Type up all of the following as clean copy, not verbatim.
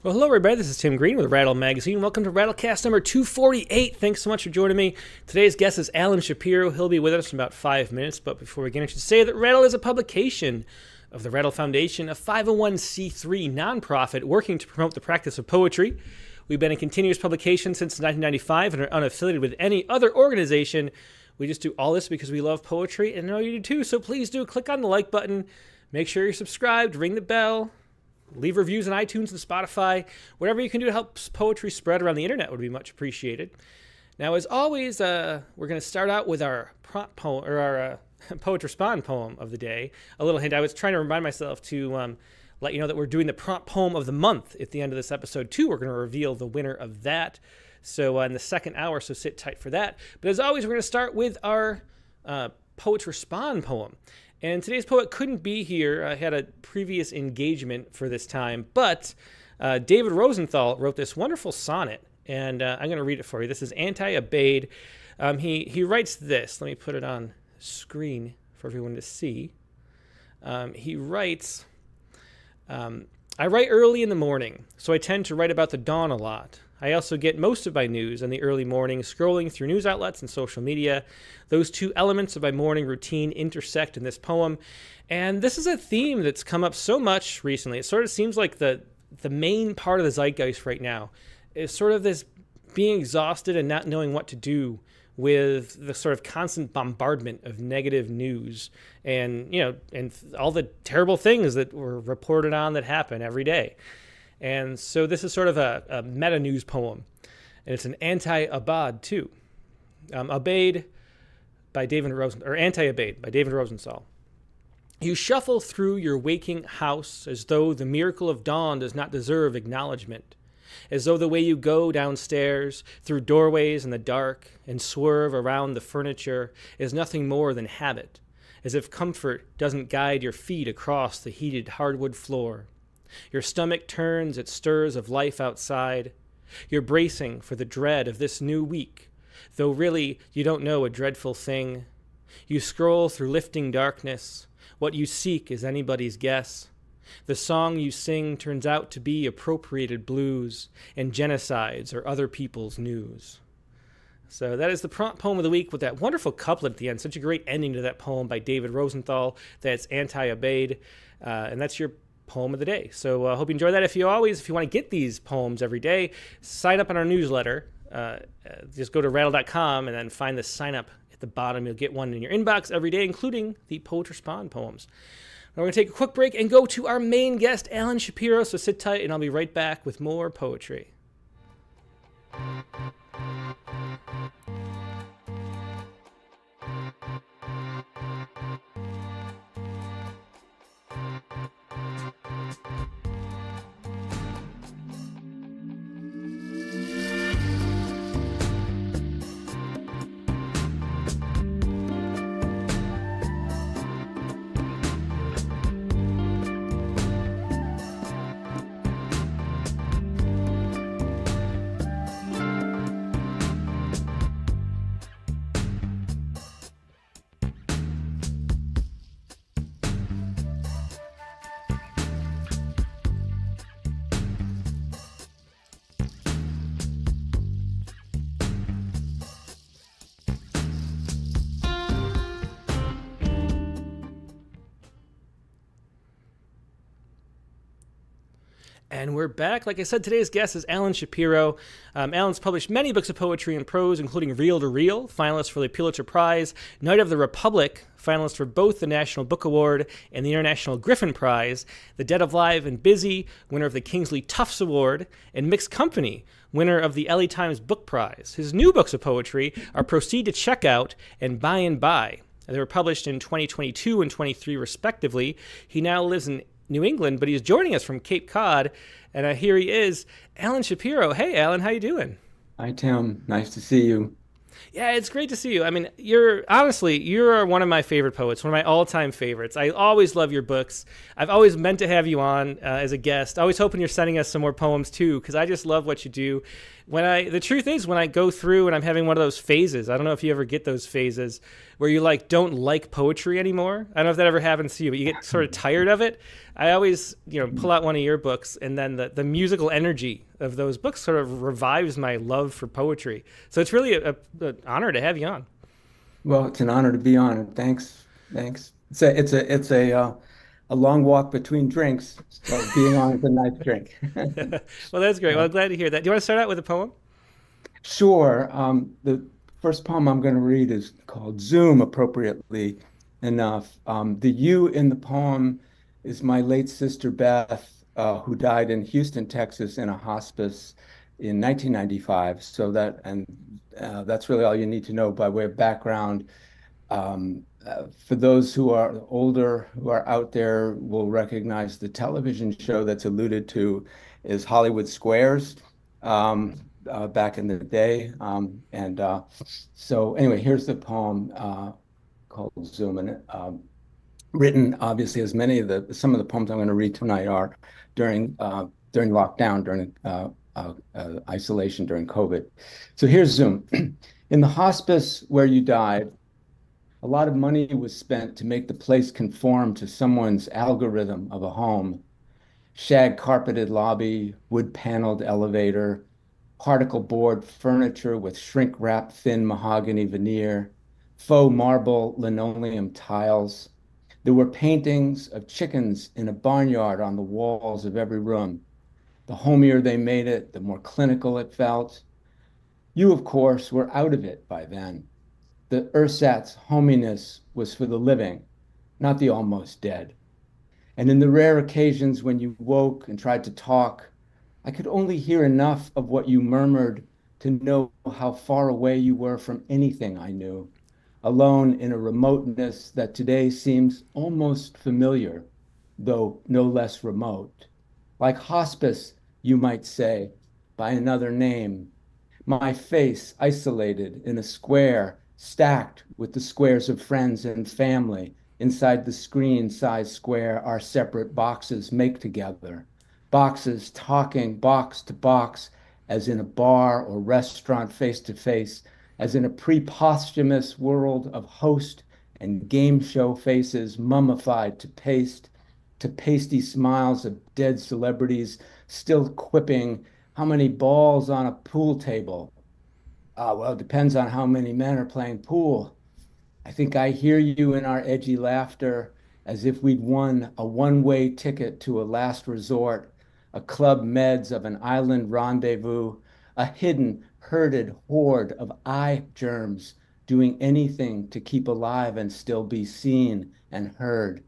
Well, hello, everybody. This is Tim Green with Rattle Magazine. Welcome to Rattlecast number 248. Thanks so much for joining me. Today's guest is Alan Shapiro. He'll be with us in about 5 minutes. But before we get in, I should say that Rattle is a publication of the Rattle Foundation, a 501c3 nonprofit working to promote the practice of poetry. We've been in continuous publication since 1995 and are unaffiliated with any other organization. We just do all this because we love poetry, and I know you do too. So please do click on the like button. Make sure you're subscribed. Ring the bell. Leave reviews on iTunes and Spotify. Whatever you can do to help poetry spread around the internet would be much appreciated. Now, as always, we're going to start out with our prompt poem, or our Poet Respond poem of the day. A little hint, I was trying to remind myself to let you know that we're doing the prompt poem of the month at the end of this episode, too. We're going to reveal the winner of that. So in the second hour, so sit tight for that. But as always, we're going to start with our Poet Respond poem. And today's poet couldn't be here. I had a previous engagement for this time. But David Rosenthal wrote this wonderful sonnet, and I'm going to read it for you. This is Anti-Aubade. He writes this. Let me put it on screen for everyone to see. He writes, I write early in the morning, so I tend to write about the dawn a lot. I also get most of my news in the early morning, scrolling through news outlets and social media. Those two elements of my morning routine intersect in this poem. And this is a theme that's come up so much recently. It sort of seems like the main part of the zeitgeist right now is sort of this being exhausted and not knowing what to do with the sort of constant bombardment of negative news and, and all the terrible things that were reported on that happen every day. And so this is sort of a meta-news poem, and it's an anti-Aubade too. Aubade by David Anti-Aubade by David Rosenthal. You shuffle through your waking house as though the miracle of dawn does not deserve acknowledgement, as though the way you go downstairs through doorways in the dark and swerve around the furniture is nothing more than habit, as if comfort doesn't guide your feet across the heated hardwood floor. Your stomach turns at stirs of life outside. You're bracing for the dread of this new week, though really you don't know a dreadful thing. You scroll through lifting darkness. What you seek is anybody's guess. The song you sing turns out to be appropriated blues, and genocides or other people's news. So that is the prompt poem of the week with that wonderful couplet at the end. Such a great ending to that poem by David Rosenthal. That's Anti-Aubade, and that's your poem of the day. So I hope you enjoy that. If you want to get these poems every day, sign up on our newsletter. Just go to rattle.com and then find the sign up at the bottom. You'll get one in your inbox every day, including the Poet Respond poems. Now we're going to take a quick break and go to our main guest, Alan Shapiro. So sit tight and I'll be right back with more poetry. And we're back. Like I said, today's guest is Alan Shapiro. Alan's published many books of poetry and prose, including Reel to Reel, finalist for the Pulitzer Prize, Night of the Republic, finalist for both the National Book Award and the International Griffin Prize, The Dead of Live and Busy, winner of the Kingsley Tufts Award, and Mixed Company, winner of the LA Times Book Prize. His new books of poetry are Proceed to Checkout and By and By. They were published in 2022 and 23 respectively. He now lives in New England, but he's joining us from Cape Cod, and here he is, Alan Shapiro. Hey, Alan, how you doing? Hi, Tim. Nice to see you. Yeah, it's great to see you. I mean, you're one of my favorite poets, one of my all-time favorites. I always love your books. I've always meant to have you on as a guest. Always hoping you're sending us some more poems too, because I just love what you do. The truth is, when I go through and I'm having one of those phases, I don't know if you ever get those phases where you don't like poetry anymore. I don't know if that ever happens to you, but you get sort of tired of it. I always, pull out one of your books, and then the musical energy of those books sort of revives my love for poetry. So it's really an honor to have you on. Well, it's an honor to be on, and thanks. Thanks. It's a long walk between drinks, so being on is a nice drink. Well, that's great. Well, Uh, I'm glad to hear that. Do you want to start out with a poem? sure. The first poem I'm going to read is called Zoom, appropriately enough. The you in the poem is my late sister Beth, who died in Houston, Texas, in a hospice in 1995. That's really all you need to know by way of background. For those who are older, who are out there, will recognize the television show that's alluded to is Hollywood Squares, back in the day. So anyway, here's the poem called Zoom, and written obviously, as many of the some of the poems I'm going to read tonight are during lockdown, during isolation, during COVID. So here's Zoom. In the hospice where you died, a lot of money was spent to make the place conform to someone's algorithm of a home. Shag carpeted lobby, wood paneled elevator, particle board furniture with shrink wrap thin mahogany veneer, faux marble linoleum tiles. There were paintings of chickens in a barnyard on the walls of every room. The homier they made it, the more clinical it felt. You, of course, were out of it by then. The ersatz hominess was for the living, not the almost dead. And in the rare occasions when you woke and tried to talk, I could only hear enough of what you murmured to know how far away you were from anything I knew, alone in a remoteness that today seems almost familiar, though no less remote. Like hospice, you might say, by another name. My face isolated in a square, stacked with the squares of friends and family. Inside the screen-sized square, our separate boxes make together. Boxes talking box to box, as in a bar or restaurant face to face, as in a pre-posthumous world of host and game show faces mummified to pasty smiles of dead celebrities, still quipping, how many balls on a pool table? Well, it depends on how many men are playing pool. I think I hear you in our edgy laughter, as if we'd won a one-way ticket to a last resort, a club meds of an island rendezvous, a hidden, herded horde of eye germs doing anything to keep alive and still be seen and heard.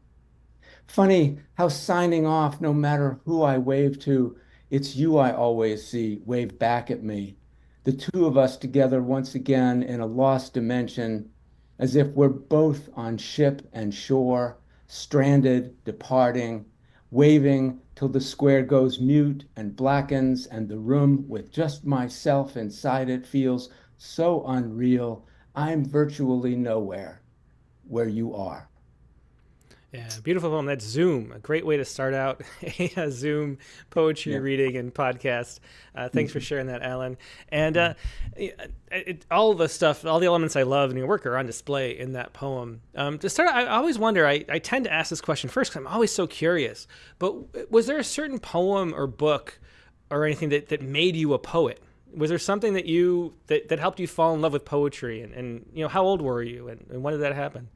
Funny how signing off, no matter who I wave to, it's you I always see wave back at me. The two of us together once again in a lost dimension, as if we're both on ship and shore, stranded, departing, waving till the square goes mute and blackens, and the room with just myself inside it feels so unreal. I'm virtually nowhere where you are. Yeah, beautiful poem. That's Zoom. A great way to start out a Zoom poetry Yeah. reading and podcast. Thanks for sharing that, Alan. And all the stuff, all the elements I love in your work are on display in that poem. To start, I always wonder, I tend to ask this question first because I'm always so curious, but was there a certain poem or book or anything that made you a poet? Was there something that helped you fall in love with poetry? And how old were you and when did that happen?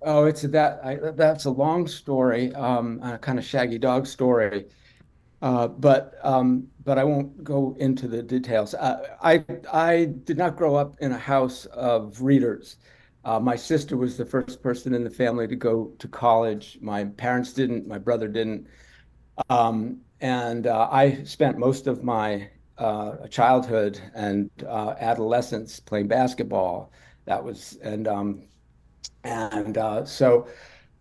Oh, that's a long story, a kind of shaggy dog story. But I won't go into the details. I did not grow up in a house of readers. My sister was the first person in the family to go to college. My parents didn't. My brother didn't. And I spent most of my childhood and adolescence playing basketball. That was and so.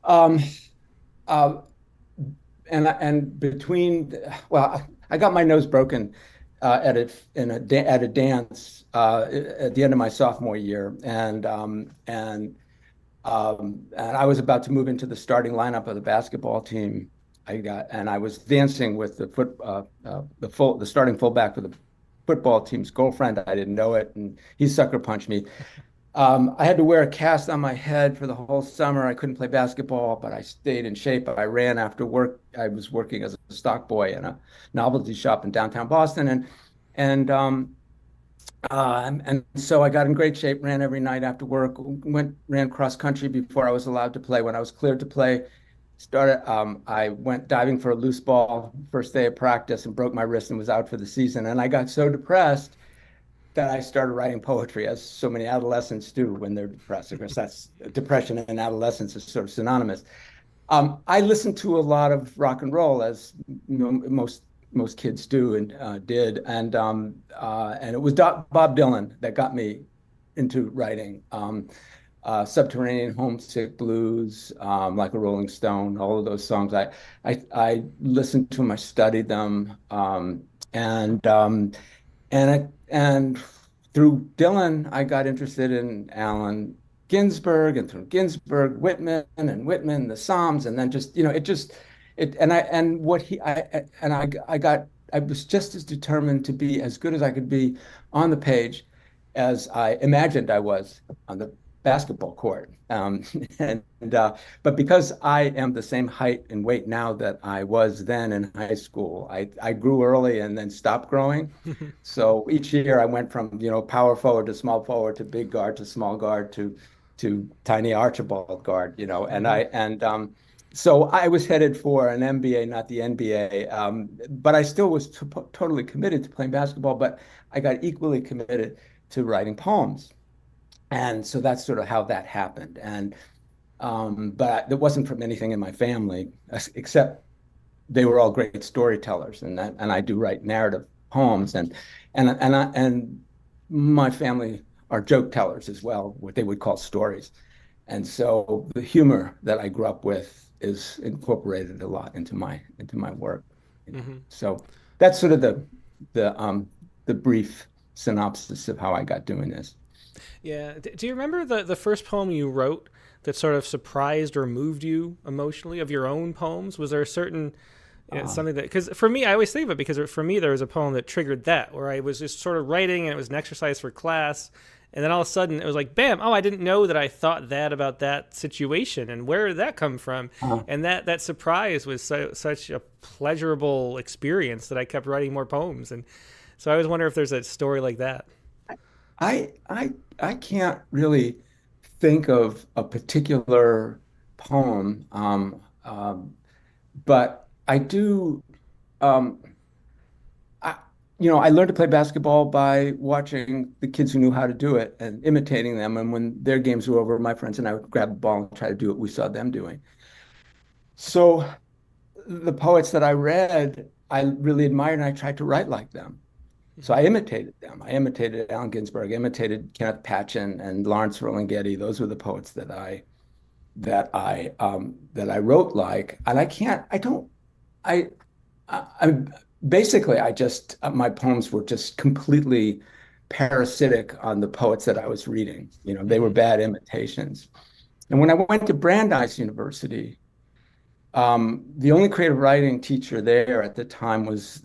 Um, uh, and between, well, I got my nose broken at a dance at the end of my sophomore year, and I was about to move into the starting lineup of the basketball team. I was dancing with the starting fullback for the football team's girlfriend. I didn't know it, and he sucker punched me. I had to wear a cast on my head for the whole summer. I couldn't play basketball, but I stayed in shape. I ran after work. I was working as a stock boy in a novelty shop in downtown Boston, and and so I got in great shape. Ran every night after work. Ran cross country before I was allowed to play. When I was cleared to play, I went diving for a loose ball first day of practice and broke my wrist and was out for the season. And I got so depressed that I started writing poetry, as so many adolescents do when they're depressed. Of course, that's depression and adolescence is sort of synonymous. I listened to a lot of rock and roll, as most kids do and did, and it was Bob Dylan that got me into writing. Subterranean Homesick Blues, like a Rolling Stone, all of those songs. I listened to them, I studied them, and through Dylan, I got interested in Allen Ginsberg, and through Ginsberg, Whitman, the Psalms, and then just, I was just as determined to be as good as I could be on the page as I imagined I was on the basketball court. But because I am the same height and weight now that I was then in high school, I grew early and then stopped growing. So each year I went from, power forward to small forward to big guard to small guard to tiny Archibald guard, so I was headed for an MBA, not the NBA. But I still was totally committed to playing basketball, but I got equally committed to writing poems. And so that's sort of how that happened. But it wasn't from anything in my family, except they were all great storytellers, and I do write narrative poems, and my family are joke tellers as well, what they would call stories. And so the humor that I grew up with is incorporated a lot into my work. Mm-hmm. So that's sort of the brief synopsis of how I got doing this. Yeah. Do you remember the first poem you wrote that sort of surprised or moved you emotionally of your own poems? Was there a certain something that, because for me, I always think of it because for me, there was a poem that triggered that, where I was just sort of writing and it was an exercise for class. And then all of a sudden it was like, bam, oh, I didn't know that I thought that about that situation. And where did that come from? And that surprise was such a pleasurable experience that I kept writing more poems. And so I always wonder if there's a story like that. I can't really think of a particular poem, but I do. I learned to play basketball by watching the kids who knew how to do it and imitating them. And when their games were over, my friends and I would grab the ball and try to do what we saw them doing. So the poets that I read, I really admired, and I tried to write like them. So I imitated them. I imitated Allen Ginsberg, imitated Kenneth Patchen and Lawrence Ferlinghetti. Those were the poets that I wrote like. And my poems were just completely parasitic on the poets that I was reading. They were bad imitations. And when I went to Brandeis University, the only creative writing teacher there at the time was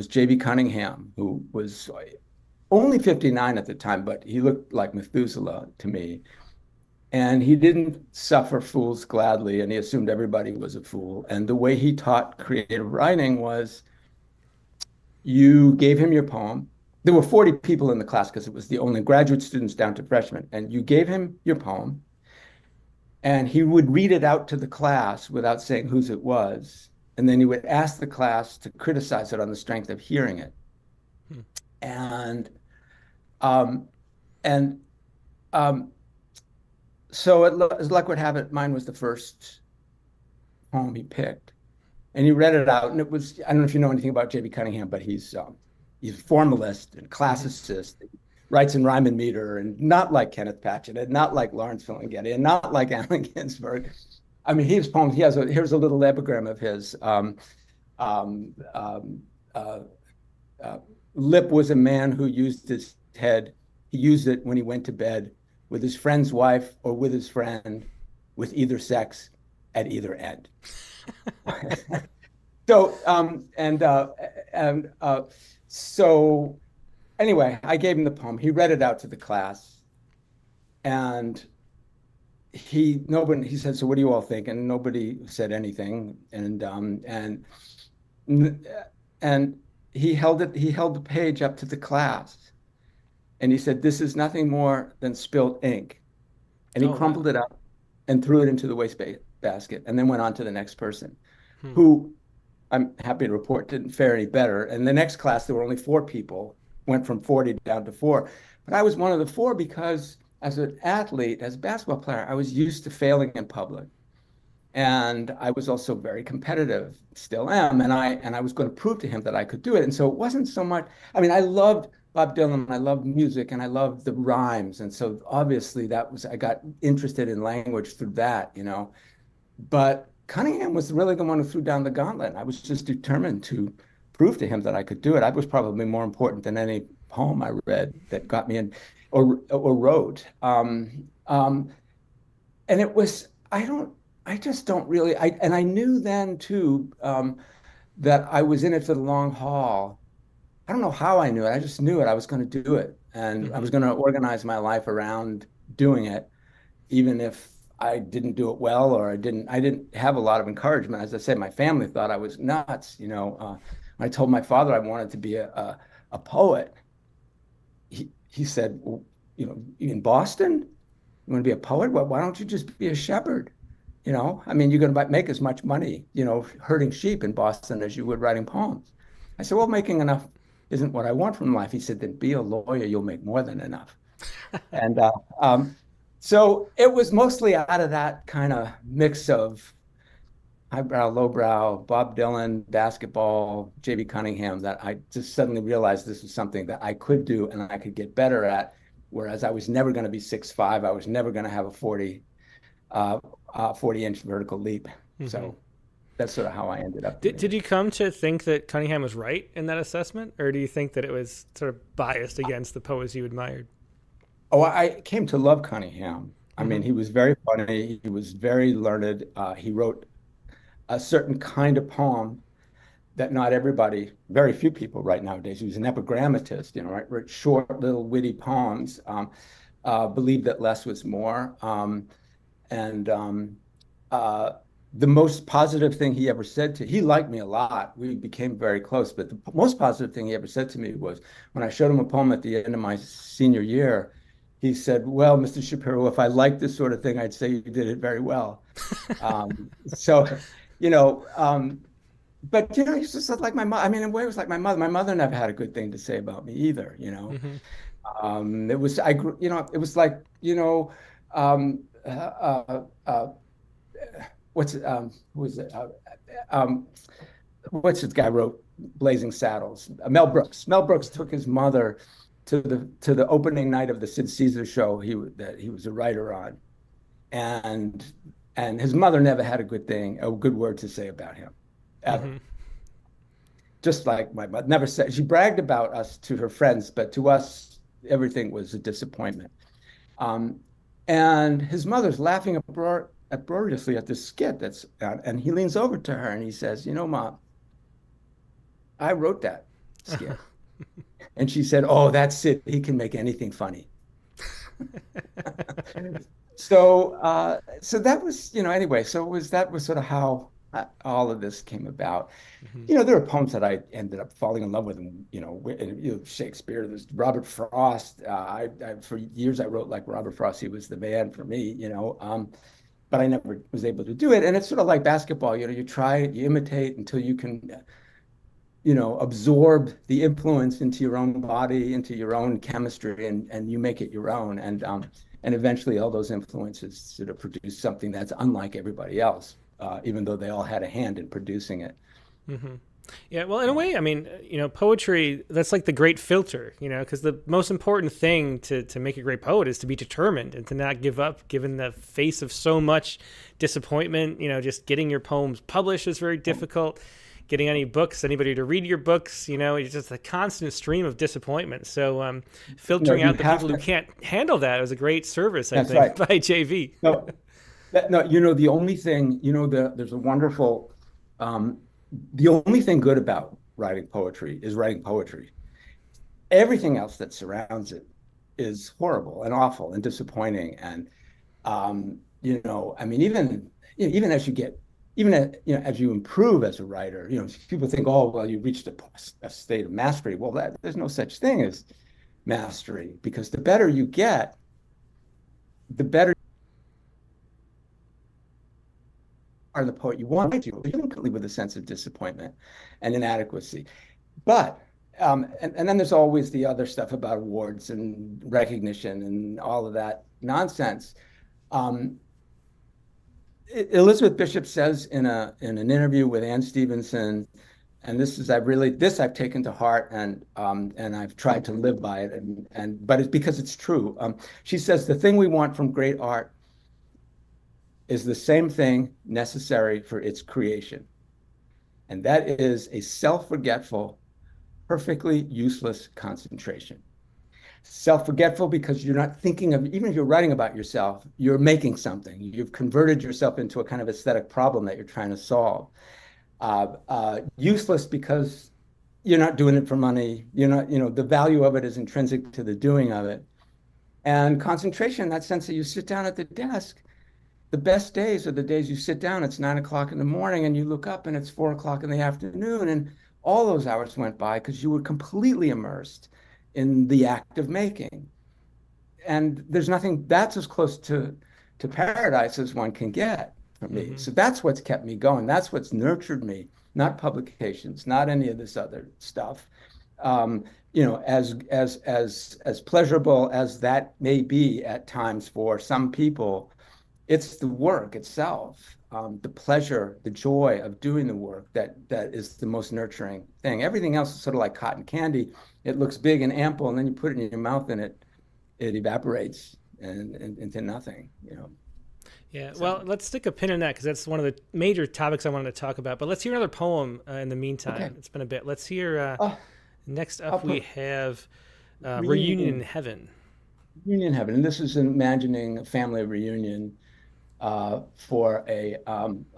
J.B. Cunningham, who was only 59 at the time, but he looked like Methuselah to me. And he didn't suffer fools gladly, and he assumed everybody was a fool. And the way he taught creative writing was, you gave him your poem. There were 40 people in the class because it was the only graduate students down to freshmen. And you gave him your poem, and he would read it out to the class without saying whose it was. And then he would ask the class to criticize it on the strength of hearing it. And so as luck would have it, mine was the first poem he picked. And he read it out, and it was, I don't know if you know anything about J.B. Cunningham, but he's a formalist and classicist. Writes in rhyme and meter, and not like Kenneth Patchen, and not like Lawrence Ferlinghetti, and not like Allen Ginsberg. I mean, his poems, here's a little epigram of his. Lip was a man who used his head. He used it when he went to bed with his friend's wife or with his friend, with either sex at either end. So, so anyway, I gave him the poem. He read it out to the class. And he said, so what do you all think? And nobody said anything. And he held the page up to the class and he said, this is nothing more than spilled ink. And he Oh, wow. crumpled it up and threw it into the basket and then went on to the next person, Hmm. who I'm happy to report didn't fare any better. And the next class, there were only four people, went from 40 down to four. But I was one of the four because as an athlete, as a basketball player, I was used to failing in public. And I was also very competitive, still am. And I was going to prove to him that I could do it. And so it wasn't so much, I mean, I loved Bob Dylan, I loved music, and I loved the rhymes. And so obviously I got interested in language through that, you know. But Cunningham was really the one who threw down the gauntlet. I was just determined to prove to him that I could do it. I was probably more important than any poem I read that got me in or wrote. And it was, I just don't really, and I knew then too, that I was in it for the long haul. I don't know how I knew it. I just knew it. I was going to do it. And I Hmm. was going to organize my life around doing it, even if I didn't do it well or I didn't have a lot of encouragement. As I said, my family thought I was nuts. When I told my father I wanted to be a poet, he said, well, in Boston, you want to be a poet? Well, why don't you just be a shepherd? I mean, you're going to make as much money, herding sheep in Boston as you would writing poems. I said, well, making enough isn't what I want from life. He said, then be a lawyer, you'll make more than enough. And so it was mostly out of that kind of mix of highbrow, lowbrow, Bob Dylan, basketball, J.B. Cunningham that I just suddenly realized this was something that I could do and I could get better at. Whereas I was never going to be 6'5", I was never going to have a 40-inch vertical leap. Hmm. So that's sort of how I ended up Did, doing did it. you come to think that Cunningham was right in that assessment, or do you think that it was sort of biased against the poets you admired? Oh, I came to love Cunningham. I Hmm. mean, he was very funny. He was very learned. He wrote a certain kind of poem that not everybody, very few people write nowadays. He was an epigrammatist, right? Wrote short, little, witty poems. Believed that less was more. And uh, the most positive thing he ever said he liked me a lot. We became very close. But the most positive thing he ever said to me was when I showed him a poem at the end of my senior year, he said, well, Mr. Shapiro, if I liked this sort of thing, I'd say you did it very well. So, you know, but he's just like my mother. I mean, in a way, it was like my mother. My mother never had a good thing to say about me either. Hmm. It was I grew, it was like um, uh, what's who was it? Um, what's this guy wrote Blazing Saddles? Mel Brooks. Mel Brooks took his mother to the opening night of the Sid Caesar show that he was a writer on, and and his mother never had a good word to say about him, ever. Hmm. Just like my mother never said. She bragged about us to her friends, but to us, everything was a disappointment. Um, and his mother's laughing uproariously at this skit and he leans over to her and he says, Mom, I wrote that skit. And she said, oh, that's it. He can make anything funny. So that was, anyway, that was sort of how all of this came about. Hmm. There are poems that I ended up falling in love with, and Shakespeare. There's Robert Frost. For years I wrote like Robert Frost. He was the man for me, but I never was able to do it. And it's sort of like basketball. You try it, you imitate until you can, absorb the influence into your own body, into your own chemistry, and you make it your own. And eventually, all those influences sort of produce something that's unlike everybody else, even though they all had a hand in producing it. Hmm. Yeah, well, in a way, I mean, poetry, that's like the great filter, because the most important thing to make a great poet is to be determined and to not give up, given the face of so much disappointment. Just getting your poems published is very difficult. Getting anybody to read your books, it's just a constant stream of disappointment. So No, filtering you out the have people who to. can't handle that was a great service, I That's think, right. by JV. No, no, the only thing, there's a wonderful, um, the only thing good about writing poetry is writing poetry. Everything else that surrounds it is horrible and awful and disappointing. And I mean, even as you get, as you improve as a writer, people think, oh, well, you reached a state of mastery. Well, there's no such thing as mastery, because the better you get, the better are the poet you want to, infinitely with a sense of disappointment and inadequacy. But and then there's always the other stuff about awards and recognition and all of that nonsense. Elizabeth Bishop says in an interview with Anne Stevenson, and I've taken to heart, and I've tried to live by it, but it's because it's true. She says the thing we want from great art is the same thing necessary for its creation, and that is a self-forgetful, perfectly useless concentration. Self-forgetful because you're not thinking of, even if you're writing about yourself, you're making something. You've converted yourself into a kind of aesthetic problem that you're trying to solve. Useless because you're not doing it for money. You're not, the value of it is intrinsic to the doing of it. And concentration, in that sense that you sit down at the desk, the best days are the days you sit down, it's 9 o'clock in the morning, and you look up and it's 4 o'clock in the afternoon, and all those hours went by because you were completely immersed in the act of making. And there's nothing that's as close to paradise as one can get for me. Mm-hmm. So that's what's kept me going. That's what's nurtured me, not publications, not any of this other stuff. As pleasurable as that may be at times for some people, it's the work itself, the pleasure, the joy of doing the work that is the most nurturing thing. Everything else is sort of like cotton candy. It looks big and ample, and then you put it in your mouth and it evaporates and into nothing, Yeah, well, let's stick a pin in that because that's one of the major topics I wanted to talk about. But let's hear another poem in the meantime. Okay. It's been a bit. Let's hear, next up we have Reunion in Heaven. Reunion in Heaven. And this is imagining a family reunion for a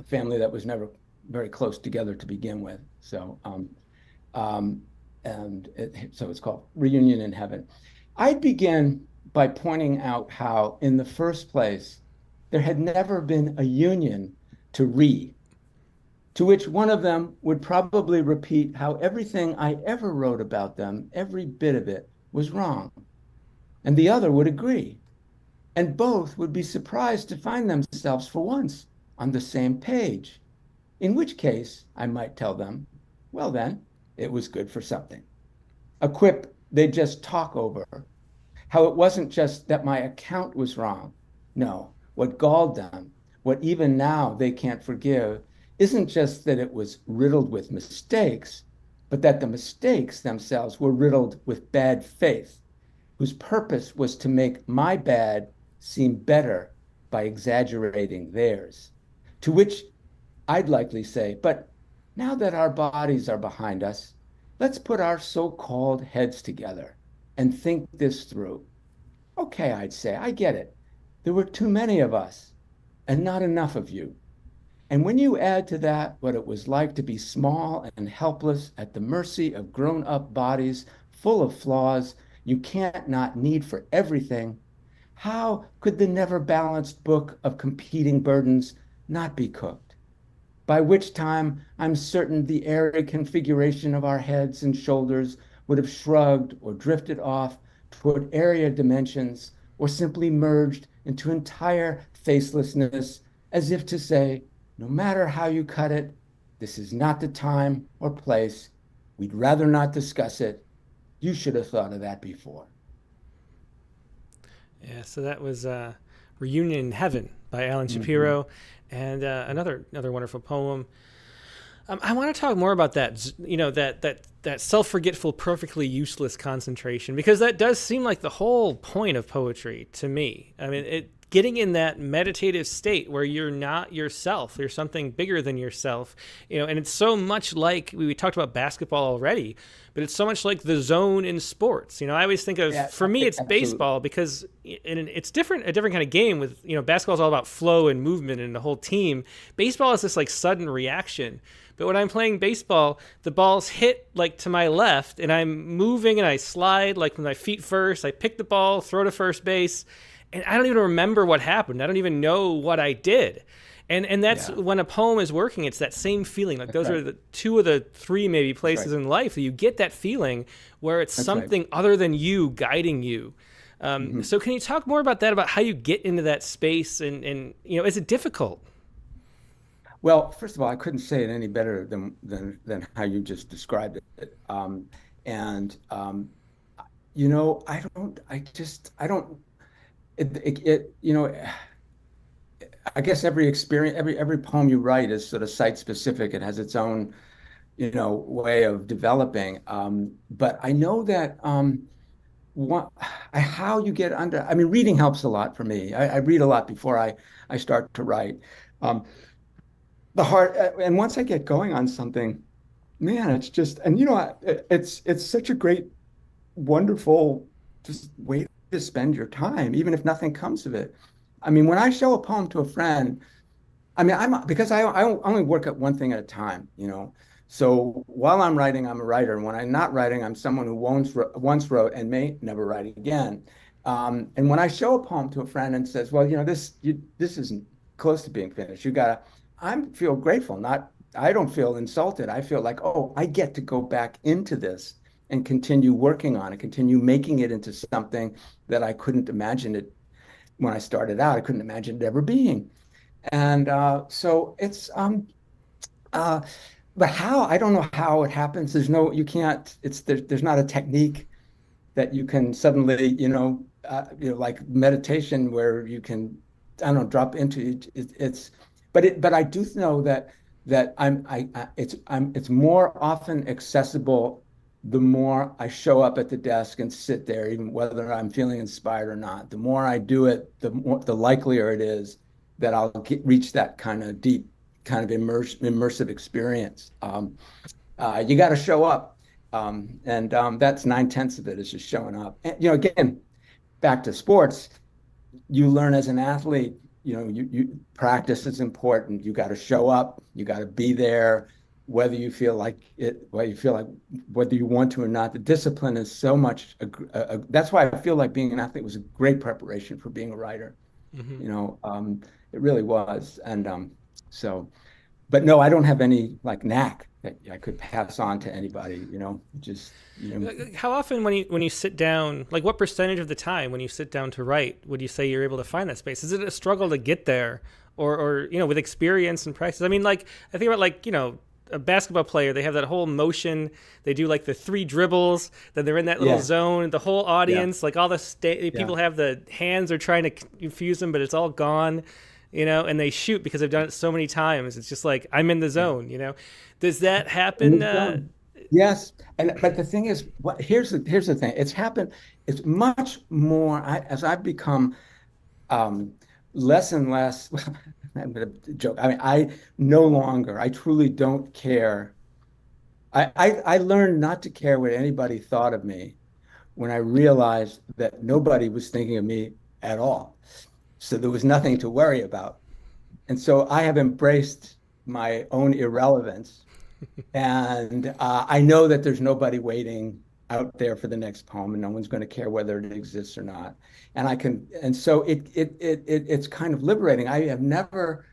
family that was never very close together to begin with. So, so it's called Reunion in Heaven. I'd begin by pointing out how, in the first place, there had never been a union to which one of them would probably repeat how everything I ever wrote about them, every bit of it, was wrong. And the other would agree. And both would be surprised to find themselves for once on the same page. In which case, I might tell them, well then, it was good for something. A quip they'd just talk over. How it wasn't just that my account was wrong. No, what galled them, what even now they can't forgive, isn't just that it was riddled with mistakes, but that the mistakes themselves were riddled with bad faith, whose purpose was to make my bad seem better by exaggerating theirs. To which I'd likely say, but now that our bodies are behind us, let's put our so-called heads together and think this through. Okay, I'd say, I get it. There were too many of us and not enough of you. And when you add to that what it was like to be small and helpless at the mercy of grown-up bodies full of flaws you can't not need for everything, how could the never-balanced book of competing burdens not be cooked? By which time I'm certain the airy configuration of our heads and shoulders would have shrugged or drifted off toward airier dimensions, or simply merged into entire facelessness, as if to say, no matter how you cut it, this is not the time or place. We'd rather not discuss it. You should have thought of that before. Yeah, so that was Reunion in Heaven by Alan Shapiro, and another wonderful poem. I want to talk more about that, that self-forgetful, perfectly useless concentration, because that does seem like the whole point of poetry to me. I mean, getting in that meditative state where you're not yourself, you're something bigger than yourself, and it's so much like, we talked about basketball already, but it's so much like the zone in sports. I always think of, for me, it's absolutely baseball, because it's a different kind of game with, basketball is all about flow and movement and the whole team. Baseball is this like sudden reaction. But when I'm playing baseball, the balls hit like to my left, and I'm moving and I slide like with my feet first. I pick the ball, throw to first base, and I don't even remember what happened. I don't even know what I did. And that's Yeah, when a poem is working, it's that same feeling. Like that's those right. are the two of the three maybe That's places right. in life that you get that feeling where it's That's right. something other than you guiding you. Mhm. So can you talk more about that, about how you get into that space, and is it difficult? Well, first of all, I couldn't say it any better than how you just described it. And I don't. I guess every experience, every poem you write is sort of site specific. It has its own, way of developing. But I know that what, how you get under. I mean, reading helps a lot for me. I read a lot before I start to write. Um, the heart, and once I get going on something, man, it's just, and it's such a great, wonderful, just way to spend your time, even if nothing comes of it. I mean, when I show a poem to a friend, I mean, because I only work at one thing at a time, you know. So while I'm writing, I'm a writer. And when I'm not writing, I'm someone who once wrote and may never write again. And when I show a poem to a friend and says, "Well, this isn't close to being finished. You gotta," I feel grateful. Not, I don't feel insulted. I feel like, oh, I get to go back into this and continue working on it, continue making it into something that I couldn't imagine it when I started out. I couldn't imagine it ever being. And so it's uh but how, I don't know how it happens. You can't, there's not a technique that you can suddenly, like meditation where you can, I don't know, drop into it. But I do know that it's more often accessible the more I show up at the desk and sit there, even whether I'm feeling inspired or not. The more I do it, the likelier it is that reach that kind of deep, kind of immersive experience. You got to show up, and that's 9/10 of it, is just showing up. And, again, back to sports, you learn as an athlete, you practice is important. You got to show up, you got to be there, whether you feel like it, whether you want to or not. The discipline is so much. That's why I feel like being an athlete was a great preparation for being a writer. Hmm. It really was. And so, but no, I don't have any like knack that I could pass on to anybody. Just How often when you sit down, like what percentage of the time when you sit down to write, would you say you're able to find that space? Is it a struggle to get there, or with experience and practice? I mean, like I think about a basketball player, they have that whole motion. They do like the three dribbles, then they're in that little yeah, zone. The whole yeah, audience, like all the yeah. people have the hands are trying to confuse them, but it's all gone, and they shoot because they've done it so many times. It's just like I'm in the Yeah. zone. Does that And happen? it's done. Yes, but the thing is, here's the thing. It's happened. It's much more. As I've become um, less and less. I'm gonna joke. I mean, I no longer. I truly don't care. I learned not to care what anybody thought of me when I realized that nobody was thinking of me at all. So there was nothing to worry about. And so I have embraced my own irrelevance. And I know that there's nobody waiting out there for the next poem, and no one's going to care whether it exists or not. And so it's kind of liberating. I've never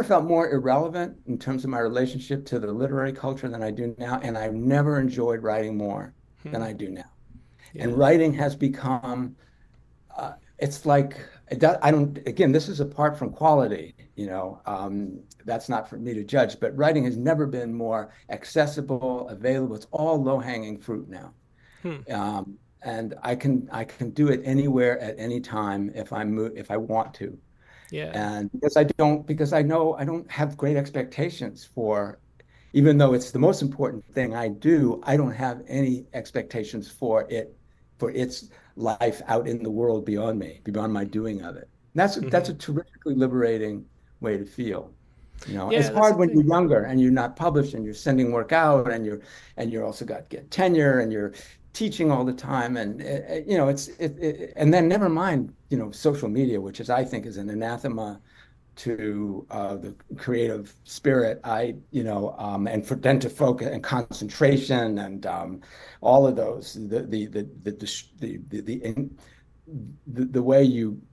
felt more irrelevant in terms of my relationship to the literary culture than I do now, and I've never enjoyed writing more than Hmm. I do now. And Yeah. writing has become, it's like, I don't, again, this is apart from quality, that's not for me to judge, but writing has never been more accessible, available. It's all low-hanging fruit now. Hmm. And I can do it anywhere at any time if I want to. Yeah. And because I know I don't have great expectations for, even though it's the most important thing I do, I don't have any expectations for its life out in the world beyond me, beyond my doing of it. That's Hmm. a terrifically liberating way to feel. It's Yeah, that's the hard when thing. you're younger and you're not published and you're sending work out and you're also got get tenure and you're teaching all the time, and and then never mind social media, which is, I think, is an anathema to the creative spirit. And for then to focus and concentration and all of those, the way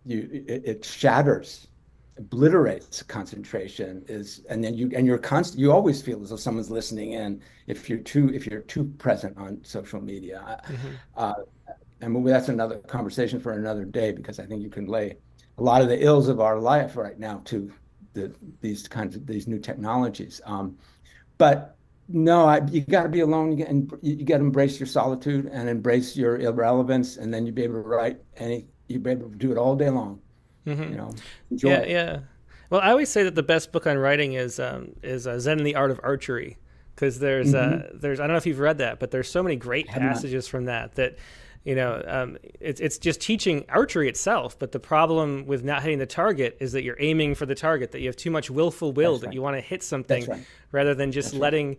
it shatters, obliterates concentration is, and then you always feel as though someone's listening in if you're too present on social media. Mm-hmm. And that's another conversation for another day, because I think you can lay a lot of the ills of our life right now to these new technologies. But no, you got to be alone, you got to embrace your solitude and embrace your irrelevance, and then you'll be able to write you'll be able to do it all day long. Mm-hmm. You know, enjoy Yeah, it. yeah. Well, I always say that the best book on writing is Zen and the Art of Archery, because there's I don't know if you've read that, but there's so many great I have not. passages from that it's just teaching archery itself. But the problem with not hitting the target is that you're aiming for the target, that you have too much willful will, That's that right. you want to hit something That's right. rather than just That's right. letting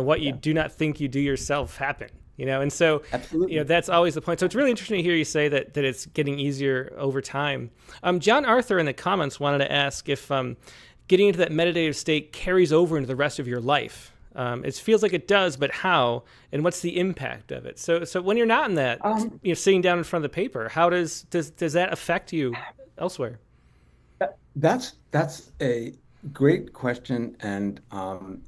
what you Yeah, do not think you do yourself happen. And so absolutely. that's always the point. So it's really interesting to hear you say that it's getting easier over time. John Arthur in the comments wanted to ask if getting into that meditative state carries over into the rest of your life. It feels like it does, but how, and what's the impact of it? So when you're not in that, sitting down in front of the paper, how does that affect you elsewhere? That's a great question, and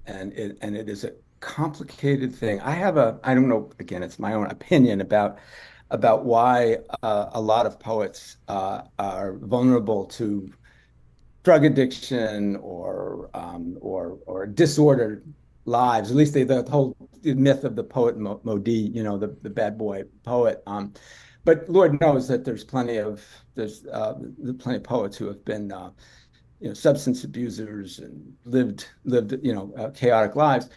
it is a complicated thing. I don't know, again, it's my own opinion about why a lot of poets are vulnerable to drug addiction or disordered lives. At least the whole myth of the poet Modi, the bad boy poet. But Lord knows that there's plenty of poets who have been substance abusers and lived chaotic lives.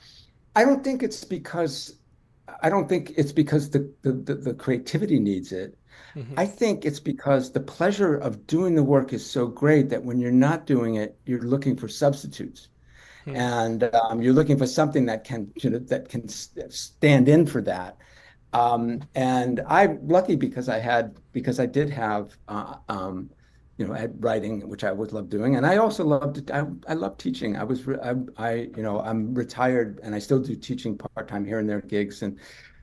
I don't think it's because the creativity needs it. Mm-hmm. I think it's because the pleasure of doing the work is so great that when you're not doing it, you're looking for substitutes, Hmm. and you're looking for something that can stand in for that. And I'm lucky because I did have at writing, which I always loved doing, and I also I love teaching. I'm retired, and I still do teaching part time here and there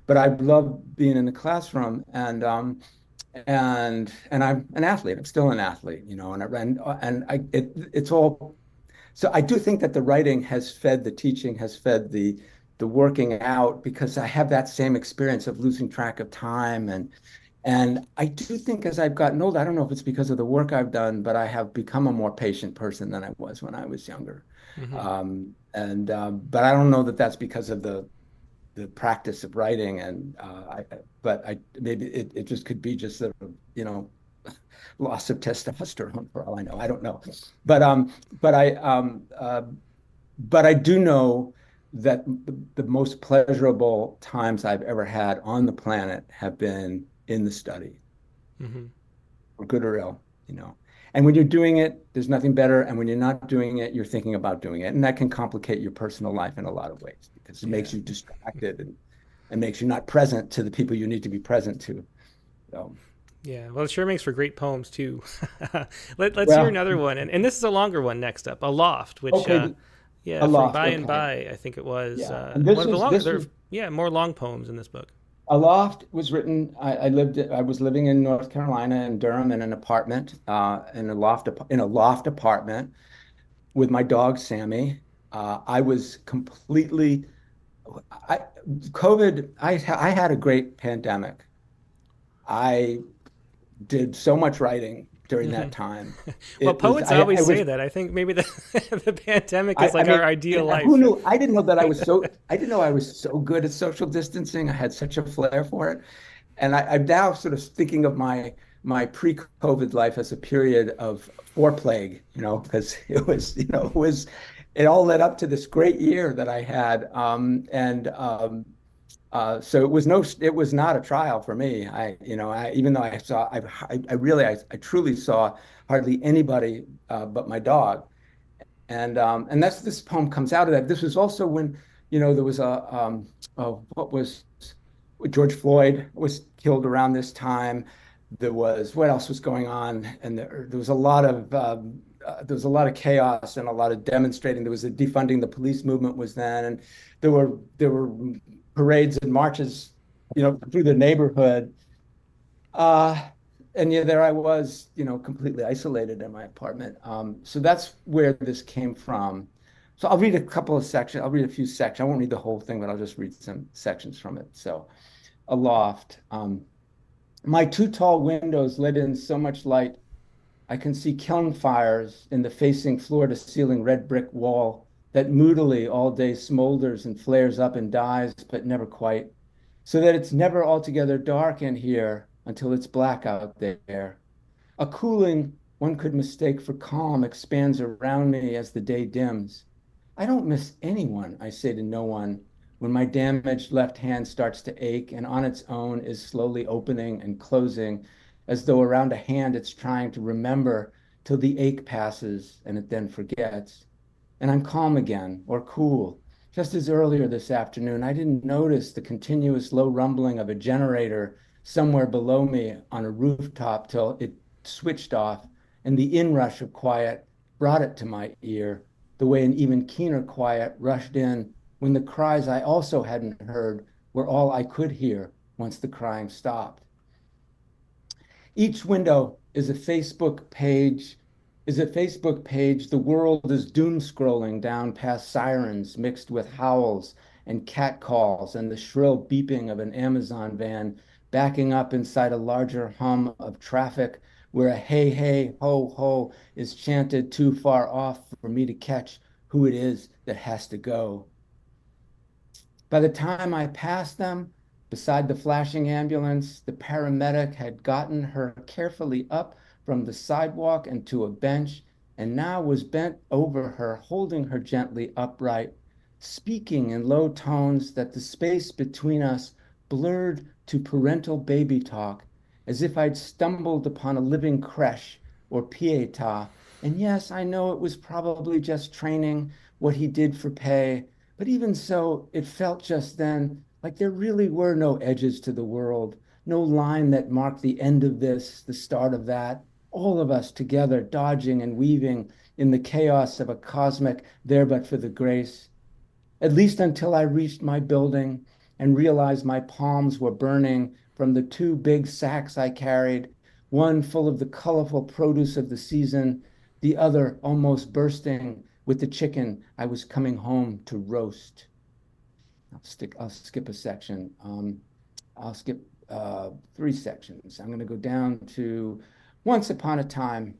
but I love being in the classroom, and I'm an athlete. I'm still an athlete, it's all. So I do think that the writing has fed the teaching, has fed the working out, because I have that same experience of losing track of time, and I do think as I've gotten older, I don't know if it's because of the work I've done, but I have become a more patient person than I was when I was younger. Mm-hmm. But I don't know that that's because of the practice of writing, but maybe it just could be just loss of testosterone, for all I know. I don't know, but but I but I do know that the most pleasurable times I've ever had on the planet have been in the study, Mm-hmm. for good or ill. And when you're doing it, there's nothing better. And when you're not doing it, you're thinking about doing it. And that can complicate your personal life in a lot of ways, because it Yeah. makes you distracted and makes you not present to the people you need to be present to. So, Yeah, well, it sure makes for great poems too. Let's hear well, another one, and this is a longer one next up. Aloft, which okay, yeah, from aloft. By and Okay. By, I think it was Yeah. And one of the long. There, yeah, more long poems in this book. Aloft was written. I was living in North Carolina in Durham in an apartment, in a loft apartment with my dog Sammy. I was completely I COVID. I had a great pandemic. I did so much writing during Hmm. that time. Well, It was poets always I was say that. I think maybe the the pandemic is I like our mean, ideal who life. knew? I didn't know I was so good at social distancing. I had such a flair for it. And I'm now sort of thinking of my pre-COVID life as a period of foreplague, because it all led up to this great year that I had. So it was not a trial for me. Even though I truly saw hardly anybody but my dog. And this poem comes out of that. This was also when, there was what was George Floyd was killed around this time. What else was going on? And there was a lot of there was a lot of chaos and a lot of demonstrating. There was a defunding the police movement was then, and there were parades and marches, through the neighborhood. Uh, and yeah, there I was, completely isolated in my apartment. So that's where this came from. So I'll read a couple of sections. I'll read a few sections. I won't read the whole thing, but I'll just read some sections from it. So, aloft. My two tall windows let in so much light I can see kiln fires in the facing floor to ceiling red brick wall that moodily all day smolders and flares up and dies, but never quite, so that it's never altogether dark in here until it's black out there. A cooling one could mistake for calm expands around me as the day dims. I don't miss anyone, I say to no one, when my damaged left hand starts to ache and on its own is slowly opening and closing, as though around a hand it's trying to remember till the ache passes and it then forgets. And I'm calm again, or cool. Just as earlier this afternoon, I didn't notice the continuous low rumbling of a generator somewhere below me on a rooftop till it switched off, and the inrush of quiet brought it to my ear, the way an even keener quiet rushed in when the cries I also hadn't heard were all I could hear once the crying stopped. Each window is a Facebook page, the world is doom scrolling down past sirens mixed with howls and catcalls and the shrill beeping of an Amazon van backing up inside a larger hum of traffic where a hey, hey, ho, ho is chanted too far off for me to catch who it is that has to go. By the time I passed them, beside the flashing ambulance, the paramedic had gotten her carefully up from the sidewalk and to a bench, and now was bent over her, holding her gently upright, speaking in low tones that the space between us blurred to parental baby talk, as if I'd stumbled upon a living creche or pietà. And yes, I know it was probably just training, what he did for pay, but even so, it felt just then like there really were no edges to the world, no line that marked the end of this, the start of that, all of us together, dodging and weaving in the chaos of a cosmic there but for the grace. At least until I reached my building and realized my palms were burning from the two big sacks I carried, one full of the colorful produce of the season, the other almost bursting with the chicken I was coming home to roast. I'll skip a section. I'll skip 3 sections. I'm going to go down to once upon a time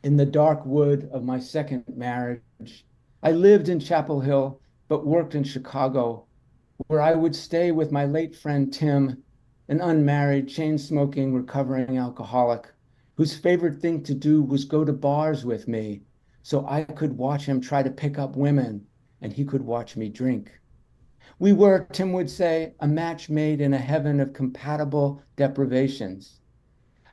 in the dark wood of my second marriage. I lived in Chapel Hill, but worked in Chicago, where I would stay with my late friend Tim, an unmarried, chain-smoking, recovering alcoholic, whose favorite thing to do was go to bars with me, so I could watch him try to pick up women, and he could watch me drink. We were, Tim would say, a match made in a heaven of compatible deprivations.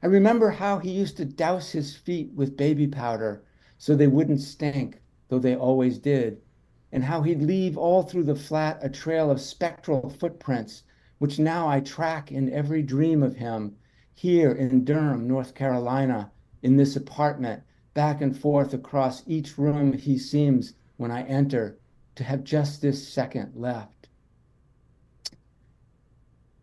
I remember how he used to douse his feet with baby powder so they wouldn't stink, though they always did, and how he'd leave all through the flat a trail of spectral footprints, which now I track in every dream of him, here in Durham, North Carolina, in this apartment, back and forth across each room he seems, when I enter, to have just this second left.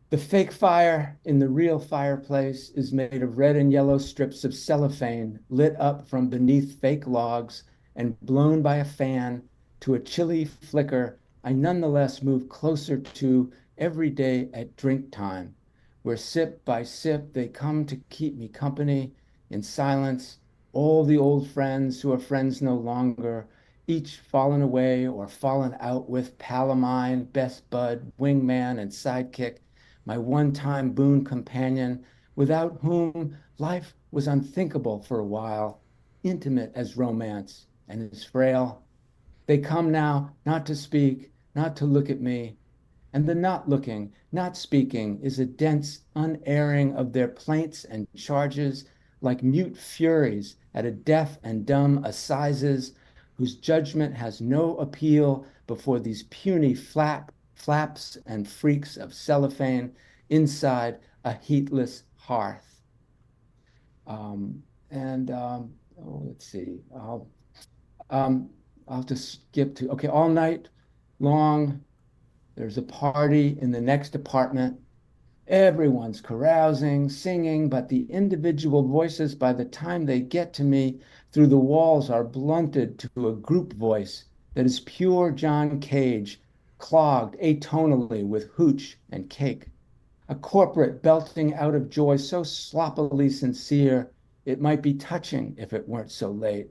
The fake fire in the real fireplace is made of red and yellow strips of cellophane lit up from beneath fake logs and blown by a fan to a chilly flicker I nonetheless move closer to every day at drink time, where sip by sip they come to keep me company in silence, all the old friends who are friends no longer, each fallen away or fallen out with pal of mine, best bud, wingman, and sidekick, my one-time boon companion, without whom life was unthinkable for a while, intimate as romance and as frail. They come now not to speak, not to look at me, and the not looking, not speaking is a dense unerring of their plaints and charges, like mute furies at a deaf and dumb assizes, whose judgment has no appeal before these puny flaps and freaks of cellophane inside a heatless hearth. And let's see. Um, I'll just skip to, okay, all night long, there's a party in the next apartment. Everyone's carousing, singing, but the individual voices, by the time they get to me through the walls, are blunted to a group voice that is pure John Cage, clogged atonally with hooch and cake. A corporate belting out of joy so sloppily sincere, it might be touching if it weren't so late.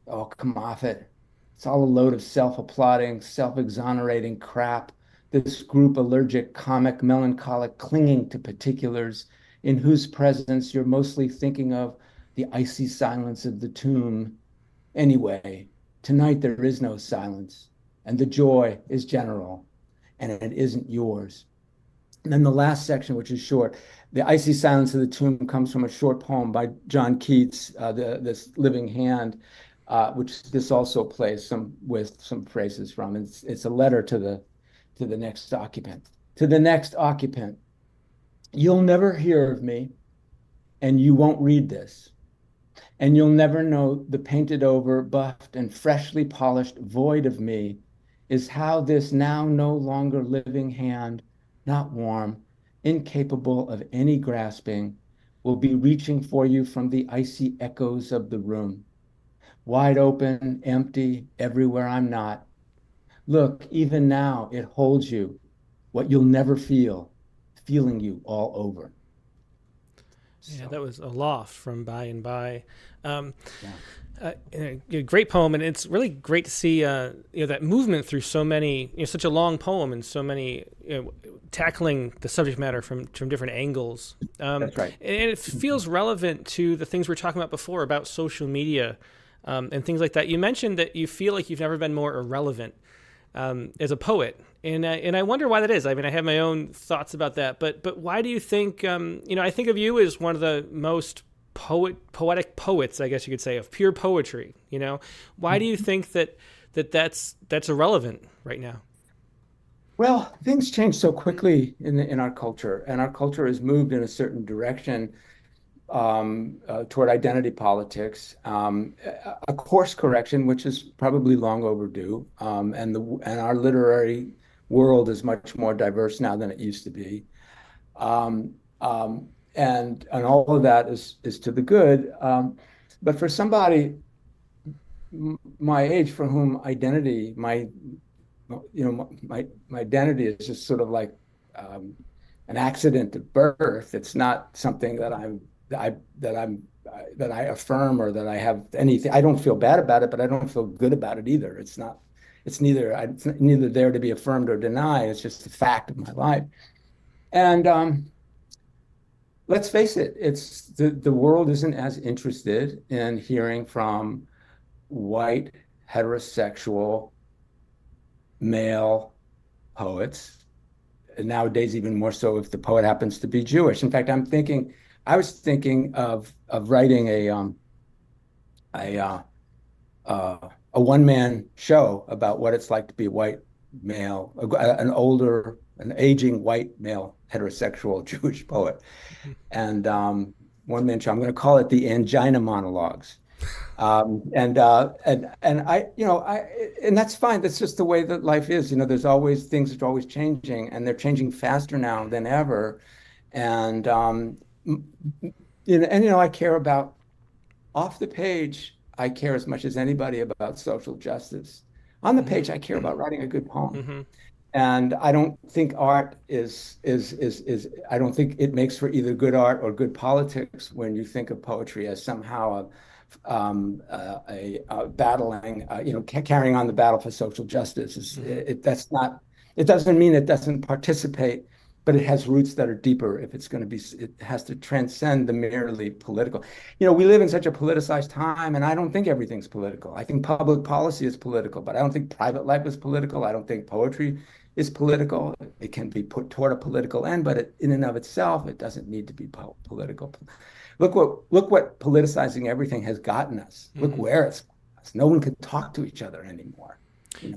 Oh, come off it. It's all a load of self-applauding, self-exonerating crap. This group allergic, comic, melancholic, clinging to particulars in whose presence you're mostly thinking of the icy silence of the tomb. Anyway, tonight there is no silence, and the joy is general, and it isn't yours. And then the last section, which is short, the icy silence of the tomb comes from a short poem by John Keats, this living hand, which this also plays with some phrases from. It's a letter to the next occupant. To the next occupant, you'll never hear of me, and you won't read this, and you'll never know the painted over, buffed, and freshly polished void of me is how this now no longer living hand, not warm, incapable of any grasping, will be reaching for you from the icy echoes of the room. Wide open, empty, everywhere I'm not. Look, even now it holds you, what you'll never feel, feeling you all over. Yeah, that was Aloft from By and By. Yeah. A great poem, and it's really great to see that movement through so many, such a long poem and so many, tackling the subject matter from different angles. That's right. And it feels relevant to the things we were talking about before about social media and things like that. You mentioned that you feel like you've never been more irrelevant as a poet, and I wonder why that is. I mean, I have my own thoughts about that, but why do you think? I think of you as one of the most poetic poets, I guess you could say, of pure poetry. Why do you think that's irrelevant right now? Well, things change so quickly in our culture, and our culture has moved in a certain direction toward identity politics, a course correction, which is probably long overdue, and our literary world is much more diverse now than it used to be, and all of that is to the good. But for somebody my age, for whom identity, my identity is just sort of like an accident of birth. It's not something that I affirm or that I have anything. I don't feel bad about it, but I don't feel good about it either. It's neither there to be affirmed or denied. It's just a fact of my life. And let's face it, it's the world isn't as interested in hearing from white, heterosexual, male poets. And nowadays, even more so if the poet happens to be Jewish. In fact, I was thinking of writing a one-man show about what it's like to be a white male, an aging white male heterosexual Jewish poet, and one-man show. I'm going to call it the Angina Monologues, and that's fine. That's just the way that life is. There's always things that are always changing, and they're changing faster now than ever, and I care about off the page. I care as much as anybody about social justice. On the page, I care about writing a good poem. Mm-hmm. And I don't think art I don't think it makes for either good art or good politics when you think of poetry as somehow a battling, carrying on the battle for social justice. It doesn't mean it doesn't participate, but it has roots that are deeper. If it's going to be, it has to transcend the merely political. We live in such a politicized time, and I don't think everything's political. I think public policy is political, but I don't think private life is political. I don't think poetry is political. It can be put toward a political end, but in and of itself, it doesn't need to be political. Look what politicizing everything has gotten us. Mm-hmm. Look where it's gotten us. No one can talk to each other anymore.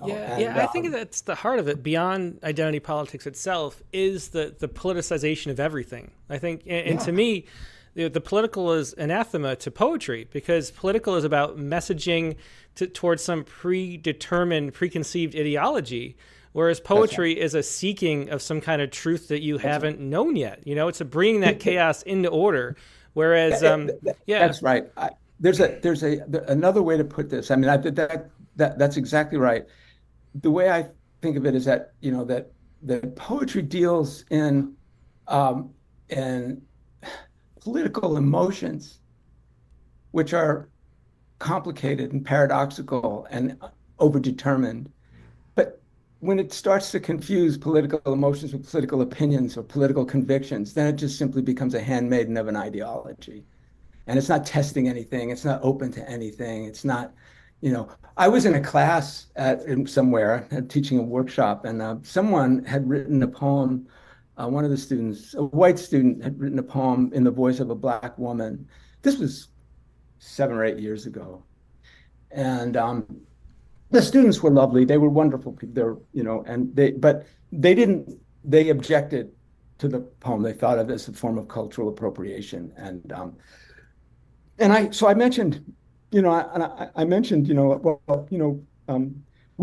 I think that's the heart of it. Beyond identity politics itself is the politicization of everything. I think, and to me, the political is anathema to poetry, because political is about messaging towards some predetermined, preconceived ideology, whereas poetry is a seeking of some kind of truth that you haven't known yet. It's a bringing that chaos into order. Whereas, that's right. There's another way to put this. I mean, that's exactly right. The way I think of it is that that poetry deals in political emotions, which are complicated and paradoxical and overdetermined. But when it starts to confuse political emotions with political opinions or political convictions, then it just simply becomes a handmaiden of an ideology. And it's not testing anything. It's not open to anything. It's not, I was in a class somewhere teaching a workshop, and someone had written a poem. One of the students, a white student, had written a poem in the voice of a Black woman. This was 7 or 8 years ago. And the students were lovely. They were wonderful people. They objected to the poem. They thought of it as a form of cultural appropriation. So I mentioned, we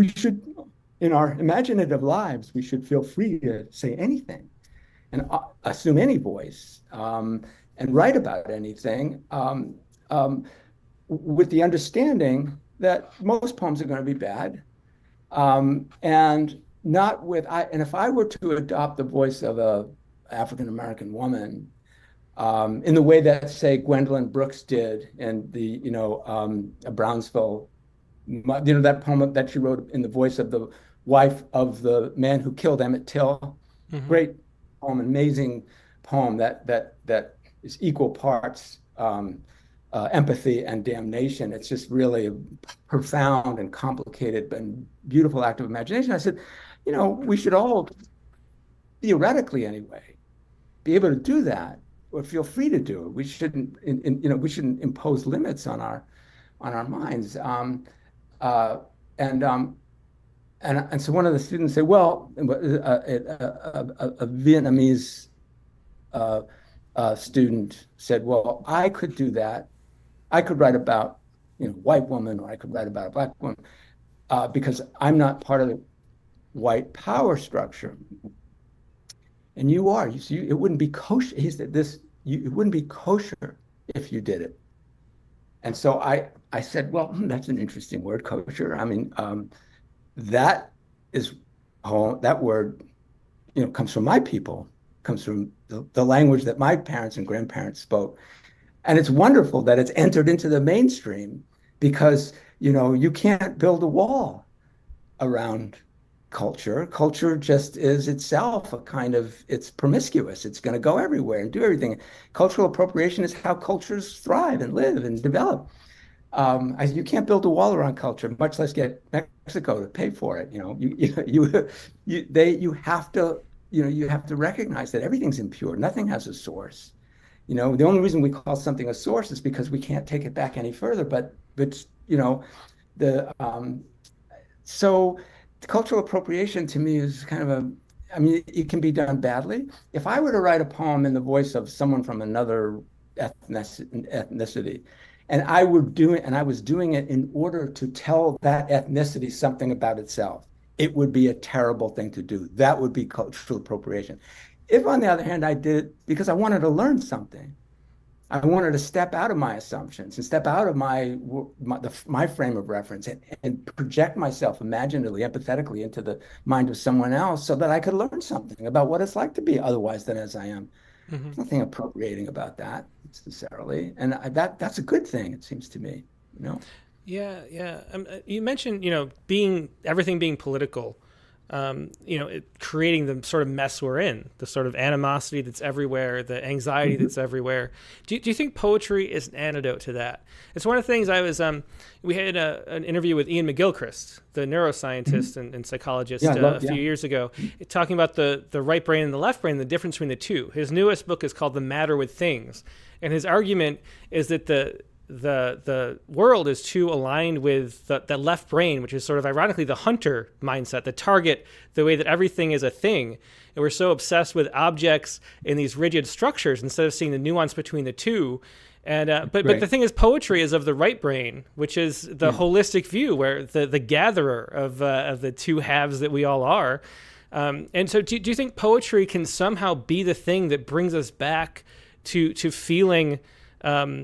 should, in our imaginative lives, we should feel free to say anything and assume any voice, and write about anything, with the understanding that most poems are going to be bad, and if I were to adopt the voice of a African American woman, in the way that, say, Gwendolyn Brooks did in the Brownsville, that poem that she wrote in the voice of the wife of the man who killed Emmett Till. Mm-hmm. Great poem, amazing poem that is equal parts empathy and damnation. It's just really a profound and complicated and beautiful act of imagination. I said, we should all, theoretically anyway, be able to do that, or feel free to do it. We shouldn't, we shouldn't impose limits on our minds. And so one of the students said, well, a Vietnamese student said, well, I could do that. I could write about, white woman, or I could write about a Black woman, because I'm not part of the white power structure. And you are. You see, it wouldn't be kosher. He said this. It wouldn't be kosher if you did it. And so I said, well, that's an interesting word, kosher. I mean, that word, comes from my people, comes from the language that my parents and grandparents spoke. And it's wonderful that it's entered into the mainstream, because, you can't build a wall around culture. Culture just is itself it's promiscuous. It's going to go everywhere and do everything. Cultural appropriation is how cultures thrive and live and develop. You can't build a wall around culture, much less get Mexico to pay for it. You have to recognize that everything's impure. Nothing has a source. The only reason we call something a source is because we can't take it back any further. So cultural appropriation to me is kind of it can be done badly. If I were to write a poem in the voice of someone from another ethnicity, and I was doing it in order to tell that ethnicity something about itself, it would be a terrible thing to do. That would be cultural appropriation. If, on the other hand, I did it because I wanted to learn something, I wanted to step out of my assumptions and step out of my frame of reference and project myself imaginatively, empathetically into the mind of someone else, so that I could learn something about what it's like to be otherwise than as I am. Mm-hmm. There's nothing appropriating about that necessarily, and that's a good thing, it seems to me. Yeah. You mentioned everything being political. Creating the sort of mess we're in, the sort of animosity that's everywhere, the anxiety that's everywhere. Do you think poetry is an antidote to that? It's one of the things we had an interview with Ian McGilchrist, the neuroscientist and psychologist, a few years ago, talking about the right brain and the left brain, the difference between the two. His newest book is called The Matter with Things. And his argument is that the the world is too aligned with the left brain, which is sort of ironically the hunter mindset, the target, the way that everything is a thing. And we're so obsessed with objects in these rigid structures instead of seeing the nuance between the two. And but the thing is, poetry is of the right brain, which is the holistic view, where the gatherer of the two halves that we all are. And so, do you think poetry can somehow be the thing that brings us back to feeling, I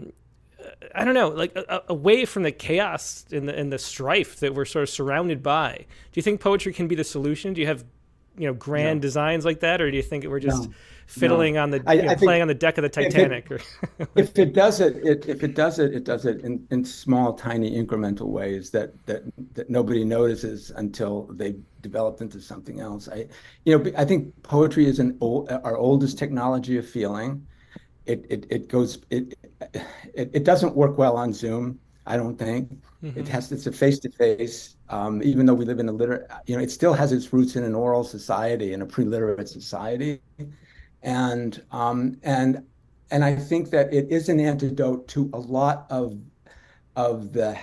don't know, like away from the chaos and the strife that we're sort of surrounded by? Do you think poetry can be the solution? Do you have grand designs like that, or do you think we're just fiddling on the playing on the deck of the Titanic? If it does it, it does it in small, tiny, incremental ways that nobody notices until they've developed into something else. I think poetry is our oldest technology of feeling. It doesn't work well on Zoom, I don't think. Mm-hmm. It's a face-to-face, even though we live in it still has its roots in an oral society, in a pre-literate society. And I think that it is an antidote to a lot of the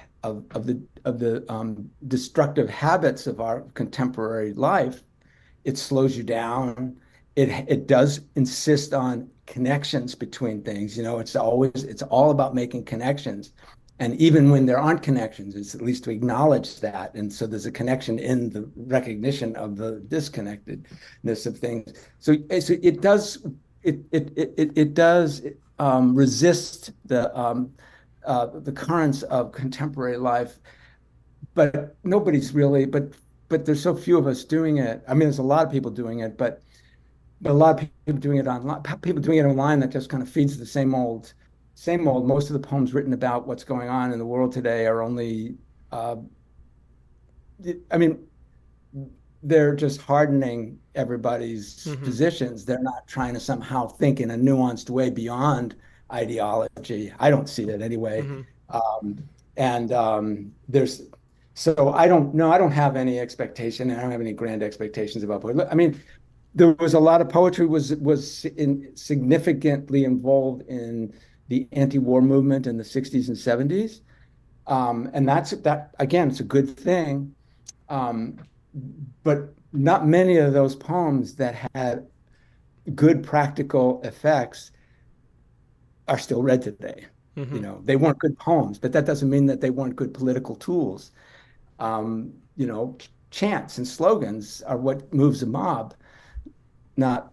destructive habits of our contemporary life. It slows you down. It does insist on connections between things. It's all about making connections. And even when there aren't connections, it's at least to acknowledge that. And so there's a connection in the recognition of the disconnectedness of things. So it does resist the currents of contemporary life, but nobody's really. But there's so few of us doing it. I mean, there's a lot of people doing it, but a lot of people doing it online. People doing it online that just kind of feeds the same old. Most of the poems written about what's going on in the world today are only, they're just hardening everybody's positions. They're not trying to somehow think in a nuanced way beyond ideology. I don't see it anyway. So I don't know. I don't have any expectation. I don't have any grand expectations about poetry. I mean, there was a lot of poetry was significantly involved in the anti-war movement in the 60s and 70s. And that again, it's a good thing. But not many of those poems that had good practical effects are still read today. They weren't good poems, but that doesn't mean that they weren't good political tools. Chants and slogans are what moves a mob, not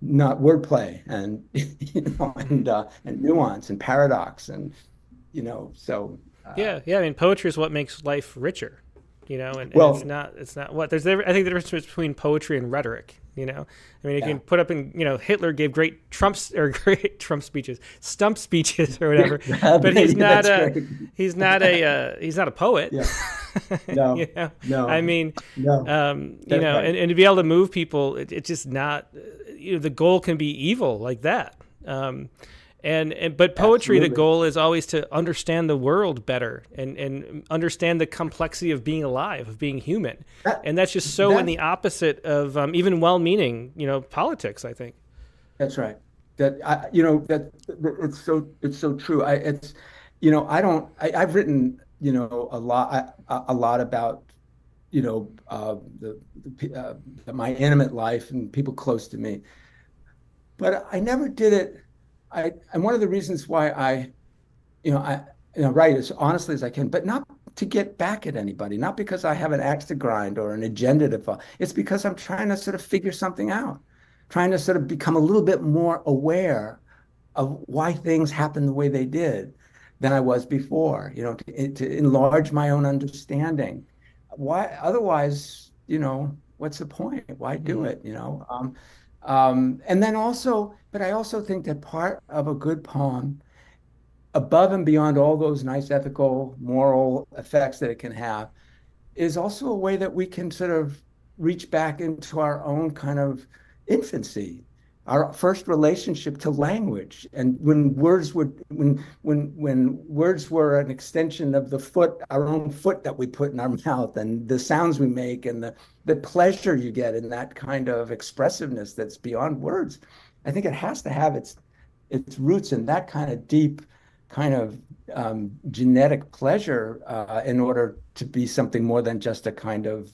wordplay and and nuance and paradox and so I mean, poetry is what makes life richer, and it's not what there's I think the difference between poetry and rhetoric. I mean, you can put up in Hitler gave great stump speeches or whatever, but he's not a poet. No. No. I mean, no. And to be able to move people, it's just not. The goal can be evil like that. But poetry, absolutely. The goal is always to understand the world better and understand the complexity of being alive, of being human. And that's just so in the opposite of even well-meaning, politics, I think. That's right. It's so true. I've written, a lot about, my intimate life and people close to me, but I never did it. And one of the reasons why I write as honestly as I can, but not to get back at anybody, not because I have an axe to grind or an agenda to follow. It's because I'm trying to sort of figure something out, trying to sort of become a little bit more aware of why things happen the way they did than I was before, to enlarge my own understanding. Why, otherwise, what's the point? Why do it, and then also, but I also think that part of a good poem, above and beyond all those nice ethical, moral effects that it can have, is also a way that we can sort of reach back into our own kind of infancy, our first relationship to language. And when words were an extension of the foot, our own foot that we put in our mouth, and the sounds we make, and the pleasure you get in that kind of expressiveness that's beyond words. I think it has to have its roots in that kind of deep kind of genetic pleasure in order to be something more than just a kind of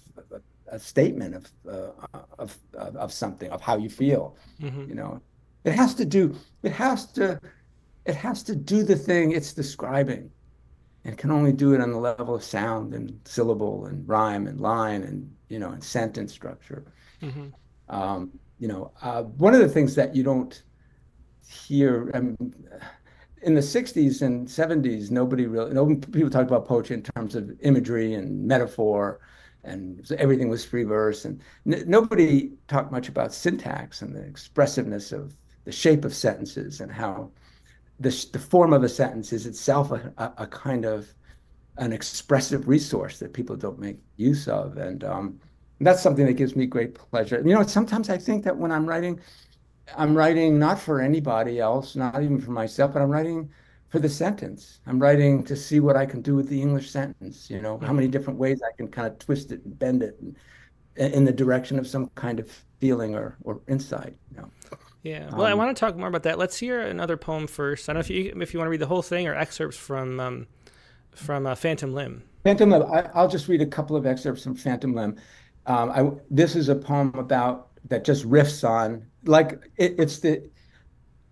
a statement of something, of how you feel. Hmm. You know, it has to do, it has to, it has to do the thing it's describing. It can only do it on the level of sound and syllable and rhyme and line and, and sentence structure. Hmm. One of the things that you don't hear, in the 60s and 70s, people talked about poetry in terms of imagery and metaphor, and everything was free verse. And nobody talked much about syntax and the expressiveness of the shape of sentences and how the form of a sentence is itself a kind of an expressive resource that people don't make use of. And that's something that gives me great pleasure. Sometimes I think that when I'm writing not for anybody else, not even for myself, but I'm writing for the sentence. I'm writing to see what I can do with the English sentence, how many Hmm. different ways I can kind of twist it and bend it in the direction of some kind of feeling or insight. Yeah. Well, I Um, want to talk more about that. Let's hear another poem first. I don't know if you want to read the whole thing or excerpts from Phantom Limb. Phantom Limb, I'll just read a couple of excerpts from Phantom Limb. This is a poem about that just riffs on, like it's the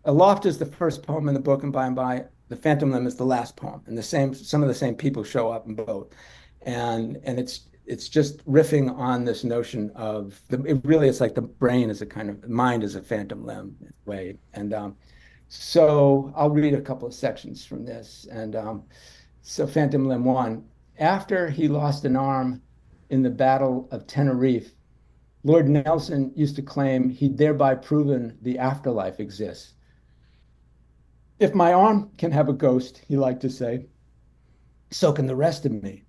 Aloft is the first poem in the book, and by the Phantom Limb is the last poem, and some of the same people show up in both, and it's just riffing on this notion of it's like the brain is a kind of mind is a phantom limb way, and so I'll read a couple of sections from this, and so Phantom Limb 1. After he lost an arm in the Battle of Tenerife, Lord Nelson used to claim he'd thereby proven the afterlife exists. If my arm can have a ghost, he liked to say, so can the rest of me.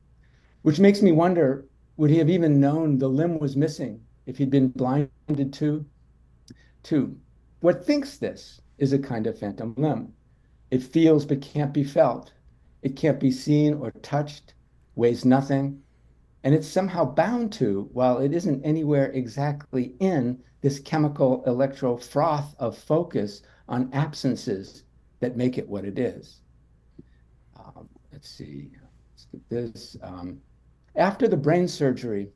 Which makes me wonder, would he have even known the limb was missing if he'd been blinded too? Two, what thinks this is a kind of phantom limb. It feels but can't be felt. It can't be seen or touched, weighs nothing, and it's somehow bound to, while it isn't anywhere exactly in, this chemical electro froth of focus on absences that make it what it is. Let's see. Let's get this. After the brain surgery,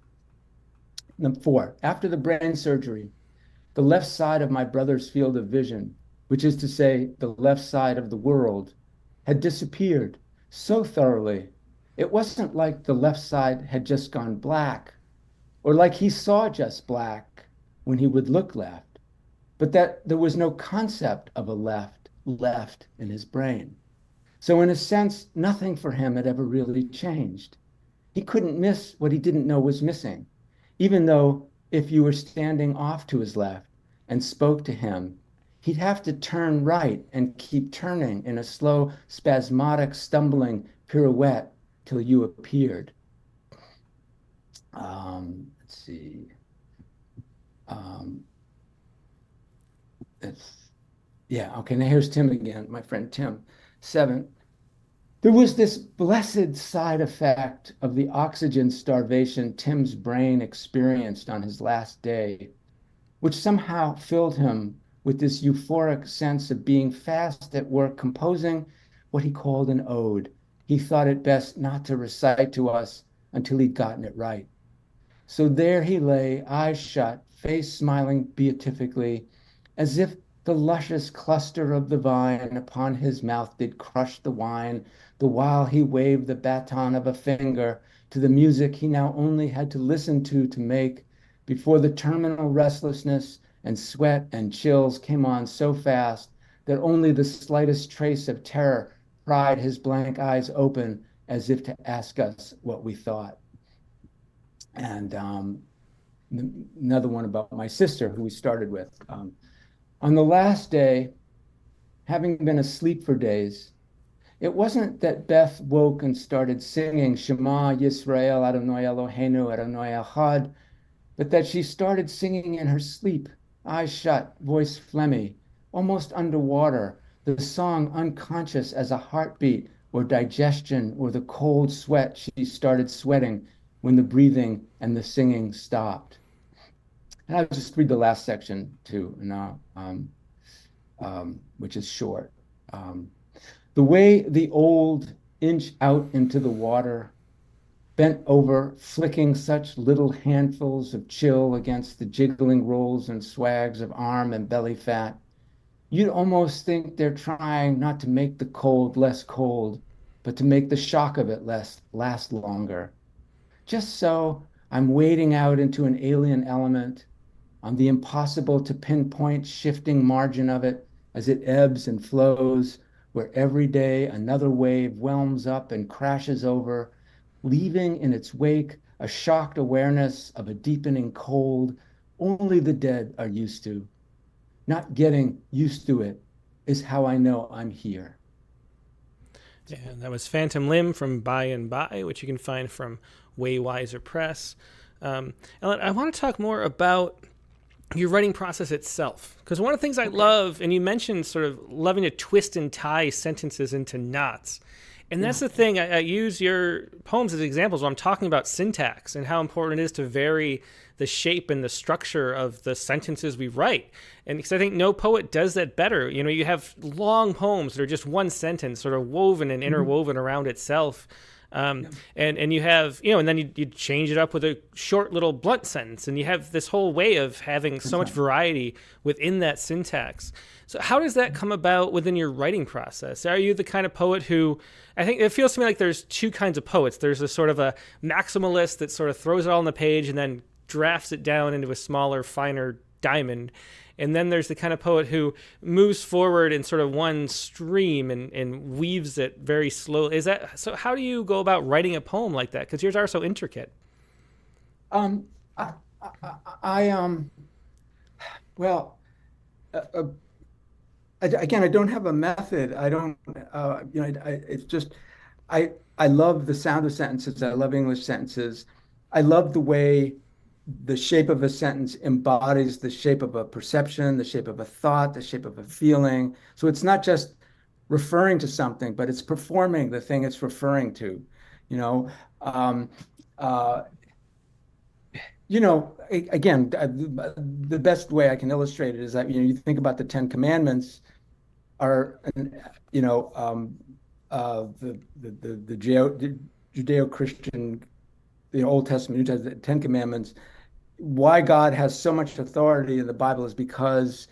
number 4, after the brain surgery, the left side of my brother's field of vision, which is to say, the left side of the world, had disappeared so thoroughly. It wasn't like the left side had just gone black, or like he saw just black when he would look left, but that there was no concept of a left in his brain. So in a sense, nothing for him had ever really changed. He couldn't miss what he didn't know was missing, even though if you were standing off to his left and spoke to him, he'd have to turn right and keep turning in a slow, spasmodic, stumbling pirouette till you appeared. Let's see. Um, yeah, okay, now here's Tim again, my friend Tim. 7. There was this blessed side effect of the oxygen starvation Tim's brain experienced on his last day, which somehow filled him with this euphoric sense of being fast at work composing what he called an ode. He thought it best not to recite to us until he'd gotten it right. So there he lay, eyes shut, face smiling beatifically, as if the luscious cluster of the vine upon his mouth did crush the wine, the while he waved the baton of a finger to the music he now only had to listen to make, before the terminal restlessness and sweat and chills came on so fast that only the slightest trace of terror pried his blank eyes open as if to ask us what we thought. And another one about my sister, who we started with. On the last day, having been asleep for days, it wasn't that Beth woke and started singing Shema Yisrael Adonai Eloheinu Adonai Echad, but that she started singing in her sleep, eyes shut, voice phlegmy, almost underwater, the song unconscious as a heartbeat or digestion or the cold sweat she started sweating when the breathing and the singing stopped. And I'll just read the last section too. Now, which is short. Um, the way the old inch out into the water, bent over, flicking such little handfuls of chill against the jiggling rolls and swags of arm and belly fat, you'd almost think they're trying not to make the cold less cold, but to make the shock of it last longer. Just so I'm wading out into an alien element on the impossible to pinpoint shifting margin of it as it ebbs and flows, where every day another wave whelms up and crashes over, leaving in its wake a shocked awareness of a deepening cold only the dead are used to. Not getting used to it is how I know I'm here. And that was Phantom Limb from By and By, which you can find from Way Wiser Press. Ellen, I want to talk more about your writing process itself, because one of the things I love, and you mentioned sort of loving to twist and tie sentences into knots. And that's the thing. I use your poems as examples when I'm talking about syntax and how important it is to vary the shape and the structure of the sentences we write. And because I think no poet does that better. You know, you have long poems that are just one sentence sort of woven and interwoven around itself. And you have, and then you change it up with a short little blunt sentence, and you have this whole way of having so much variety within that syntax. So how does that come about within your writing process? Are you the kind of poet who, I think it feels to me like there's two kinds of poets. There's a sort of a maximalist that sort of throws it all on the page and then drafts it down into a smaller, finer diamond. And then there's the kind of poet who moves forward in sort of one stream and weaves it very slowly. Is that so? How do you go about writing a poem like that? Because yours are so intricate. Um, I, I well, uh, again, I don't have a method. I don't, it's just, I love the sound of sentences. I love English sentences. I love the way the shape of a sentence embodies the shape of a perception, the shape of a thought, the shape of a feeling. So it's not just referring to something, but it's performing the thing it's referring to. You know, um, uh, again, the best way I can illustrate it is that you think about the Ten Commandments are, the Judeo-Christian, the Old Testament, New Testament, the Ten Commandments. Why God has so much authority in the Bible is because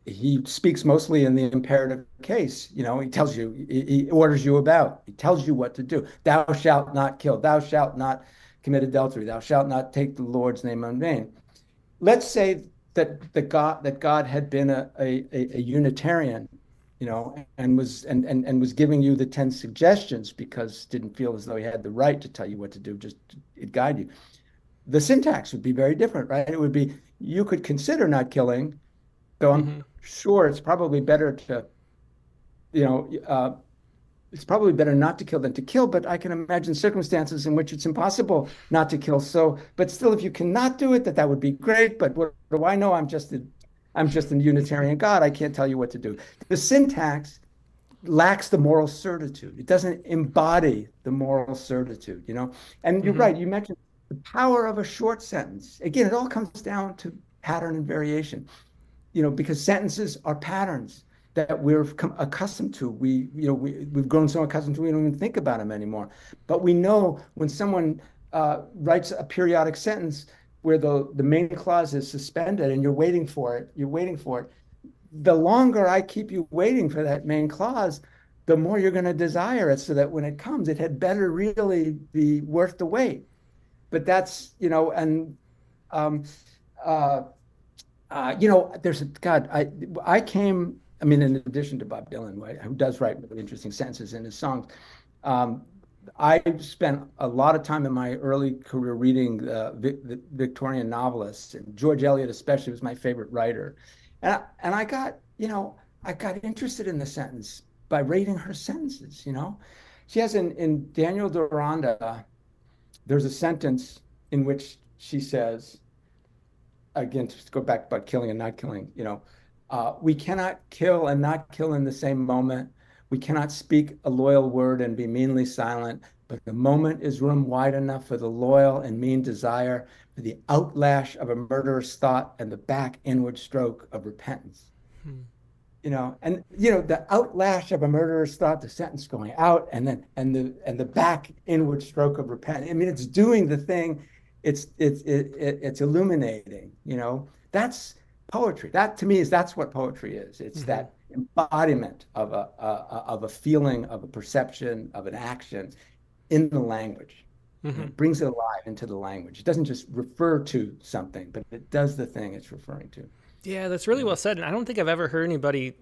he speaks mostly in the imperative case. He tells you, he orders you about, he tells you what to do. Thou shalt not kill, thou shalt not commit adultery, thou shalt not take the Lord's name in vain. Let's say that God had been a Unitarian, and was giving you the 10 suggestions because didn't feel as though he had the right to tell you what to do, just it guide you. The syntax would be very different, right? It would be, you could consider not killing, though I'm sure it's probably better to, it's probably better not to kill than to kill, but I can imagine circumstances in which it's impossible not to kill. So, but still, if you cannot do it, that would be great. But what do I know? I'm just a Unitarian God. I can't tell you what to do. The syntax lacks the moral certitude. It doesn't embody the moral certitude, And you're right. You mentioned the power of a short sentence. Again, it all comes down to pattern and variation, because sentences are patterns that we're accustomed to. We've grown so accustomed to, we don't even think about them anymore. But we know when someone writes a periodic sentence where the main clause is suspended and you're waiting for it. The longer I keep you waiting for that main clause, the more you're going to desire it, so that when it comes, it had better really be worth the wait. But that's, and there's I came, in addition to Bob Dylan, who does write really interesting sentences in his songs, I spent a lot of time in my early career reading the Victorian novelists, and George Eliot especially was my favorite writer. And I got, I got interested in the sentence by reading her sentences, She has in Daniel Deronda, there's a sentence in which she says, again, to go back about killing and not killing, we cannot kill and not kill in the same moment. We cannot speak a loyal word and be meanly silent, but the moment is room wide enough for the loyal and mean desire, for the outlash of a murderous thought and the back inward stroke of repentance. And the outlash of a murderer's thought, the sentence going out, and then and the back inward stroke of repentance. I mean, it's doing the thing. It's illuminating. That's poetry. That to me that's what poetry is. It's that embodiment of a feeling, of a perception, of an action in the language. It brings it alive into the language. It doesn't just refer to something, but it does the thing it's referring to. Yeah, that's really well said, and I don't think I've ever heard anybody,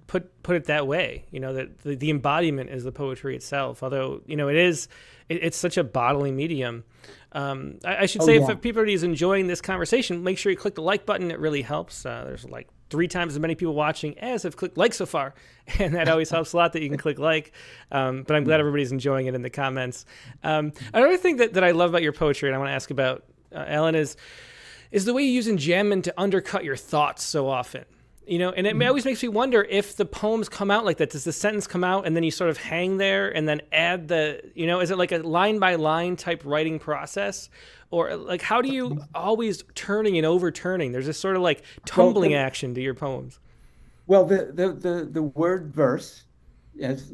put it that way. That the embodiment is the poetry itself. Although, it's such a bodily medium. I should say, if people are enjoying this conversation, make sure you click the like button. It really helps. There's like 3 times as many people watching as have clicked like so far, and that always helps a lot that you can click like. But I'm glad everybody's enjoying it in the comments. Another thing that I love about your poetry, and I want to ask about, Alan, is the way you use enjambment to undercut your thoughts so often. And it always makes me wonder if the poems come out like that. Does the sentence come out and then you sort of hang there and then add is it like a line by line type writing process? Or like, how do you always turning and overturning? There's this sort of like tumbling action to your poems. Well, the word verse, as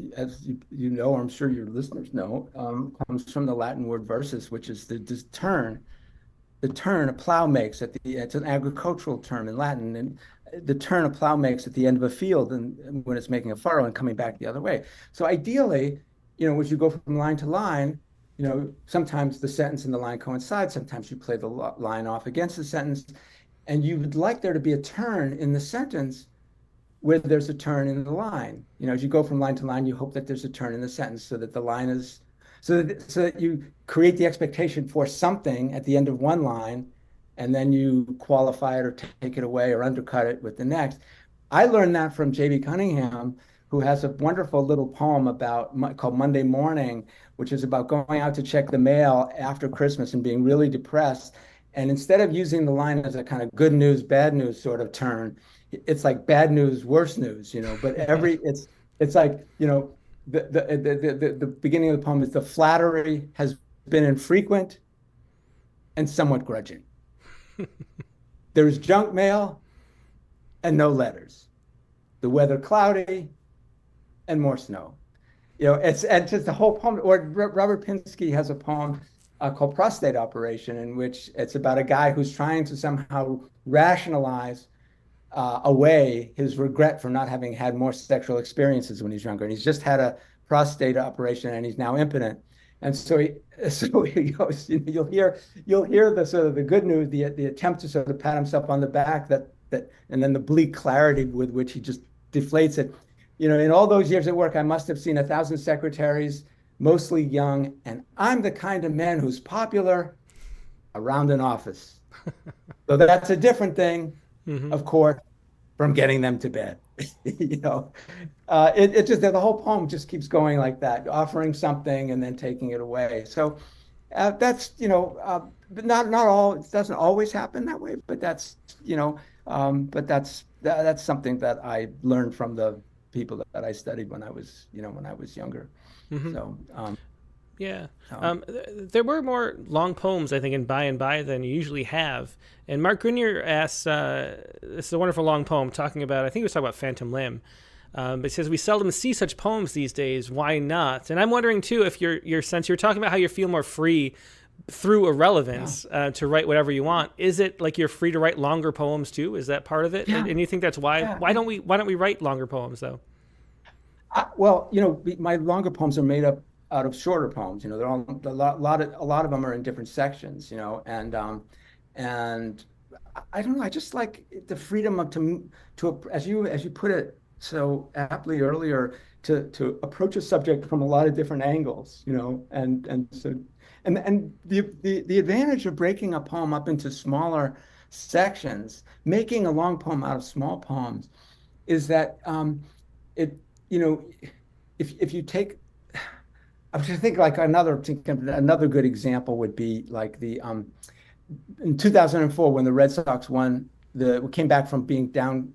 you know, or I'm sure your listeners know, comes from the Latin word versus, which is the turn a plow makes it's an agricultural term in Latin, and the turn a plow makes at the end of a field and when it's making a furrow and coming back the other way. So ideally, as you go from line to line, sometimes the sentence and the line coincide, sometimes you play the line off against the sentence, and you would like there to be a turn in the sentence where there's a turn in the line. As you go from line to line, you hope that there's a turn in the sentence so that the line is so that you create the expectation for something at the end of one line, and then you qualify it or take it away or undercut it with the next. I learned that from J.B. Cunningham, who has a wonderful little poem called Monday Morning, which is about going out to check the mail after Christmas and being really depressed. And instead of using the line as a kind of good news, bad news sort of turn, it's like bad news, worse news, but it's like, the beginning of the poem is the flattery has been infrequent and somewhat grudging. There's junk mail and no letters. The weather cloudy and more snow. It's just the whole poem. Or Robert Pinsky has a poem called Prostate Operation, in which it's about a guy who's trying to somehow rationalize away his regret for not having had more sexual experiences when he's younger. And he's just had a prostate operation and he's now impotent. And so he goes, you'll hear the sort of the good news, the attempt to sort of pat himself on the back, that and then the bleak clarity with which he just deflates it. In all those years at work, I must have seen 1,000 secretaries, mostly young, and I'm the kind of man who's popular around an office. So that's a different thing, of course, from getting them to bed. It just the whole poem just keeps going like that, offering something and then taking it away. So that's but not all. It doesn't always happen that way, but that's that's something that I learned from the people that I studied when I was younger. So yeah. There were more long poems, I think, in By and By than you usually have. And Mark Grenier asks, this is a wonderful long poem talking about, I think he was talking about Phantom Limb. But he says, we seldom see such poems these days. Why not? And I'm wondering, too, if your sense, you're talking about how you feel more free through irrelevance to write whatever you want. Is it like you're free to write longer poems, too? Is that part of it? Yeah. And you think that's why? Yeah. Why don't we write longer poems, though? Well, my longer poems are made up out of shorter poems. They're all a lot of them are in different sections. And I don't know. I just like the freedom of to as you put it so aptly earlier, to approach a subject from a lot of different angles. And the advantage of breaking a poem up into smaller sections, making a long poem out of small poems, is that if you take, I think like another good example would be like in 2004 when the Red Sox came back from being down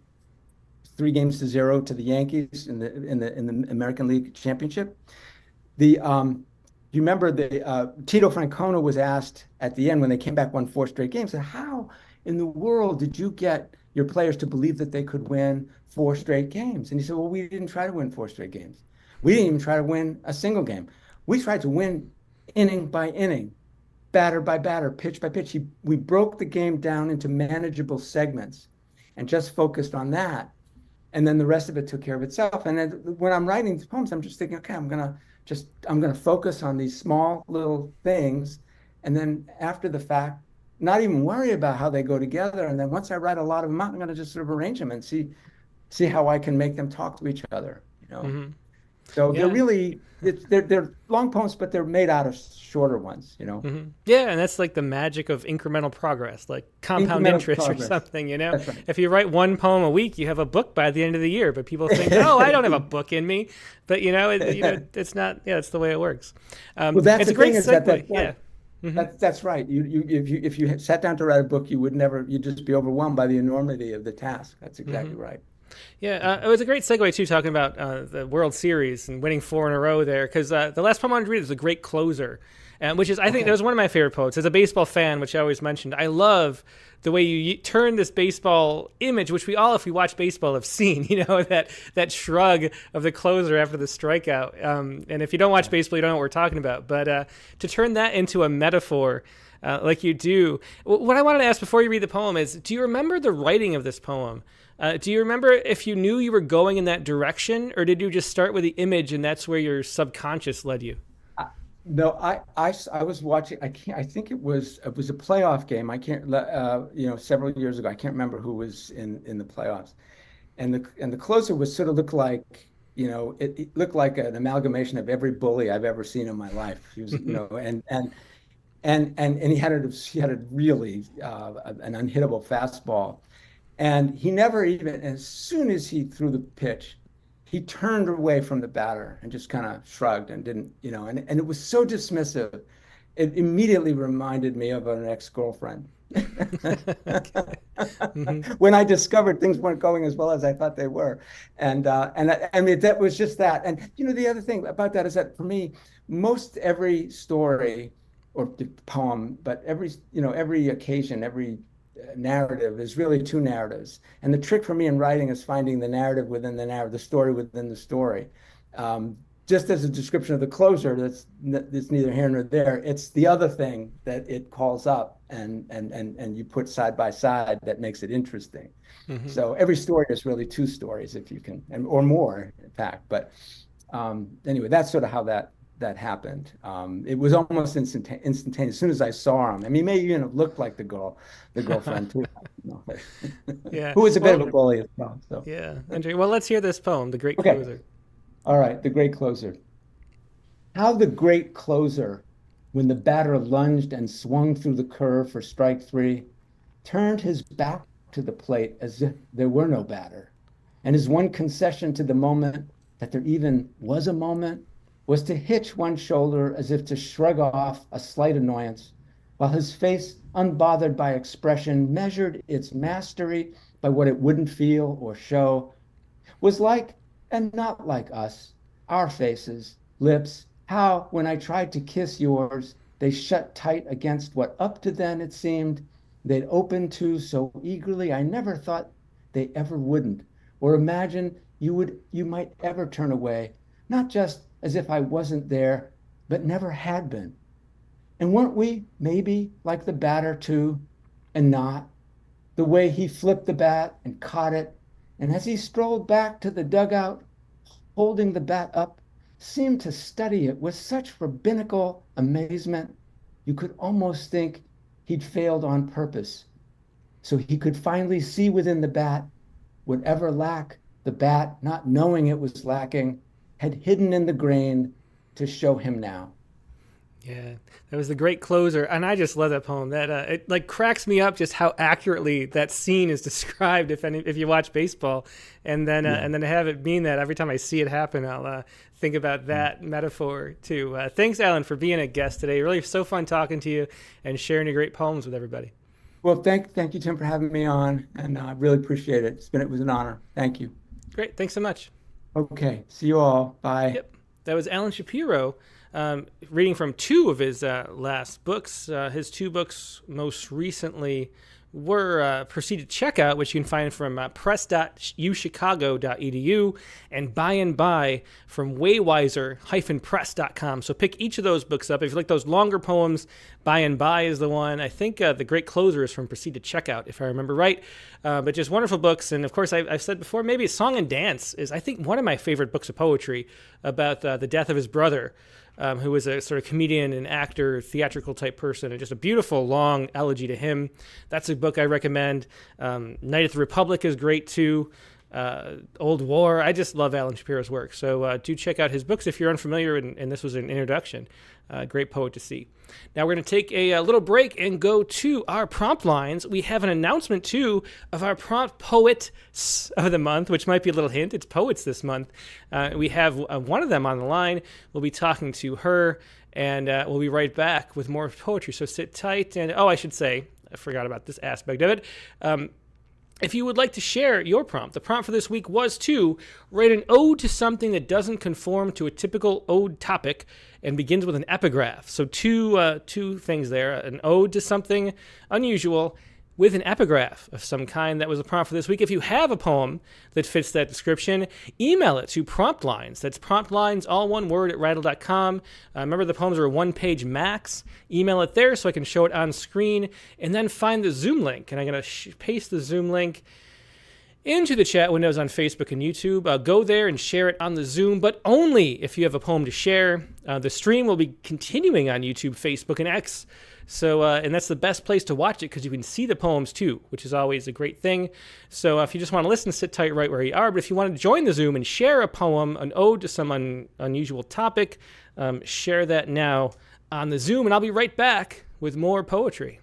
3-0 to the Yankees in the American League Championship. You remember Tito Francona was asked at the end when they came back, won 4 straight games, how in the world did you get your players to believe that they could win 4 straight games. And he said, well, we didn't try to win 4 straight games. We didn't even try to win a single game. We tried to win inning by inning, batter by batter, pitch by pitch. We broke the game down into manageable segments and just focused on that. And then the rest of it took care of itself. And then when I'm writing these poems, I'm just thinking, okay, I'm gonna focus on these small little things. And then after the fact, not even worry about how they go together. And then once I write a lot of them out, I'm gonna just sort of arrange them and see how I can make them talk to each other, you know? Mm-hmm. So they're really, they're long poems, but they're made out of shorter ones, you know? Mm-hmm. Yeah, and that's like the magic of incremental progress, like compound interest or something, you know? That's right. If you write one poem a week, you have a book by the end of the year, but people think, oh, I don't have a book in me. But, it's not, it's the way it works. Well, that's it's the a great thing is segue. that Yeah. Mm-hmm. That's right. If you sat down to write a book, you'd just be overwhelmed by the enormity of the task. That's exactly right. Yeah, it was a great segue, too, talking about the World Series and winning 4 in a row there, because the last poem I wanted to read is A Great Closer, which is, I think, that was one of my favorite poets. As a baseball fan, which I always mentioned, I love the way you turn this baseball image, which we all, if we watch baseball, have seen, that shrug of the closer after the strikeout. And if you don't watch baseball, you don't know what we're talking about. But to turn that into a metaphor like you do, what I wanted to ask before you read the poem is, do you remember the writing of this poem? Do you remember if you knew you were going in that direction, or did you just start with the image and that's where your subconscious led you? No, I was watching. I think it was a playoff game. I can't. Several years ago. I can't remember who was in the playoffs, and the closer was sort of looked like. It looked like an amalgamation of every bully I've ever seen in my life. He was, and he had a really an unhittable fastball. And he never even, as soon as he threw the pitch, he turned away from the batter and just kind of shrugged and didn't, and it was so dismissive. It immediately reminded me of an ex-girlfriend. When I discovered things weren't going as well as I thought they were. And I mean, that was just that. And, the other thing about that is that for me, most every story or poem, but every occasion, every narrative is really 2 narratives. And the trick for me in writing is finding the narrative within the narrative, the story within the story. Just as a description of the closer, that's neither here nor there. It's the other thing that it calls up and you put side by side that makes it interesting. Mm-hmm. So every story is really 2 stories, if you can, or more, in fact. But anyway, that's sort of how that happened. It was almost instantaneous. As soon as I saw him, I mean, he may even have looked like the girlfriend too. Yeah, who was a bit of a bully as well. So yeah, Andrew. Well, let's hear this poem, The Great Closer. All right, The Great Closer. How the great closer, when the batter lunged and swung through the curve for strike 3, turned his back to the plate as if there were no batter, and his one concession to the moment that there even was a moment was to hitch one shoulder as if to shrug off a slight annoyance, while his face, unbothered by expression, measured its mastery by what it wouldn't feel or show, was like and not like us, our faces, lips, how, when I tried to kiss yours, they shut tight against what up to then it seemed they'd open to so eagerly I never thought they ever wouldn't, or imagine you might ever turn away, not just as if I wasn't there, but never had been. And weren't we, maybe, like the batter too, and not? The way he flipped the bat and caught it, and as he strolled back to the dugout, holding the bat up, seemed to study it with such rabbinical amazement, you could almost think he'd failed on purpose, so he could finally see within the bat whatever lack the bat, not knowing it was lacking, had hidden in the grain to show him now. Yeah, that was The Great Closer, and I just love that poem. That it like cracks me up just how accurately that scene is described. If you watch baseball, and then to have it mean that every time I see it happen, I'll think about that metaphor too. Thanks, Alan, for being a guest today. Really so fun talking to you and sharing your great poems with everybody. Well, thank you, Tim, for having me on, and I really appreciate it. It was an honor. Thank you. Great, thanks so much. Okay, see you all. Bye. Yep, that was Alan Shapiro. Reading from 2 of his last books. His 2 books most recently were Proceed to Checkout, which you can find from press.uchicago.edu, and By and By from waywiser-press.com. So pick each of those books up. If you like those longer poems, By and By is the one. I think The Great Closer is from Proceed to Checkout, if I remember right. But just wonderful books. And of course, I've said before, maybe Song and Dance is, I think, one of my favorite books of poetry about the death of his brother, who was a sort of comedian and actor, theatrical type person, and just a beautiful long elegy to him. That's a book I recommend. Night at the Republic is great too. Old War. I just love Alan Shapiro's work. So do check out his books if you're unfamiliar, and this was an introduction. Great poet to see. Now we're going to take a little break and go to our prompt lines. We have an announcement, too, of our prompt poets of the month, which might be a little hint. It's poets this month. We have one of them on the line. We'll be talking to her, and we'll be right back with more poetry. So sit tight. And, I should say, I forgot about this aspect of it. If you would like to share your prompt, the prompt for this week was to write an ode to something that doesn't conform to a typical ode topic and begins with an epigraph. So two things there, an ode to something unusual with an epigraph of some kind. That was the prompt for this week. If you have a poem that fits that description, email it to promptlines. That's promptlines, all one word, at rattle.com. Remember, the poems are a one-page max. Email it there so I can show it on screen, and then find the Zoom link. And I'm going to paste the Zoom link into the chat windows on Facebook and YouTube. Go there and share it on the Zoom, but only if you have a poem to share. The stream will be continuing on YouTube, Facebook, and X. So, and that's the best place to watch it because you can see the poems too, which is always a great thing. So if you just want to listen, sit tight right where you are. But if you want to join the Zoom and share a poem, an ode to some unusual topic, share that now on the Zoom. And I'll be right back with more poetry.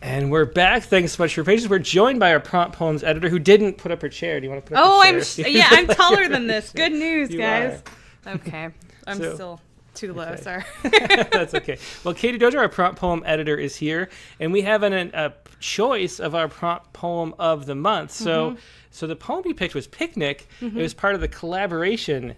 And we're back. Thanks so much for your patience. We're joined by our prompt poems editor who didn't put up her chair. Do you want to put up your chair? I'm taller than this. Good news, You guys. are. Okay. I'm still too low, okay. sorry. That's okay. Well, Katie Dozier, our prompt poem editor, is here, and we have a choice of our prompt poem of the month. So the poem you picked was Picnic. It was part of the collaboration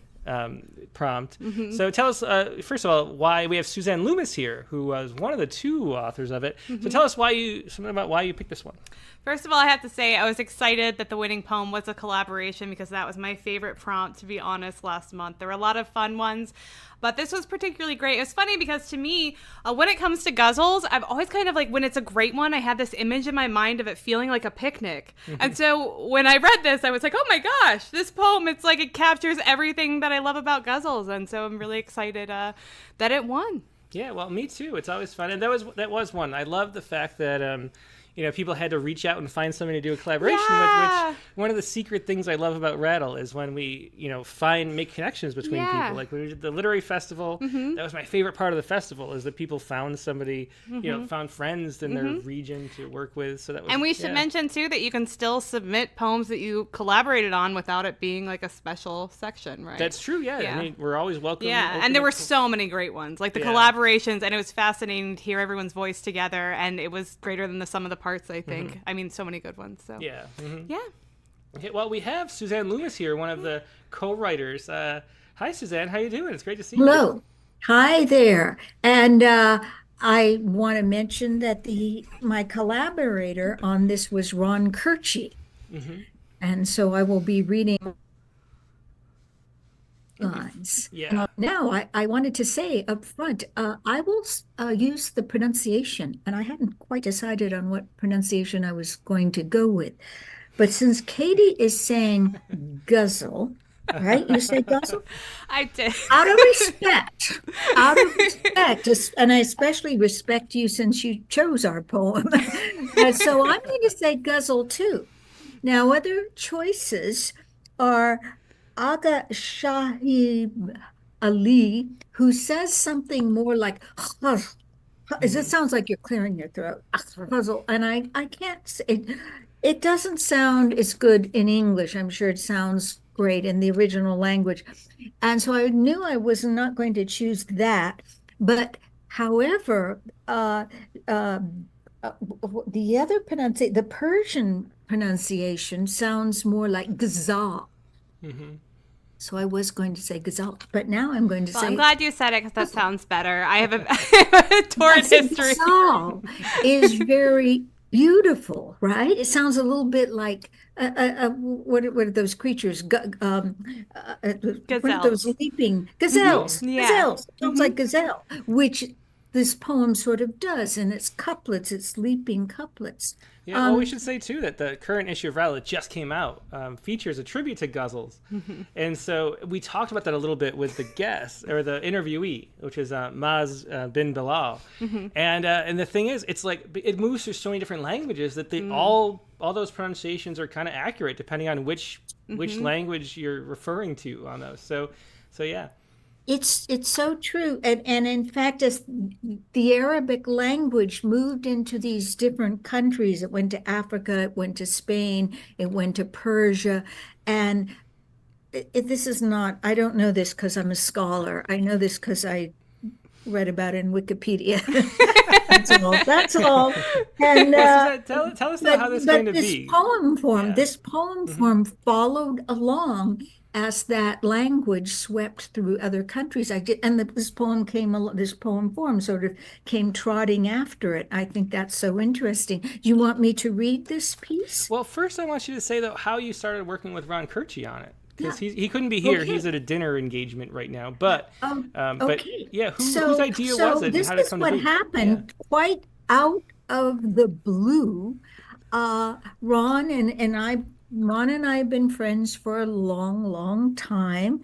prompt. So tell us, first of all, why we have Suzanne Loomis here, who was one of the two authors of it. So tell us something about why you picked this one. First of all, I have to say I was excited that the winning poem was a collaboration because that was my favorite prompt, to be honest, last month. There were a lot of fun ones, but this was particularly great. It was funny because to me, when it comes to guzzles, I've always kind of like, when it's a great one, I had this image in my mind of it feeling like a picnic. And so when I read this, I was like, oh my gosh, this poem, it's like it captures everything that I love about guzzles. And so I'm really excited that it won. Yeah, well, me too. It's always fun. And that was one. I love the fact that people had to reach out and find somebody to do a collaboration with, which one of the secret things I love about Rattle is when we, make connections between people. Like when we did the literary festival, that was my favorite part of the festival, is that people found somebody, found friends in their region to work with. So that was, and we should mention too that you can still submit poems that you collaborated on without it being like a special section, right? That's true. Yeah. I mean, we're always welcome. Yeah. And there were so many great ones, like the collaborations, and it was fascinating to hear everyone's voice together. And it was greater than the sum of the parts, I think. I mean, so many good ones. So yeah. Okay, well, we have Suzanne Loomis here, one of the co-writers. Hi, Suzanne. How you doing? It's great to see you. Hello. Hi there. And I want to mention that my collaborator on this was Ron Kirchie. And so I will be reading lines. Yeah. Now, I wanted to say up front, I will use the pronunciation, and I hadn't quite decided on what pronunciation I was going to go with. But since Katie is saying guzzle, right? You say guzzle? I did. Out of respect, and I especially respect you since you chose our poem. So I'm going to say guzzle too. Now, other choices are Aga Shahib Ali, who says something more like, it sounds like you're clearing your throat. And I can't say, it doesn't sound as good in English. I'm sure it sounds great in the original language. And so I knew I was not going to choose that. But however, the other pronunciation, the Persian pronunciation sounds more like ghazal. So I was going to say ghazal, but now I'm going to say. I'm glad you said it because that sounds better. I have a torrid history. Ghazal is very beautiful, right? It sounds a little bit like what are those creatures? Gazelles. What are those leaping gazelles? Gazelles. Sounds like gazelle, which this poem sort of does, and it's couplets, it's leaping couplets. Yeah, well, we should say, too, that the current issue of Rattle that just came out features a tribute to guzzles. And so we talked about that a little bit with the guest, or the interviewee, which is Maz bin Bilal. And the thing is, it's like, it moves through so many different languages that they all those pronunciations are kind of accurate, depending on which language you're referring to on those. So yeah. It's so true. And in fact, as the Arabic language moved into these different countries, it went to Africa, it went to Spain, it went to Persia. And this is not, I don't know this because I'm a scholar. I know this because I read about it in Wikipedia. That's all. And tell us how this is going to be. This poem form followed along as that language swept through other countries. This poem form sort of came trotting after it. I think that's so interesting. Do you want me to read this piece? Well, first I want you to say, though, how you started working with Ron Kirchie on it. Because he couldn't be here. Okay. He's at a dinner engagement right now. But yeah, whose idea was it? This and how did it is come what to be? happened quite out of the blue. Ron and I have been friends for a long, long time,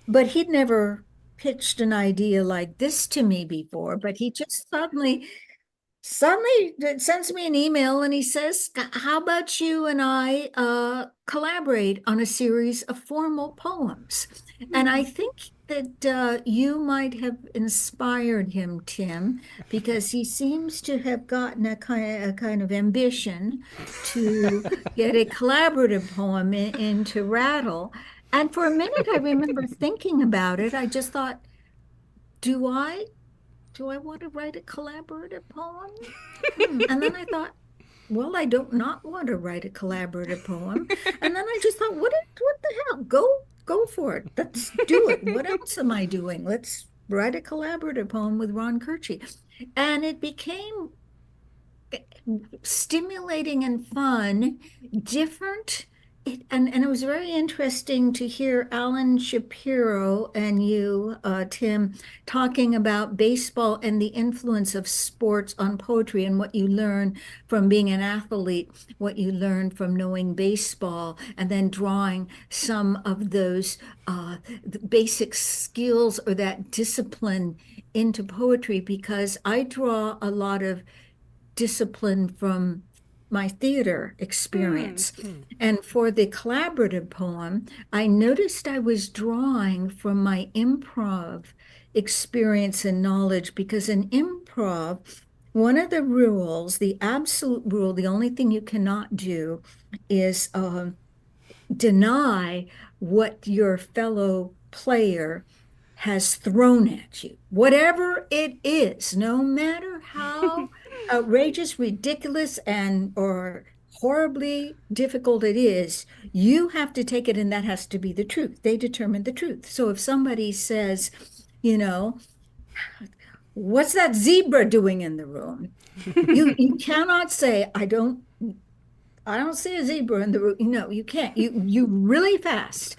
but he'd never pitched an idea like this to me before. But he just suddenly sends me an email and he says, how about you and I collaborate on a series of formal poems? And I think that you might have inspired him, Tim, because he seems to have gotten a kind of ambition to get a collaborative poem into Rattle. And for a minute, I remember thinking about it. I just thought, do I want to write a collaborative poem? And then I thought, well, I don't not want to write a collaborative poem. And then I just thought, what the hell? Go for it. Let's do it. What else am I doing? Let's write a collaborative poem with Ron Kirchie. And it became stimulating and fun, different. And it was very interesting to hear Alan Shapiro and you, Tim, talking about baseball and the influence of sports on poetry and what you learn from being an athlete, what you learn from knowing baseball, and then drawing some of those basic skills or that discipline into poetry, because I draw a lot of discipline from my theater experience. And for the collaborative poem, I noticed I was drawing from my improv experience and knowledge, because in improv, one of the rules, the absolute rule, the only thing you cannot do is deny what your fellow player has thrown at you, whatever it is, no matter how outrageous, ridiculous, and or horribly difficult it is, you have to take it, and that has to be the truth. They determine the truth. So if somebody says, you know, what's that zebra doing in the room? You cannot say, I don't see a zebra in the room. No, you can't. You really fast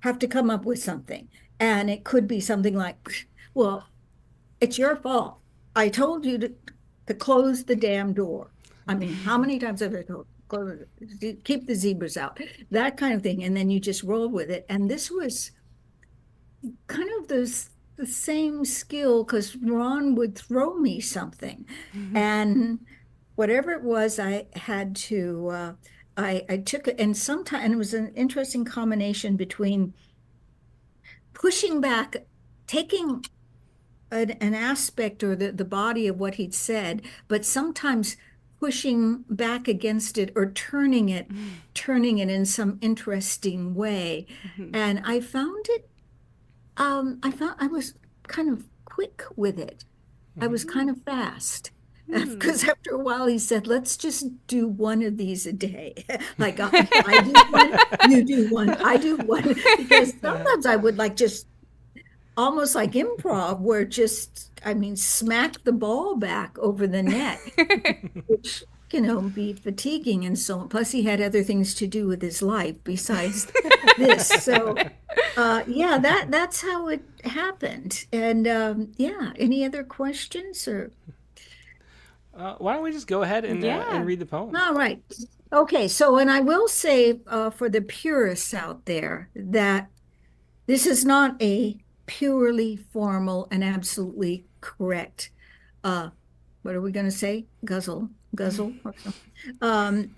have to come up with something. And it could be something like, well, it's your fault. I told you to close the damn door. I mean, how many times have I told keep the zebras out? That kind of thing. And then you just roll with it. And this was kind of the same skill, because Ron would throw me something. And whatever it was, I had to, I took it, and sometimes, and it was an interesting combination between pushing back, taking an aspect or the body of what he'd said, but sometimes pushing back against it or turning it in some interesting way. And I found it, I was kind of quick with it. I was kind of fast. Because after a while he said, let's just do one of these a day. Like I do one, you do one, I do one. Because sometimes I would like just almost like improv, where just, I mean, smack the ball back over the net, which, be fatiguing and so on. Plus he had other things to do with his life besides this. So yeah, that's how it happened. And yeah, any other questions or? Why don't we just go ahead and read the poem? All right. Okay. So, and I will say for the purists out there that this is not a purely formal and absolutely correct, what are we going to say? Guzzle. Or something.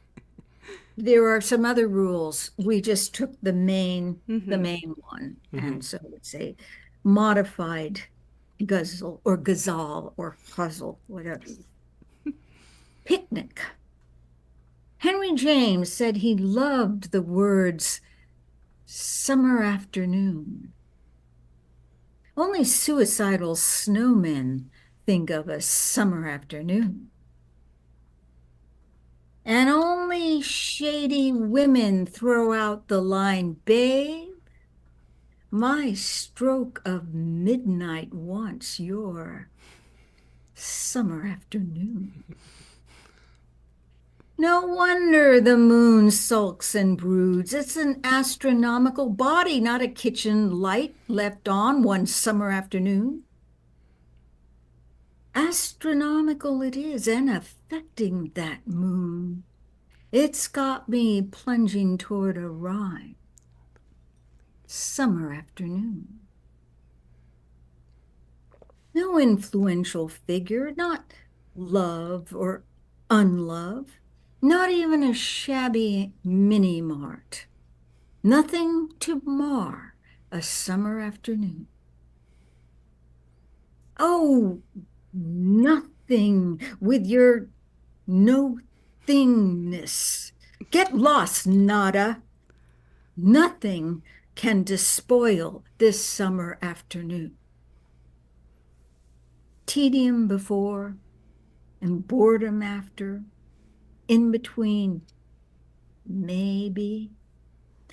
There are some other rules. We just took the main one. And so it's a modified guzzle or gazal or puzzle, whatever. Picnic. Henry James said he loved the words summer afternoon. Only suicidal snowmen think of a summer afternoon. And only shady women throw out the line, babe, my stroke of midnight wants your summer afternoon. No wonder the moon sulks and broods. It's an astronomical body, not a kitchen light left on one summer afternoon. Astronomical it is, and affecting that moon. It's got me plunging toward a rhyme. Summer afternoon. No influential figure, not love or unlove. Not even a shabby mini-mart. Nothing to mar a summer afternoon. Oh, nothing with your no-thingness. Get lost, nada. Nothing can despoil this summer afternoon. Tedium before and boredom after. In between, maybe,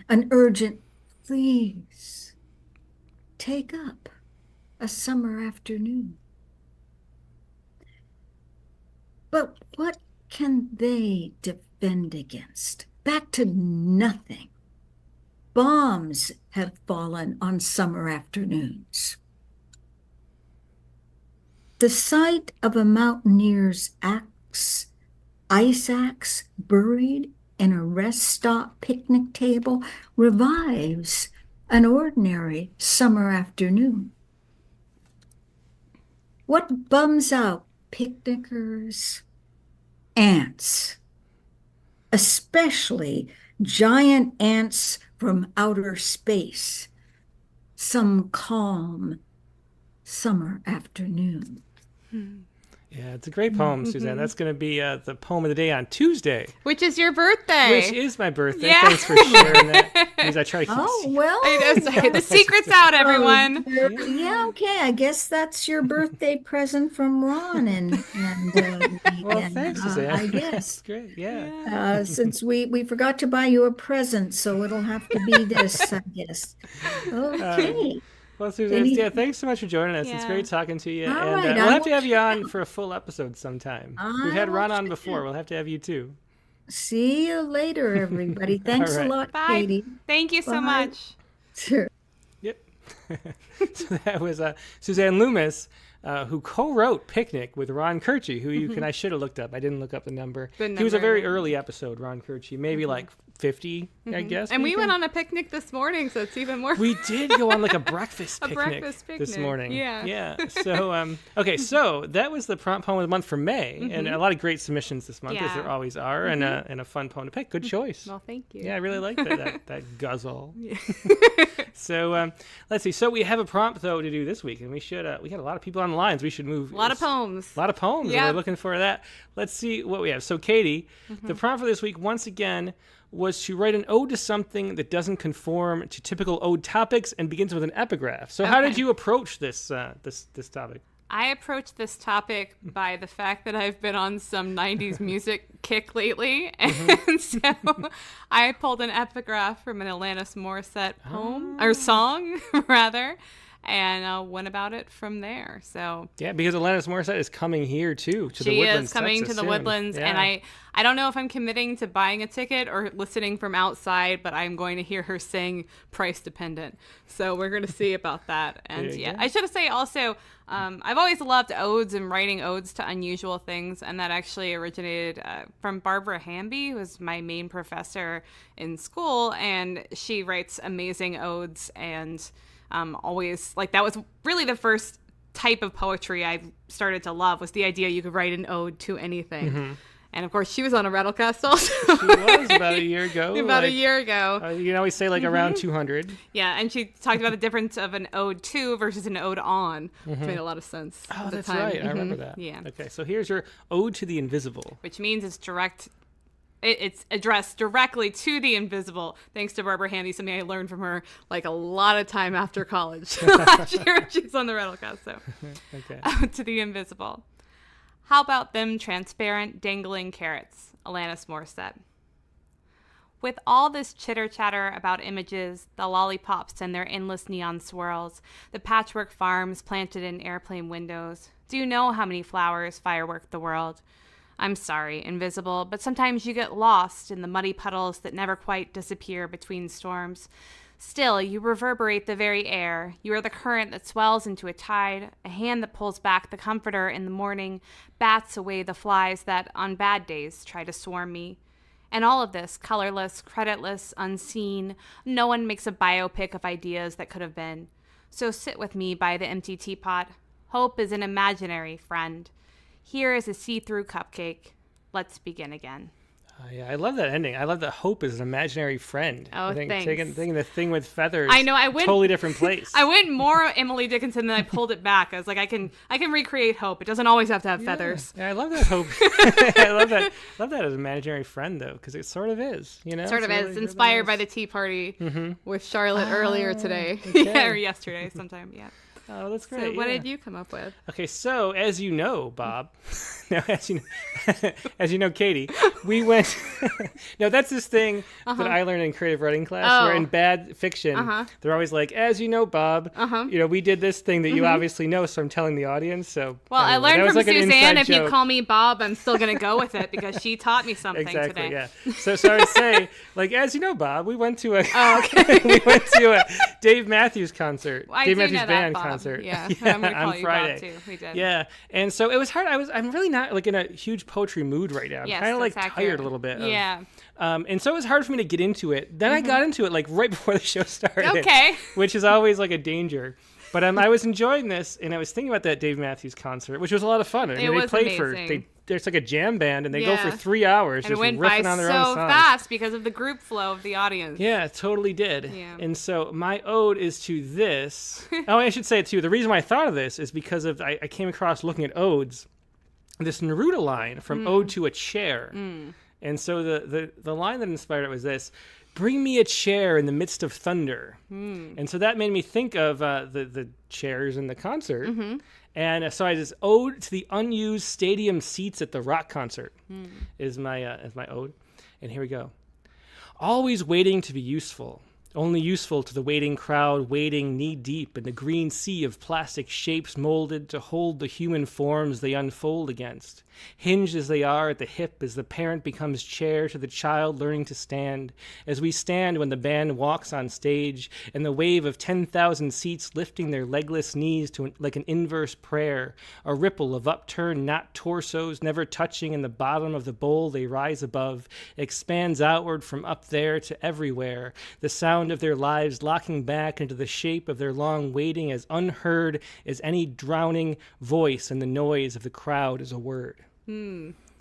an urgent, please, take up a summer afternoon. But what can they defend against? Back to nothing. Bombs have fallen on summer afternoons. The sight of a mountaineer's ice axe buried in a rest stop picnic table revives an ordinary summer afternoon. What bums out picnickers? Ants, especially giant ants from outer space, some calm summer afternoon. Yeah, it's a great poem, Suzanne. That's going to be the poem of the day on Tuesday. Which is your birthday. Which is my birthday. Yeah. Thanks for sharing that. Because I try to keep The secret's out, everyone. Yeah, okay. I guess that's your birthday present from Ron. Well, thanks, Suzanne. I guess. That's great, yeah. Since we forgot to buy you a present, so it'll have to be this, I guess. Okay. Well, Suzanne, thanks so much for joining us. It's great talking to you. All and right, we'll have to have you on for a full episode sometime. We've had Ron on will before. We'll have to have you too. See you later, everybody. Thanks All right. a lot, Bye. Katie. Thank you so Bye. much. Sure. Yep. So that was Suzanne Loomis, who co-wrote Picnic with Ron Kirchie, who I should have looked up. I didn't look up the number. He was a very early episode, Ron Kirchie, maybe like 50, I guess. And we went on a picnic this morning, so it's even more. We did go on like a breakfast picnic, breakfast picnic. This morning. Yeah. Yeah. So, okay, so that was the prompt poem of the month for May, and a lot of great submissions this month, as there always are, and a fun poem to pick. Good choice. Well, thank you. Yeah, I really like that guzzle. Yeah. So let's see. So we have a prompt though to do this week, and we got a lot of people on the lines. We should move. A lot of poems. A lot of poems. Yeah. And we're looking for that. Let's see what we have. So Katie, the prompt for this week once again was to write an ode to something that doesn't conform to typical ode topics and begins with an epigraph. So how did you approach this this topic? I approached this topic by the fact that I've been on some 90s music kick lately. And so I pulled an epigraph from an Alanis Morissette poem, or song, rather, and went about it from there. So yeah, because Alanis Morissette is coming here too to the Woodlands. She is coming Texas to the soon. Woodlands, Yeah. and I don't know if I'm committing to buying a ticket or listening from outside, but I'm going to hear her sing Price Dependent. So we're going to see about that. And yeah, I should say also, I've always loved odes and writing odes to unusual things, and that actually originated from Barbara Hamby, who was my main professor in school, and she writes amazing odes, and always, like, that was really the first type of poetry I started to love, was the idea you could write an ode to anything. And of course, she was on a Rattlecast also. She was about a year ago. A year ago. You can always say like around 200. Yeah, and she talked about the difference of an ode to versus an ode on, which made a lot of sense. Oh, at the that's time. right. I remember that. Yeah. Okay, so here's your ode to the invisible. Which means it's direct. It's addressed directly to the invisible, thanks to Barbara Handy, something I learned from her like a lot of time after college. Last year she's on the Rattlecast, so. Okay. To the invisible. How about them transparent dangling carrots? Alanis Morissette. With all this chitter-chatter about images, the lollipops and their endless neon swirls, the patchwork farms planted in airplane windows, do you know how many flowers firework the world? I'm sorry, invisible, but sometimes you get lost in the muddy puddles that never quite disappear between storms. Still, you reverberate the very air. You are the current that swells into a tide, a hand that pulls back the comforter in the morning, bats away the flies that, on bad days, try to swarm me. And all of this, colorless, creditless, unseen, no one makes a biopic of ideas that could have been. So sit with me by the empty teapot. Hope is an imaginary friend. Here is a see-through cupcake. Let's begin again. Yeah, I love that ending. I love that hope is an imaginary friend. Oh, I think thanks. Taking the thing with feathers. I know. I went totally different place. I went more Emily Dickinson, then I pulled it back. I was like, I can recreate hope. It doesn't always have to have feathers. Yeah, I love that hope. I love that. Love that as an imaginary friend though, because it sort of is. You know, Sort of really, is inspired really by the Tea Party with Charlotte earlier today, okay. or yesterday, sometime. Yeah. Oh, that's great. So what yeah. did you come up with? Okay, so as you know, Bob, now as you know, Katie, we went. No, that's this thing that I learned in creative writing class, where in bad fiction, they're always like, "As you know, Bob, we did this thing that you obviously know." So I'm telling the audience. So well, anyway, I learned from like Suzanne. If joke. you call me Bob, I'm still gonna go with it because she taught me something Exactly. today. Yeah. So I would say, like, as you know, Bob, we went to a we went to a Dave Matthews concert, Well, I Dave do Matthews know Band that, Bob. concert. Yeah, I'm gonna call on you Friday. Bob too. We did. Yeah, and so it was hard. I'm really not like in a huge poetry mood right now. I'm Yes, kind of like that's tired accurate. a little bit. Yeah. And so it was hard for me to get into it. Then I got into it like right before the show started. Okay. Which is always like a danger. But I was enjoying this, and I was thinking about that Dave Matthews concert, which was a lot of fun. I mean, It was they played amazing. there's like a jam band, and they go for Yeah. 3 hours And it just went by riffing on their so own songs. fast because of the group flow of the audience. Yeah, it totally did. Yeah. And so my ode is to this. Oh, I should say it too. The reason why I thought of this is because of I came across looking at odes, this Neruda line from Ode to a Chair. And so the line that inspired it was this: "Bring me a chair in the midst of thunder." And so that made me think of the chairs in the concert. And so I just ode to the unused stadium seats at the rock concert is my ode. And here we go. Always waiting to be useful. Only useful to the waiting crowd, wading knee-deep in the green sea of plastic shapes molded to hold the human forms they unfold against. Hinged as they are at the hip as the parent becomes chair to the child learning to stand, as we stand when the band walks on stage, and the wave of 10,000 seats lifting their legless knees to like an inverse prayer, a ripple of upturned not torsos never touching in the bottom of the bowl they rise above, expands outward from up there to everywhere, the sound of their lives locking back into the shape of their long waiting as unheard as any drowning voice, and the noise of the crowd is a word.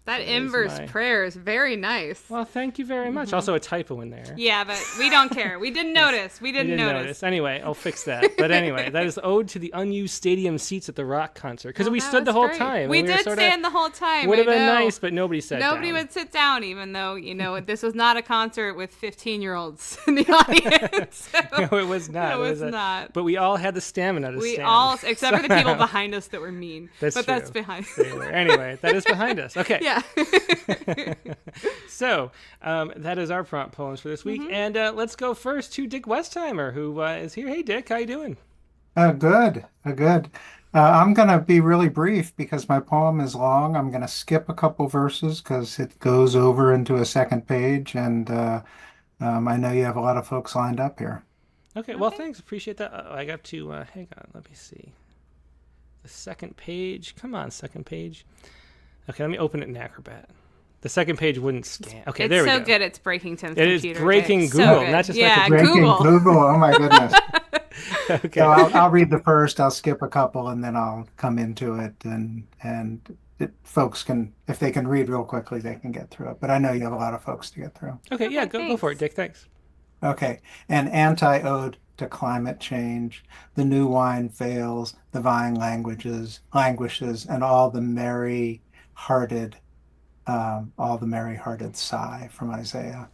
That inverse prayer is very nice. Well, thank you very much. Also a typo in there. Yeah, but we don't care. We didn't notice. We didn't notice. Anyway, I'll fix that. But anyway, that is ode to the unused stadium seats at the rock concert. Because we stood the whole time. We were did sorta, stand the whole time. Would have I been know. nice, but nobody sat down. Nobody would sit down, even though, this was not a concert with 15-year-olds in the audience. So, No, it was not. It was not. But we all had the stamina to We stand. all, except for the people behind us that were mean. That's but true. that's behind us. Anyway, that is behind us. Okay. Yeah. So that is our prompt poems for this week. And let's go first to Dick Westheimer, who is here. Hey, Dick, how you doing? Good. I'm going to be really brief because my poem is long. I'm going to skip a couple verses because it goes over into a second page. And I know you have a lot of folks lined up here. Okay, well, thanks. Appreciate that. I got to, hang on, let me see. The second page. Come on, second page. Okay, let me open it in Acrobat. The second page wouldn't scan. Okay, there we go. It's so good it's breaking Tim's It computer. is breaking It's Google, so good. not just yeah, Breaking Google. Google. Oh my goodness. Okay. So I'll read the first. I'll skip a couple and then I'll come into it. Folks can, if they can read real quickly, they can get through it. But I know you have a lot of folks to get through. Okay, yeah, go for it, Dick. Thanks. Okay. An anti-ode to climate change. The new wine fails, the vine languishes, and all the merry-hearted sigh from Isaiah.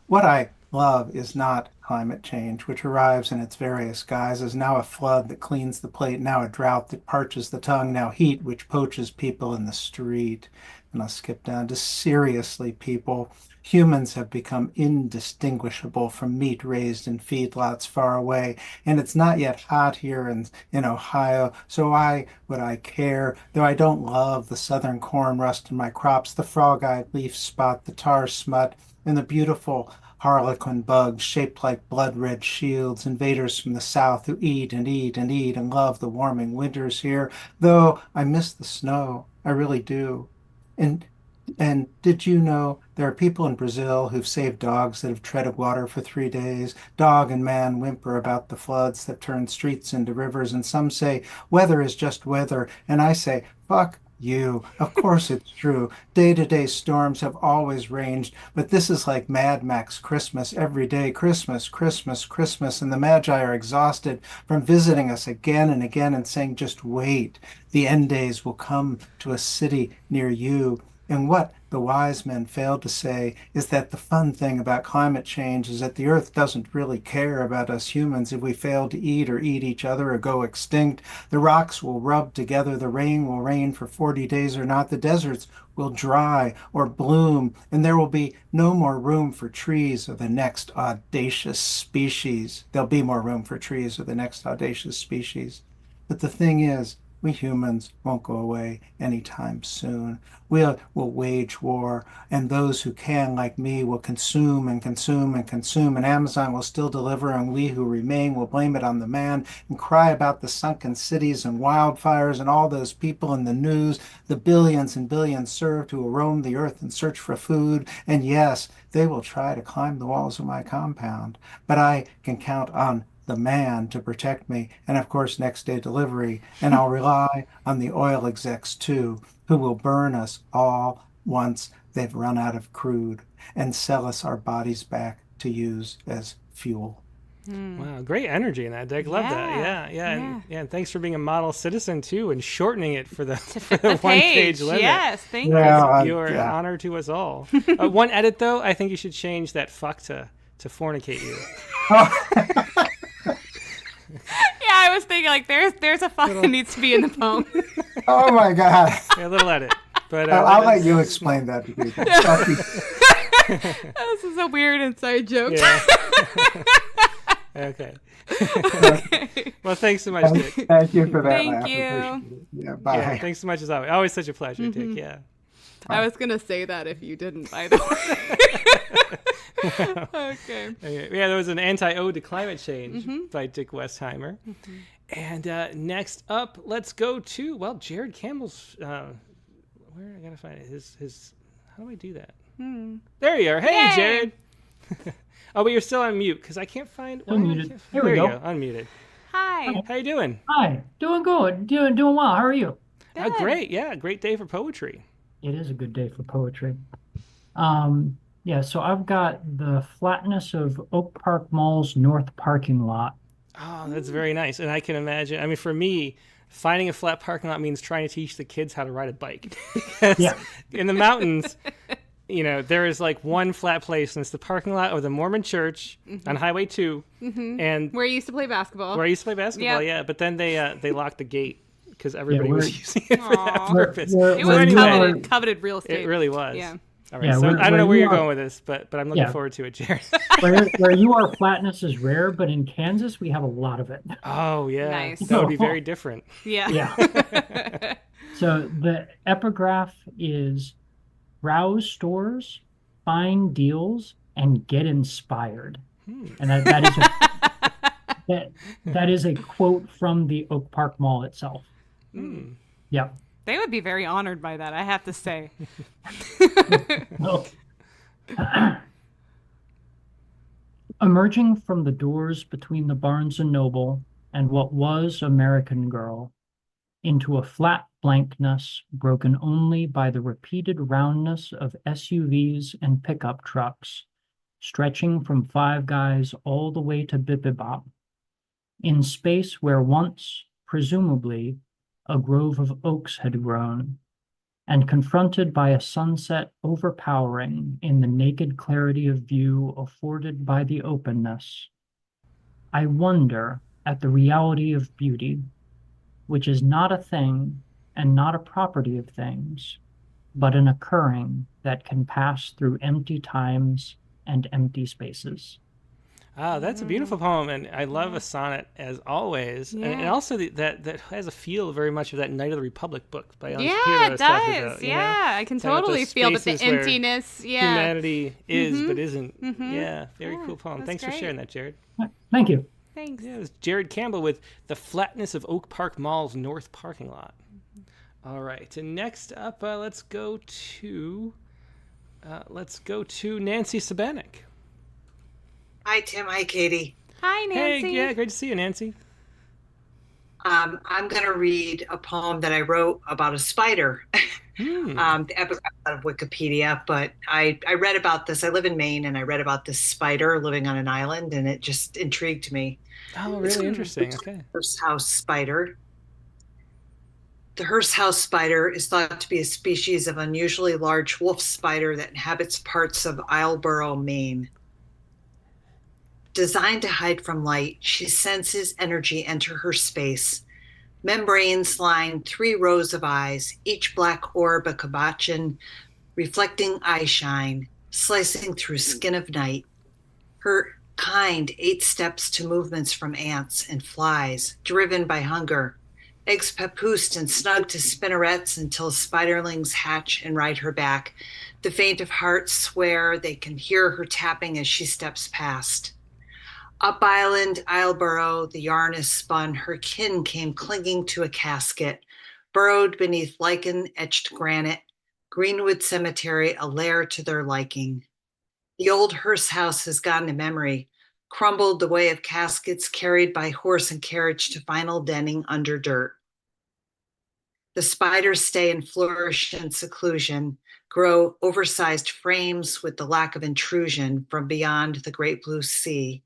What I love is not climate change, which arrives in its various guises, now a flood that cleans the plate, now a drought that parches the tongue, now heat which poaches people in the street. And I'll skip down to seriously, people. Humans have become indistinguishable from meat raised in feedlots far away, and it's not yet hot here in Ohio, so why would I care? Though I don't love the southern corn rust in my crops, the frog-eyed leaf spot, the tar smut, and the beautiful harlequin bugs shaped like blood-red shields, invaders from the south who eat and eat and eat and love the warming winters here, though I miss the snow, I really do. And did you know there are people in Brazil who've saved dogs that have treaded water for 3 days? Dog and man whimper about the floods that turn streets into rivers, and some say weather is just weather, and I say, fuck you. Of course it's true. Day-to-day storms have always ranged, but this is like Mad Max Christmas every day. Christmas, Christmas, Christmas, and the Magi are exhausted from visiting us again and again and saying, just wait. The end days will come to a city near you. And what the wise men failed to say is that the fun thing about climate change is that the Earth doesn't really care about us humans. If we fail to eat or eat each other or go extinct, the rocks will rub together, the rain will rain for 40 days or not, the deserts will dry or bloom, and there will be no more room for trees or the next audacious species. There'll be more room for trees or the next audacious species. But the thing is, we humans won't go away anytime soon. We'll wage war, and those who can, like me, will consume and consume and consume, and Amazon will still deliver, and we who remain will blame it on the man and cry about the sunken cities and wildfires and all those people in the news, the billions and billions served who will roam the earth in search for food. And yes, they will try to climb the walls of my compound, but I can count on the man to protect me, and of course, next day delivery. And I'll rely on the oil execs too, who will burn us all once they've run out of crude and sell us our bodies back to use as fuel. Wow, great energy in that, Dick. Love that. Yeah. And thanks for being a model citizen too, and shortening it for the one-page limit. Yes, thank you. You are an honor to us all. One edit though, I think you should change that fuck to fornicate you. Yeah, I was thinking like there's a fuck that needs to be in the poem. Oh my God. Yeah, a little edit. But I'll let you explain that to people. This is a weird inside joke. Yeah. Okay. Well, thanks so much, Dick. Thank you for that. Thank laugh. you. Appreciate it. Yeah, bye. Yeah, thanks so much as always. Always such a pleasure, Dick. Yeah. I was gonna say that if you didn't, by the way. Okay. Yeah, there was an anti-ode to climate change by Dick Westheimer. And next up, let's go to, Jared Campbell's, where I gotta find it, his, how do I do that? There you are. Hey, Yay! Jared. Oh, but you're still on mute, because I can't find, Unmuted. There we you go. Unmuted. Hi. How you doing? Hi, doing good, doing well. How are you? Good. Great, yeah, great day for poetry. It is a good day for poetry. Yeah, so I've got The Flatness of Oak Park Mall's North Parking Lot. Oh, that's very nice. And I can imagine, I mean, for me, finding a flat parking lot means trying to teach the kids how to ride a bike. Yeah. In the mountains, there is like one flat place, and it's the parking lot of the Mormon church on Highway 2. And Where you used to play basketball. where I used to play basketball, Yep. yeah. But then they locked the gate because everybody we're- was using it for that Aw. purpose. It So was anyway, coveted real estate. it really was. Yeah. All right, Yeah, so where- I don't know where where you you're are- going with this, but I'm looking Yeah. forward to it, Jared. Where you are, flatness is rare, but in Kansas, we have a lot of it. Oh, yeah. Nice. That would be very different. Yeah. Yeah. So the epigraph is browse stores, find deals, and get inspired. And that is a quote from the Oak Park Mall itself. Yep. They would be very honored by that, I have to say. Oh. Emerging from the doors between the Barnes and Noble and what was American Girl into a flat blankness broken only by the repeated roundness of SUVs and pickup trucks, stretching from Five Guys all the way to Bibbibop, in space where once, presumably, a grove of oaks had grown, and confronted by a sunset overpowering in the naked clarity of view afforded by the openness, I wonder at the reality of beauty, which is not a thing and not a property of things, but an occurring that can pass through empty times and empty spaces. That's a beautiful poem, and I love a sonnet as always. And also that has a feel very much of that Night of the Republic book by Shapiro. Yeah, it does. I can Talking about totally those feel that the spaces where emptiness. Yeah. humanity is but isn't. Yeah, very cool poem. that's Thanks for great. sharing that, Jared. Thank you. Thanks. Yeah, it was Jared Campbell with The Flatness of Oak Park Mall's North Parking Lot. All right, and next up, let's go to Nancy Sabanek. Hi, Tim. Hi, Katie. Hi, Nancy. Hey, yeah, great to see you, Nancy. I'm going to read a poem that I wrote about a spider. The epigraph out of Wikipedia, but I read about this. I live in Maine, and I read about this spider living on an island, and it just intrigued me. Oh, really interesting. Okay. First house spider. The hearse house spider is thought to be a species of unusually large wolf spider that inhabits parts of Islesboro, Maine. Designed to hide from light, she senses energy enter her space. Membranes line 3 rows of eyes, each black orb a cabochon, reflecting eye shine, slicing through skin of night. Her kind 8 steps to movements from ants and flies, driven by hunger. Eggs papoosed and snug to spinnerets until spiderlings hatch and ride her back. The faint of heart swear they can hear her tapping as she steps past. Up island, Islesboro, the yarn is spun. Her kin came clinging to a casket, burrowed beneath lichen-etched granite. Greenwood Cemetery, a lair to their liking. The old hearse house has gone to memory, crumbled the way of caskets carried by horse and carriage to final denning under dirt. The spiders stay and flourish in seclusion, grow oversized frames with the lack of intrusion from beyond the great blue sea.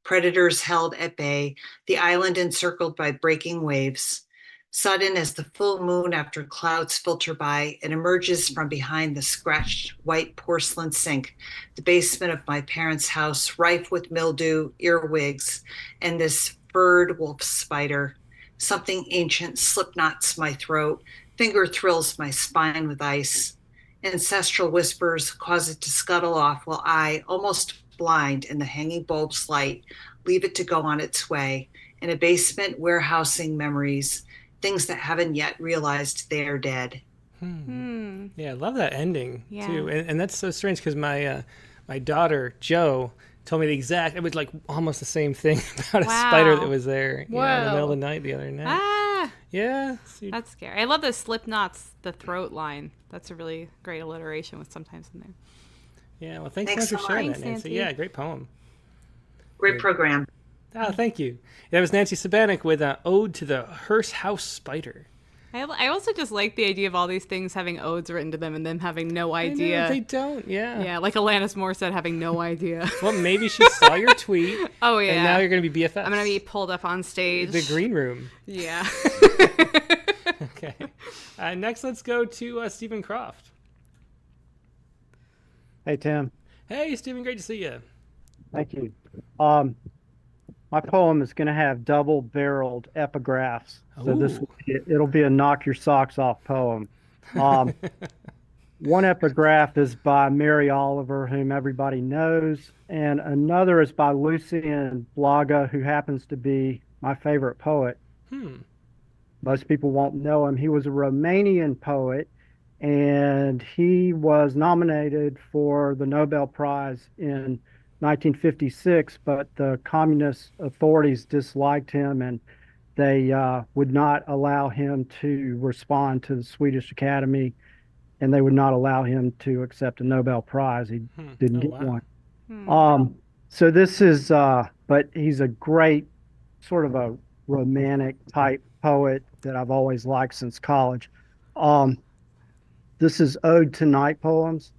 Predators held at bay, the island encircled by breaking waves. Sudden as the full moon after clouds filter by, it emerges from behind the scratched white porcelain sink, the basement of my parents' house, rife with mildew, earwigs, and this furred wolf spider. Something ancient slip knots my throat, finger thrills my spine with ice. Ancestral whispers cause it to scuttle off while I, almost blind in the hanging bulb's light, leave it to go on its way. In a basement warehousing memories, things that haven't yet realized they are dead. Yeah, I love that ending Yeah. too, and that's so strange because my daughter Jo told me the exact. It was like almost the same thing about a spider that was there in the middle of the night the other night. Ah, Yeah, that's scary. I love the slip knots, the throat line. That's a really great alliteration with sometimes in there. yeah. Well, thanks Thanks so much so for sharing much. that, Thanks, Nancy. Nancy. Yeah, great poem. Great program. Oh, thank you. That was Nancy Sabanek with Ode to the Hearse House Spider. I also just like the idea of all these things having odes written to them and them having no I know, idea. they don't, yeah. Yeah, like Alanis Morissette having no idea. Well, maybe she saw your tweet. Oh, yeah. And now you're going to be BFFs. I'm going to be pulled up on stage. The green room. Yeah. Okay. Next, let's go to Stephen Croft. Hey, Tim. Hey, Stephen, great to see you. Thank you. My poem is going to have double-barreled epigraphs. So it'll be a knock your socks off poem. One epigraph is by Mary Oliver, whom everybody knows, and another is by Lucien Blaga, who happens to be my favorite poet. Most people won't know him. He was a Romanian poet, and he was nominated for the Nobel Prize in 1956, but the communist authorities disliked him and they would not allow him to respond to the Swedish Academy, and they would not allow him to accept a Nobel Prize. He didn't get one. So this is, but he's a great sort of a romantic type poet that I've always liked since college. This is Ode to Night Poems.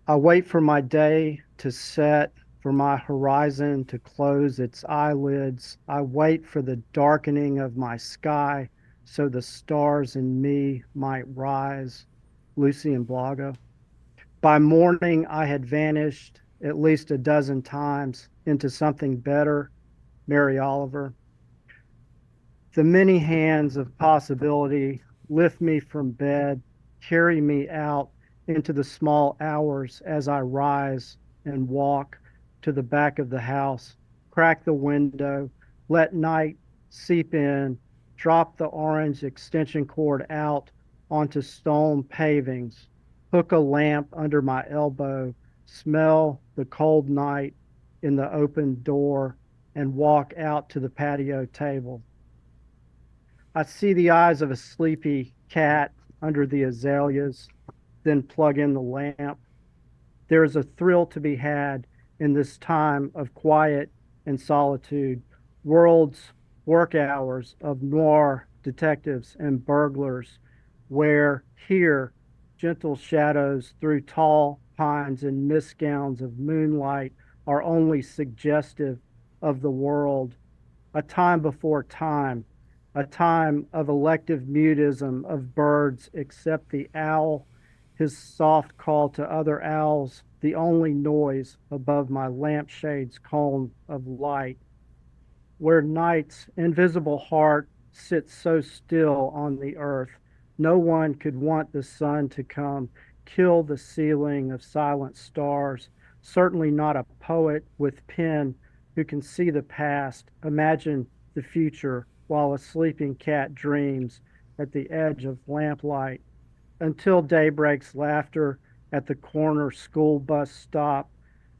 I wait for my day to set, for my horizon to close its eyelids. I wait for the darkening of my sky so the stars in me might rise. Lucien Blaga. By morning, I had vanished at least a dozen times into something better. Mary Oliver. The many hands of possibility lift me from bed, carry me out into the small hours as I rise and walk to the back of the house, crack the window, let night seep in, drop the orange extension cord out onto stone pavings, hook a lamp under my elbow, smell the cold night in the open door, and walk out to the patio table. I see the eyes of a sleepy cat under the azaleas, then plug in the lamp. There is a thrill to be had in this time of quiet and solitude, world's work hours of noir detectives and burglars, where here gentle shadows through tall pines and mist gowns of moonlight are only suggestive of the world, a time before time, a time of elective mutism of birds except the owl, his soft call to other owls, the only noise above my lampshade's cone of light, where night's invisible heart sits so still on the earth, no one could want the sun to come, kill the ceiling of silent stars, certainly not a poet with pen who can see the past, imagine the future while a sleeping cat dreams at the edge of lamplight, until daybreak's laughter at the corner school bus stop,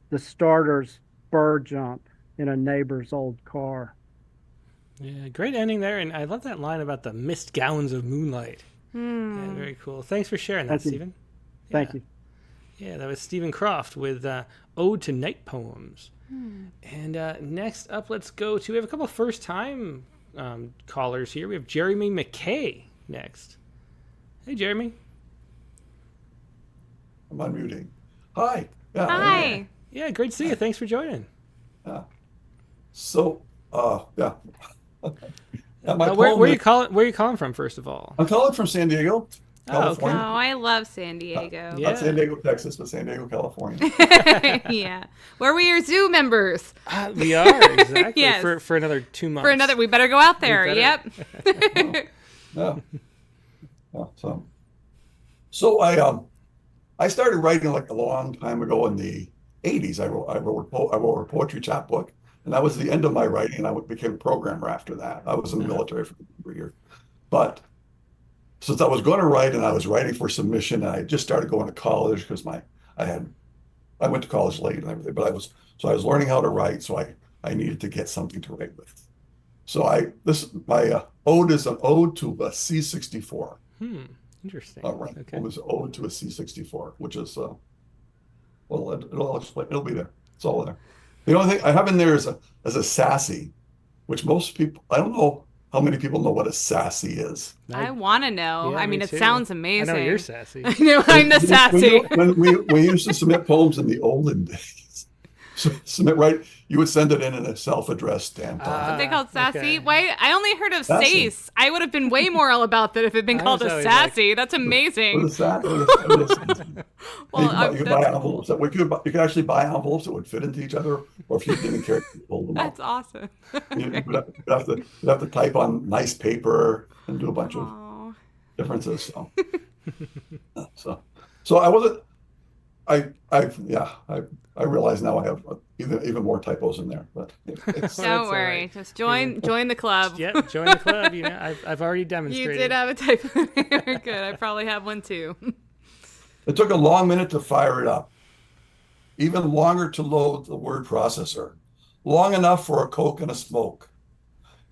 the starter's bird jump in a neighbor's old car. Yeah, great ending there, and I love that line about the mist gowns of moonlight. Yeah, very cool. Thanks for sharing that, Stephen. Thank you. Yeah, that was Stephen Croft with Ode to Night Poems. And next up, let's go to, we have a couple first-time callers here. We have Jeremy McKay next. Hey, Jeremy. I'm unmuting. Hi. Yeah, Hi. Yeah, great to see you. Thanks for joining. So, yeah. Where are you calling from, first of all? I'm calling from San Diego, Oh, California. Oh, I love San Diego. Not San Diego, Texas, but San Diego, California. Yeah. Where we are zoo members. We are, exactly. Yes. For another 2 months. We better go out there. better. Yep. Yeah. So I started writing like a long time ago in the 80s. I wrote a poetry chapbook, and that was the end of my writing. And I became a programmer after that. I was in the military for a number of years. But since I was going to write and I was writing for submission, and I just started going to college because I went to college late and everything, but I was learning how to write, so I needed to get something to write with. So my ode is an ode to a C64. Interesting. Right. Okay. It was ode to a C64, which is it'll be there. It's all in there. The only thing I have in there is a sassy, which most people, I don't know how many people know what a sassy is. I want to know. Yeah, I mean, me it too. sounds amazing. I know you're sassy. I know I'm the sassy. When we used to submit poems in the olden days, you would send it in a self-addressed stamped What they called sassy? okay. Why? I only heard of Sassy. sace. I would have been way more all about that if it had been I called was a always sassy. That's amazing. What is that? Well, you could buy envelopes you could actually buy envelopes that would fit into each other, or if you didn't care, you could hold them That's up. awesome. You'd have to type on nice paper and do a bunch of Aw. differences. So I wasn't. I realize now I have even more typos in there, but it's, Don't all worry. right. Just join the club. Yep, join the club. I've already You demonstrated. did have a typo there. Good. I probably have one too. it took a long minute to fire it up, even longer to load the word processor, long enough for a Coke and a smoke.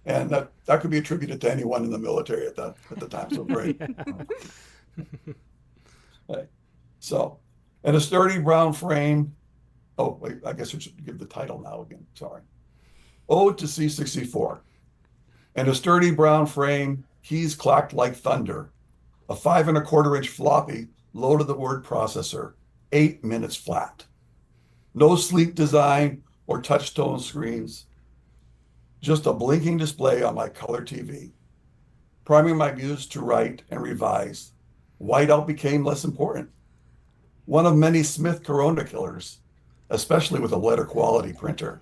And that could be attributed to anyone in the military at the time. So great. Right. So, and a sturdy brown frame. Oh, wait, I guess I should give the title now again. Sorry. Ode to C64. And a sturdy brown frame, keys clacked like thunder. A 5 1/4-inch floppy loaded the word processor, 8 minutes flat. No sleek design or touchtone screens. Just a blinking display on my color TV. Priming my muse to write and revise. Whiteout became less important. One of many Smith Corona killers, especially with a letter quality printer.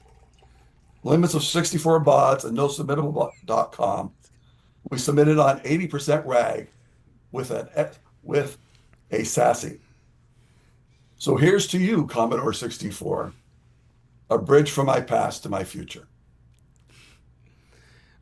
Limits of 64 baud and nosubmittable.com. We submitted on 80% rag with a sassy. So here's to you, Commodore 64, a bridge from my past to my future.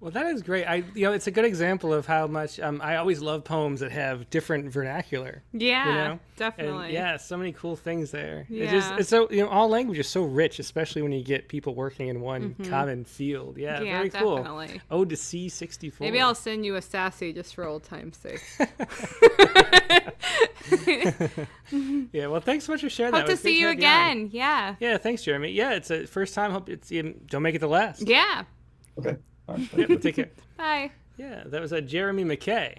Well, that is great. It's a good example of how much I always love poems that have different vernacular. Yeah, And, definitely. so many cool things there. Yeah. It's so all language is so rich, especially when you get people working in one common field. Yeah, Yeah, very cool. definitely. Ode to C64. Maybe I'll send you a sassy just for old time's sake. Yeah, well, thanks so much for sharing that. Hope It to was great see you have on. again. Yeah. Yeah, thanks, Jeremy. Yeah, it's a first time. Hope it's don't make it the last. Yeah. Okay. All right. Yeah, take care. Bye. Yeah, that was Jeremy McKay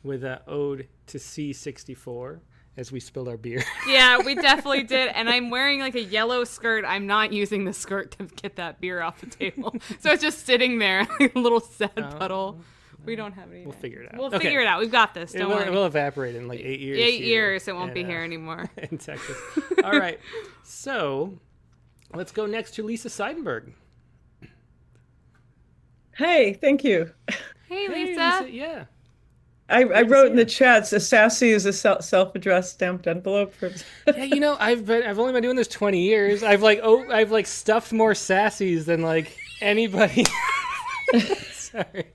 with Ode to C64 as we spilled our beer. Yeah, we definitely did. And I'm wearing like a yellow skirt. I'm not using the skirt to get that beer off the table. So it's just sitting there, like a little sad puddle. We don't have any. We'll figure it out. We'll figure it out. We've got this. Don't worry. It will evaporate in like 8 years. 8 years, it won't be here anymore. In Texas. All right. So let's go next to Lisa Seidenberg. Hey, thank you. Hey, Lisa. Yeah. I wrote in the chats, a sassy is a self-addressed stamped envelope. Yeah, I've only been doing this 20 years. I've stuffed more sassies than like anybody. Sorry.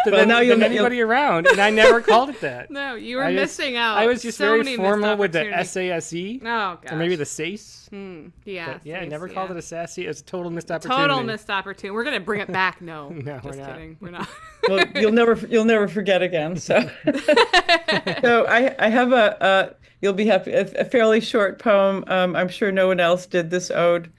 Than anybody around, and I never called it that. No, you were missing out. I was just so very formal with the SASE. Oh, gosh. Or maybe the SACE. Yeah. But, I never called it a sassy. It was a total missed opportunity. Total missed opportunity. We're going to bring it back. No. No, just kidding. We're not. Well, you'll never forget again. So, so I have you'll be happy, a fairly short poem. I'm sure no one else did this ode.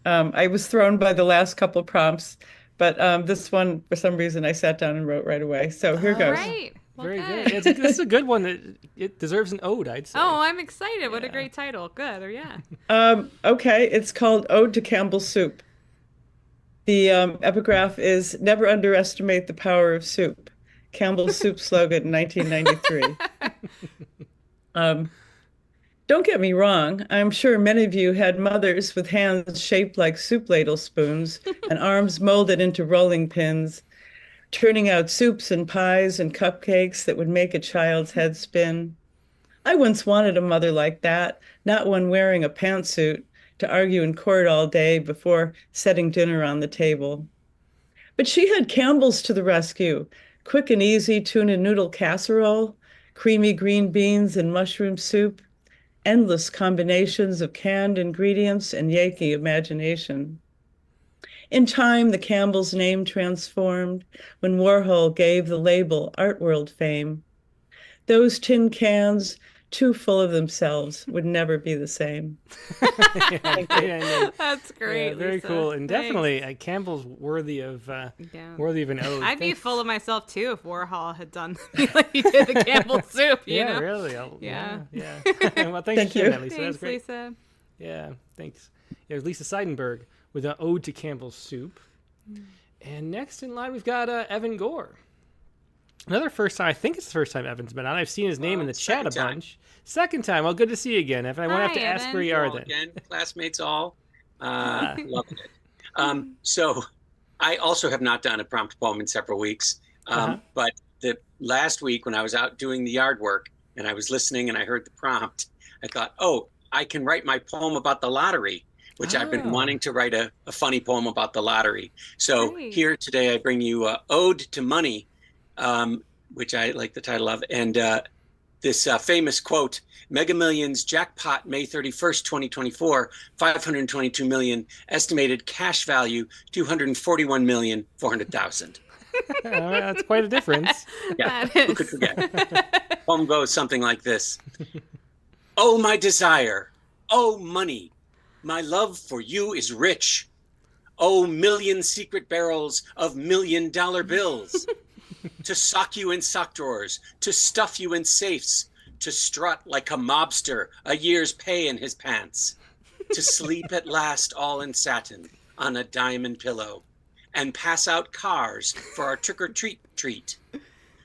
I was thrown by the last couple prompts. But this one, for some reason, I sat down and wrote right away. So here goes. Right. Well, very good. This is a good one. It deserves an ode, I'd say. Oh, I'm excited. What a great title. Good. Or yeah. Okay. It's called Ode to Campbell's Soup. The epigraph is never underestimate the power of soup. Campbell's Soup slogan, 1993. Don't get me wrong. I'm sure many of you had mothers with hands shaped like soup ladle spoons and arms molded into rolling pins, turning out soups and pies and cupcakes that would make a child's head spin. I once wanted a mother like that, not one wearing a pantsuit to argue in court all day before setting dinner on the table. But she had Campbell's to the rescue, quick and easy tuna noodle casserole, creamy green beans and mushroom soup, endless combinations of canned ingredients and Yankee imagination. In time, the Campbell's name transformed when Warhol gave the label Art World fame. Those tin cans, too full of themselves, would never be the same. That's great. Yeah, very Lisa. cool, and definitely Campbell's worthy of an ode. I'd be full of myself too if Warhol had done like he did the Campbell soup. You know? Really. Yeah. Well, thank you, Lisa. Thanks, That was great. Lisa. Yeah, thanks. Yeah, it was Lisa Seidenberg with an ode to Campbell's soup. And next in line, we've got Evan Gore. Another first time. I think it's the first time Evan's been on. I've seen his name in the chat a bunch. Second time. Well, good to see you again, Evan. I won't have to ask where you are then. Again, classmates all. Loving it. So I also have not done a prompt poem in several weeks. But the last week when I was out doing the yard work and I was listening and I heard the prompt, I thought, I can write my poem about the lottery, which I've been wanting to write a funny poem about the lottery. So here today I bring you Ode to Money, which I like the title of, and this famous quote: Mega Millions jackpot May 31st, 2024, 522 million, estimated cash value 241,400,000. That's quite a difference. Yeah, who could forget? Poem goes something like this. Oh, my desire. Oh, money. My love for you is rich. Oh, million secret barrels of $1,000,000 bills. To sock you in sock drawers, to stuff you in safes, to strut like a mobster, a year's pay in his pants, to sleep at last all in satin on a diamond pillow, and pass out cars for our trick-or-treat treat.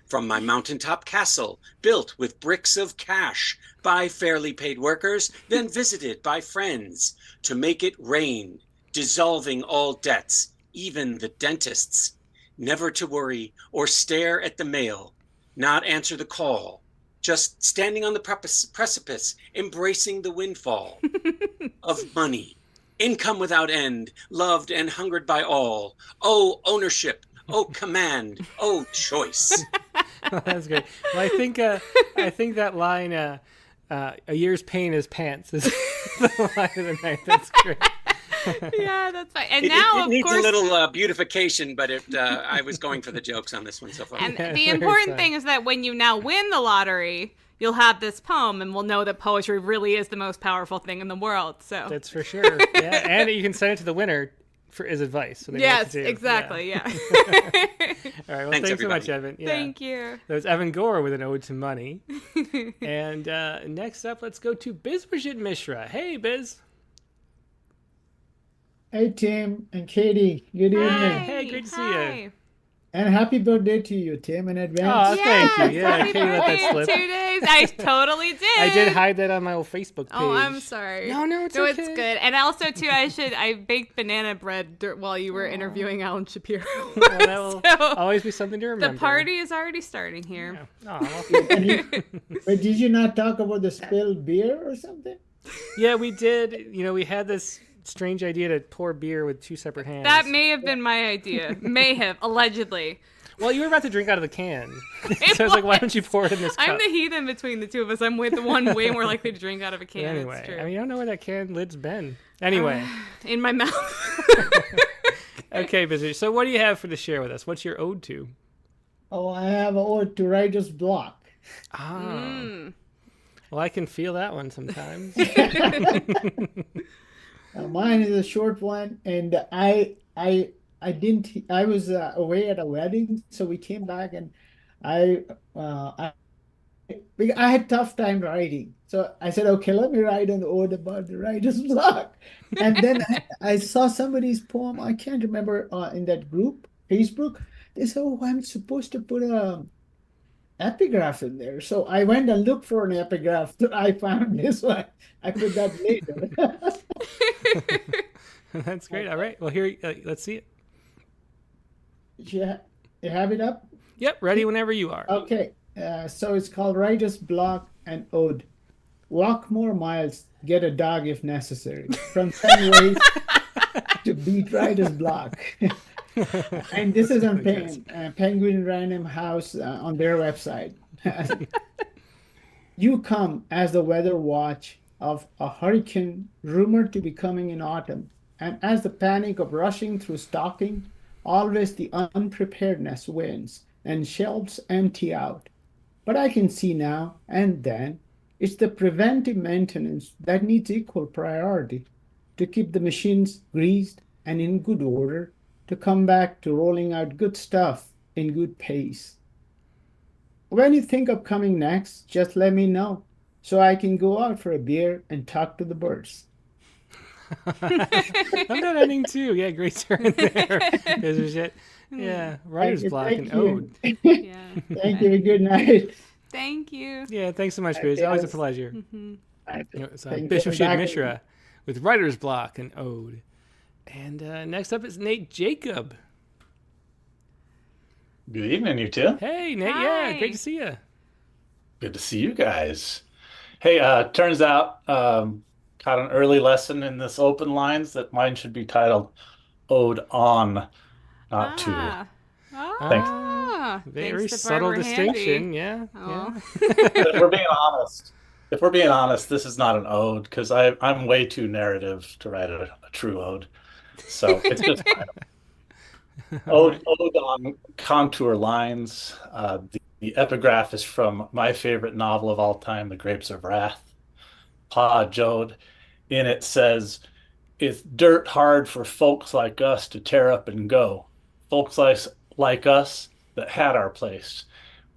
From my mountaintop castle, built with bricks of cash by fairly paid workers, then visited by friends, to make it rain, dissolving all debts, even the dentist's. Never to worry or stare at the mail, not answer the call, just standing on the precipice, embracing the windfall of money, income without end, loved and hungered by all. Oh, ownership. Oh, command. Oh, choice. That's great. Well, I think that line, a year's pay in his pants, is the line of the night. That's great. Yeah, that's fine. And now, it needs of course, a little beautification, but I was going for the jokes on this one so far. And the important thing is that when you now win the lottery, you'll have this poem, and we'll know that poetry really is the most powerful thing in the world. So that's for sure. Yeah, and you can send it to the winner for his advice. So yes, exactly. Yeah. All right. Well, thanks so much, Evan. Yeah. Thank you. That was Evan Gore with an ode to money. And next up, let's go to Biswajit Mishra. Hey, Biz. Hey, Tim and Katie. Good evening. Hey, great to see you. And happy birthday to you, Tim, in Oh, advance. thank you. Yeah, happy Katie let that birthday in slip. 2 days. I totally did. I did hide that on my old Facebook page. Oh, I'm sorry. No, it's no, okay. it's good. And also, too, I baked banana bread while you were interviewing Alan Shapiro. Well, that will always be something to remember. The party is already starting here. Yeah. Oh, But did you not talk about the spilled beer or something? Yeah, we did. We had this strange idea to pour beer with two separate hands. That may have been my idea. May have, allegedly. Well, you were about to drink out of the can. So I was like, why don't you pour it in this cup? I'm the heathen between the two of us. I'm the one way more likely to drink out of a can. Anyway, it's true. I don't know where that can lid's been. Anyway. In my mouth. Okay, visitor. So what do you have to share with us? What's your ode to? Oh, I have an ode to writer's block. Ah. Well, I can feel that one sometimes. Mine is a short one, and I was away at a wedding, so we came back, and I had tough time writing, so I said, okay, let me write an ode about the writer's block. And then I saw somebody's poem, I can't remember, in that group, Facebook. They said, oh, I'm supposed to put a epigraph in there. So I went and looked for an epigraph. I found this one. I put that later. That's great. All right. Well, here, let's see it. Yeah, you have it up? Yep. Ready whenever you are. Okay. So it's called Writer's Block and Ode. Walk more miles, get a dog if necessary. From 10 ways to beat writer's block. And this is on Penguin Random House on their website. You come as the weather watch of a hurricane rumored to be coming in autumn, and as the panic of rushing through stocking, always the unpreparedness wins and shelves empty out. But I can see now and then it's the preventive maintenance that needs equal priority to keep the machines greased and in good order, to come back to rolling out good stuff in good pace. When you think of coming next, just let me know so I can go out for a beer and talk to the birds. I'm not ending too. Yeah, great turn there. Yeah, writer's block and ode. Yeah. Thank you. Good night. Thank you. Yeah, thanks so much, Biz. Always a pleasure. It's Bishop Shade Mishra with writer's block and ode. And next up is Nate Jacob. Good evening, you two. Hey, Nate. Hi. Yeah, great to see you. Good to see you guys. Hey, turns out caught an early lesson in this open lines that mine should be titled Ode On, not To. Thanks. Very subtle distinction. Handy. Yeah. Oh. If we're being honest, this is not an ode because I'm way too narrative to write a true ode. So it's just ode on contour lines. The epigraph is from my favorite novel of all time, The Grapes of Wrath. Pa Jode. In it says, it's dirt hard for folks like us to tear up and go. Folks like us that had our place.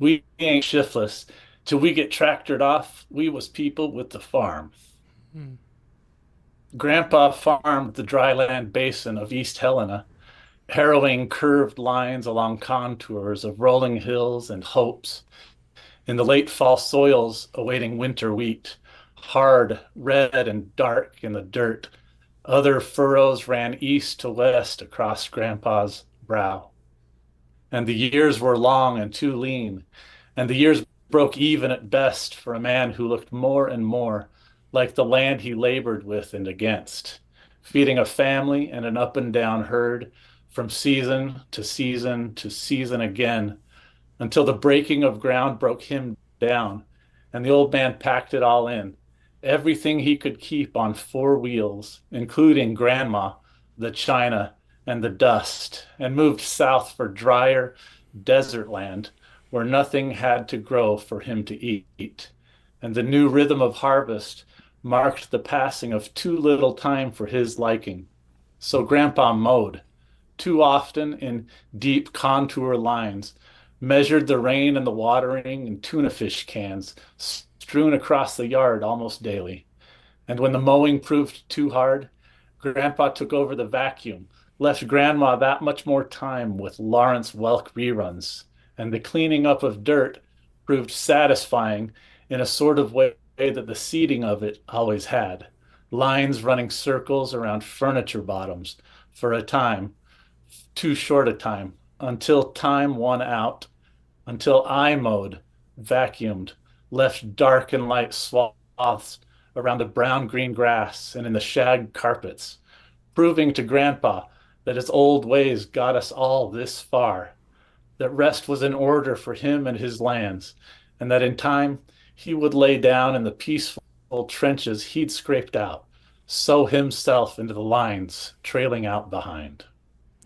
We ain't shiftless. Till we get tractored off, we was people with the farm. Grandpa farmed the dryland basin of East Helena, harrowing curved lines along contours of rolling hills and hopes. In the late fall soils awaiting winter wheat, hard, red, and dark in the dirt, other furrows ran east to west across Grandpa's brow. And the years were long and too lean, and the years broke even at best for a man who looked more and more like the land he labored with and against, feeding a family and an up and down herd from season to season to season again, until the breaking of ground broke him down, and the old man packed it all in, everything he could keep on four wheels, including Grandma, the china, and the dust, and moved south for drier desert land where nothing had to grow for him to eat. And the new rhythm of harvest marked the passing of too little time for his liking. So Grandpa mowed, too often in deep contour lines, measured the rain and the watering in tuna fish cans strewn across the yard almost daily. And when the mowing proved too hard, Grandpa took over the vacuum, left Grandma that much more time with Lawrence Welk reruns, and the cleaning up of dirt proved satisfying in a sort of way that the seeding of it always had. Lines running circles around furniture bottoms for a time, too short a time, until time won out, until I mowed, vacuumed, left dark and light swaths around the brown-green grass and in the shag carpets, proving to Grandpa that his old ways got us all this far, that rest was in order for him and his lands, and that in time he would lay down in the peaceful trenches he'd scraped out, sow himself into the lines trailing out behind.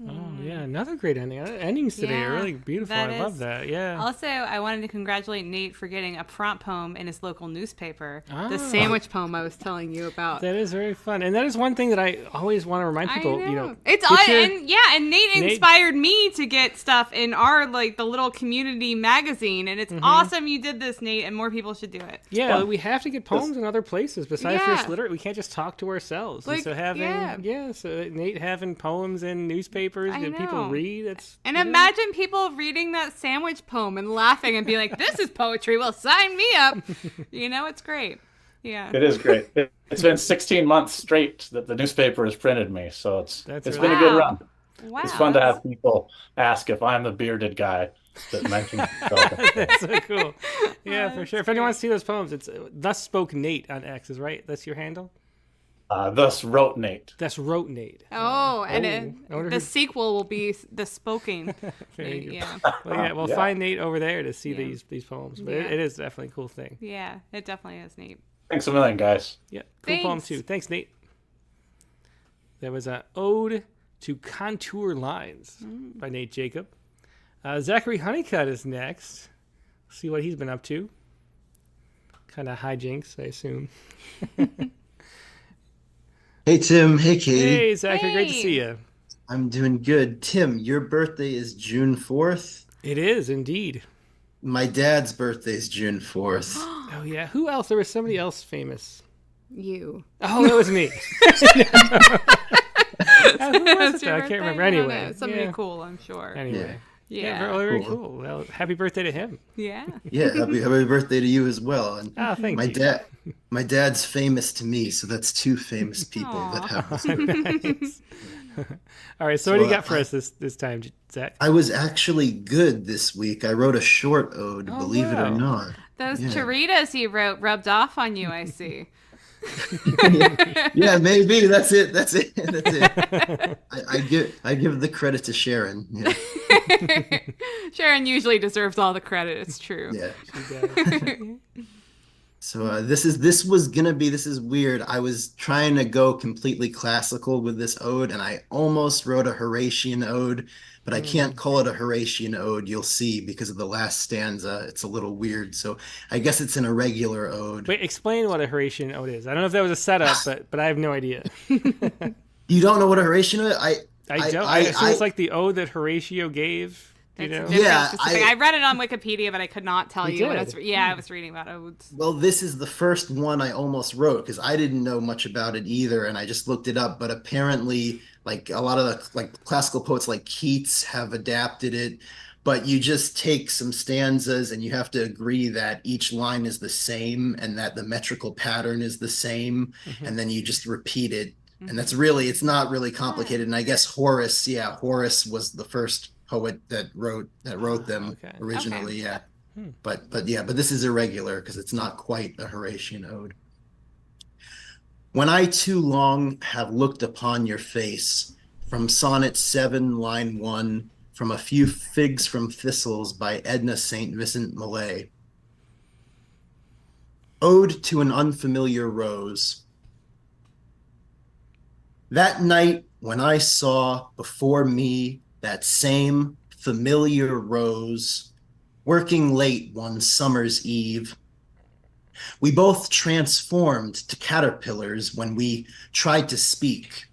Oh, yeah, another great ending. Endings today are really beautiful. I love that. Yeah. Also, I wanted to congratulate Nate for getting a prompt poem in his local newspaper. The sandwich poem I was telling you about. That is very fun. And that is one thing that I always want to remind people, It's and Nate inspired me to get stuff in our the little community magazine, and it's awesome you did this, Nate, and more people should do it. Yeah, we have to get poems in other places besides just literary. We can't just talk to ourselves. And so Nate having poems in newspapers that people read. Imagine people reading that sandwich poem and laughing and be like, "This is poetry. Well, sign me up." It's great. Yeah, it is great. It's been 16 months straight that the newspaper has printed me, so it's been a good run. Wow. It's fun to have people ask if I'm the bearded guy that mentioned himself. That's so cool. Yeah, for sure. If anyone wants to see those poems, it's Thus Spoke Nate on X, is right? That's your handle? Thus Wrote Nate. Thus Wrote Nate. Oh, and the sequel will be The Spoken. Yeah. Well, find Nate over there to see these poems. But it is definitely a cool thing. Yeah, it definitely is, Nate. Thanks a million, guys. Yeah, cool poem too. Thanks, Nate. That was an Ode to Contour Lines by Nate Jacob. Zachary Honeycutt is next. See what he's been up to. Kind of hijinks, I assume. Hey, Tim. Hey, Katie. Hey, Zachary. Great to see you. I'm doing good. Tim, your birthday is June 4th? It is, indeed. My dad's birthday is June 4th. Oh, yeah. Who else? There was somebody else famous. You. Oh, that was me. Who was it? I can't remember. Anyway. Somebody cool, I'm sure. Anyway. Yeah. Very cool. Well, happy birthday to him. Yeah. Yeah, happy birthday to you as well. And thank you. My dad's famous to me, so that's two famous people that have Nice. All right, so what do you got for us this time, Zach? I was actually good this week. I wrote a short ode, believe it or not. Those charitas you wrote rubbed off on you, I see. Yeah, maybe that's it. I give the credit to Sharon. Yeah. Sharon usually deserves all the credit. It's true. Yeah, she does. So this is weird. I was trying to go completely classical with this ode, and I almost wrote a Horatian ode, but I can't call it a Horatian ode. You'll see, because of the last stanza. It's a little weird. So I guess it's an irregular ode. Wait, explain what a Horatian ode is. I don't know if that was a setup, but I have no idea. You don't know what a Horatian ode? I don't. I assume it's like the ode that Horatio gave. Yeah, I read it on Wikipedia, but I could not tell you. I was reading about odes. Well, this is the first one I almost wrote because I didn't know much about it either, and I just looked it up. But apparently, like a lot of the classical poets like Keats have adapted it. But you just take some stanzas and you have to agree that each line is the same and that the metrical pattern is the same, and then you just repeat it. And it's not really complicated. And I guess Horace was the first poet that wrote them originally. Okay. Yeah. But this is irregular because it's not quite a Horatian ode. When I too long have looked upon your face, from Sonnet 7, line 1, from A Few Figs from Thistles by Edna St. Vincent Millay. Ode to an Unfamiliar Rose. That night when I saw before me that same familiar rose, working late one summer's eve, we both transformed to caterpillars when we tried to speak,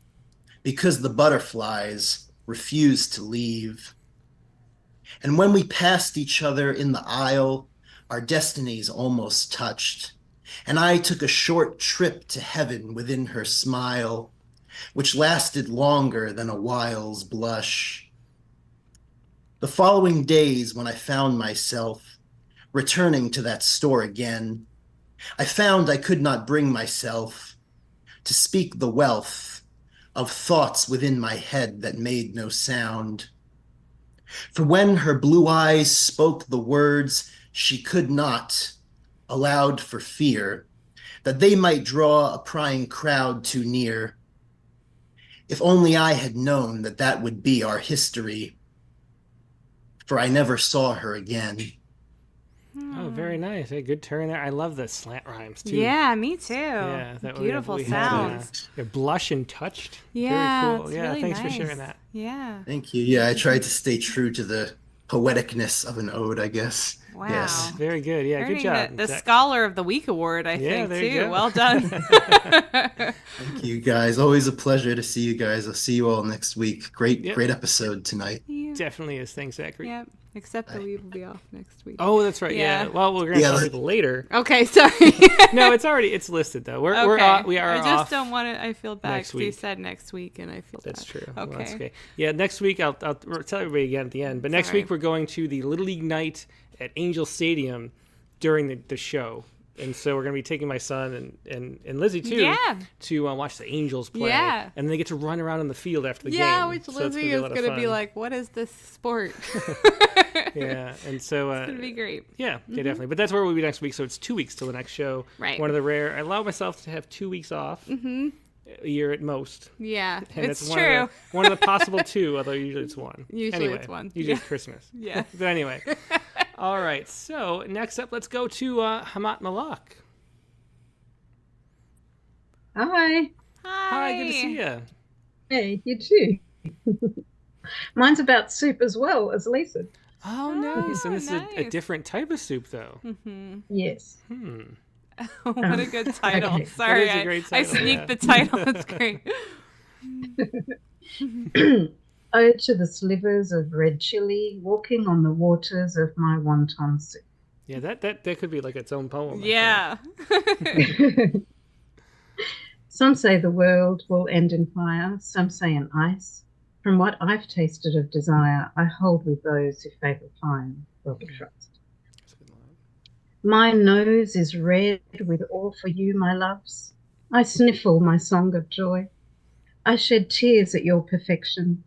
because the butterflies refused to leave. And when we passed each other in the aisle, our destinies almost touched, and I took a short trip to heaven within her smile, which lasted longer than a while's blush. The following days, when I found myself returning to that store again, I found I could not bring myself to speak the wealth of thoughts within my head that made no sound. For when her blue eyes spoke the words she could not, aloud for fear that they might draw a prying crowd too near. If only I had known that that would be our history, for I never saw her again. Oh, very nice. Hey, good turn there. I love the slant rhymes too. Yeah, me too. Yeah, that beautiful sounds. Blush and touched. Yeah, very cool. it's Yeah, really thanks nice. for sharing that. Yeah. Thank you. Yeah, I tried to stay true to the poeticness of an ode, I guess. Wow. Yes. Very good. Yeah, good job. The Scholar of the Week award, I think, there too. you go. Well done. Thank you, guys. Always a pleasure to see you guys. I'll see you all next week. Great episode tonight. Definitely is. Thanks, Zachary. Yep. Except that we will be off next week. Oh, that's right. Yeah. Well, we're gonna tell people later. Okay, sorry. No, it's listed though. We are I just off don't want to. I feel bad next because you week. said next week, and I feel That's bad. true. Okay. Well, that's okay. Yeah, next week I'll tell everybody again at the end. But next week we're going to the Little League night at Angel Stadium during the show. And so we're going to be taking my son and Lizzie, too, to watch the Angels play. Yeah. And then they get to run around in the field after the game. Yeah, which so Lizzie is going to be like, what is this sport? Yeah, and so... it's going to be great. Yeah, definitely. But that's where we'll be next week, so it's 2 weeks till the next show. Right. One of the rare... I allow myself to have 2 weeks off. A year at most. Yeah, and it's true. One of the possible 2, although usually it's 1. Usually it's 1. Usually it's Christmas. Yeah. But anyway. All right, so next up, let's go to Hamat Malak. Hi. Hi, good to see you. Hey, you too. Mine's about soup as well as Lisa. Oh, nice. And this is a different type of soup, though. Yes. What a good title. Okay. Sorry, That is a great I title, sneaked the title. That's great. Ode to the slivers of red chili, walking on the waters of my wonton soup. Yeah, that could be like its own poem. Yeah. Some say the world will end in fire, some say in ice. From what I've tasted of desire, I hold with those who favour fine, Robert Frost. My nose is red with all for you, my loves. I sniffle my song of joy. I shed tears at your perfection.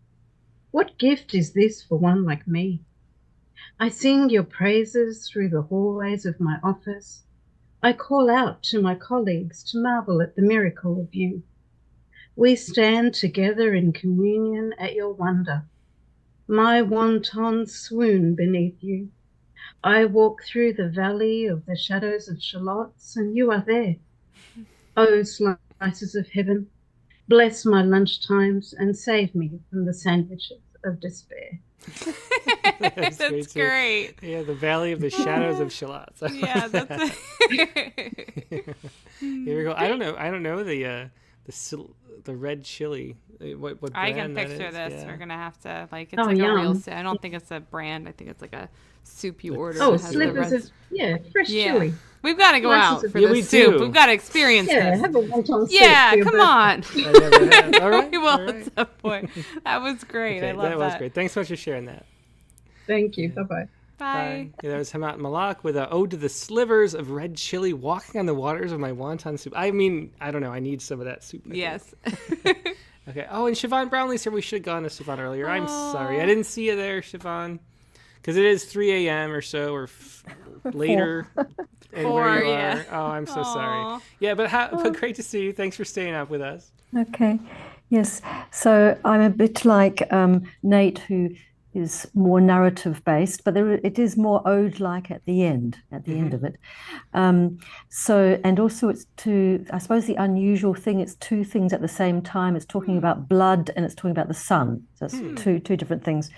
What gift is this for one like me? I sing your praises through the hallways of my office. I call out to my colleagues to marvel at the miracle of you. We stand together in communion at your wonder. My wontons swoon beneath you. I walk through the valley of the shadows of shallots, and you are there. Oh, slices of heaven, bless my lunch times and save me from the sandwiches of despair. That's great. Yeah, the Valley of the Shadows of Shallots. Yeah, that's Here we go. I don't know the red chili. What brand I can that picture is. this. Yeah. We're gonna have to it's Oh, like a real. yum. I don't think it's a brand. I think it's like a soup you order. Oh, that has the slivers red- of, fresh chili. We've got to go Slices out of- for Yeah, the we soup. do. We've got to experience Yeah, this. have a wonton soup. Yeah, for your come birthday. on. I never have. All right. We will all right. at some point. That was great. Okay, I love that that. was great. Thanks so much for sharing that. Thank you. Bye-bye. Bye. Yeah, that was Hamat Malak with an ode to the slivers of red chili walking on the waters of my wonton soup. I mean, I don't know. I need some of that soup. I think. Yes. Okay. Oh, and Siobhan Brownlee said we should have gone to Siobhan earlier. I'm sorry. I didn't see you there, Siobhan. Because it is 3 a.m. or so, or later. And where you are. Oh, I'm so sorry. Yeah, but great to see you. Thanks for staying up with us. Okay. Yes. So I'm a bit like Nate, who is more narrative based, but it is more ode-like at the end of it. And also it's I suppose the unusual thing, it's two things at the same time. It's talking about blood and it's talking about the sun. So it's two different things.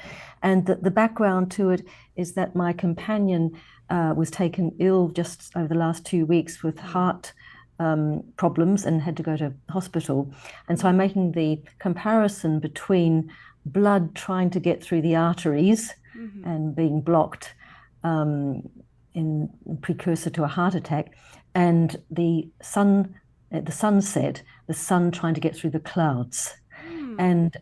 And the background to it is that my companion was taken ill just over the last 2 weeks with heart problems and had to go to hospital. And so I'm making the comparison between blood trying to get through the arteries and being blocked in precursor to a heart attack, and the sun at the sunset, the sun trying to get through the clouds. And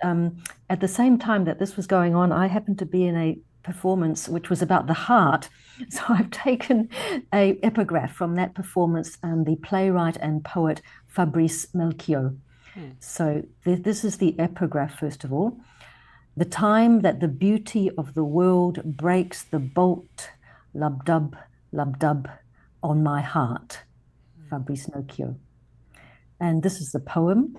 at the same time that this was going on, I happened to be in a performance which was about the heart. So I've taken a epigraph from that performance, the playwright and poet Fabrice Melchior. So this is the epigraph, first of all. The time that the beauty of the world breaks the bolt, lub-dub, on my heart. Fabrice Melchior. And this is the poem.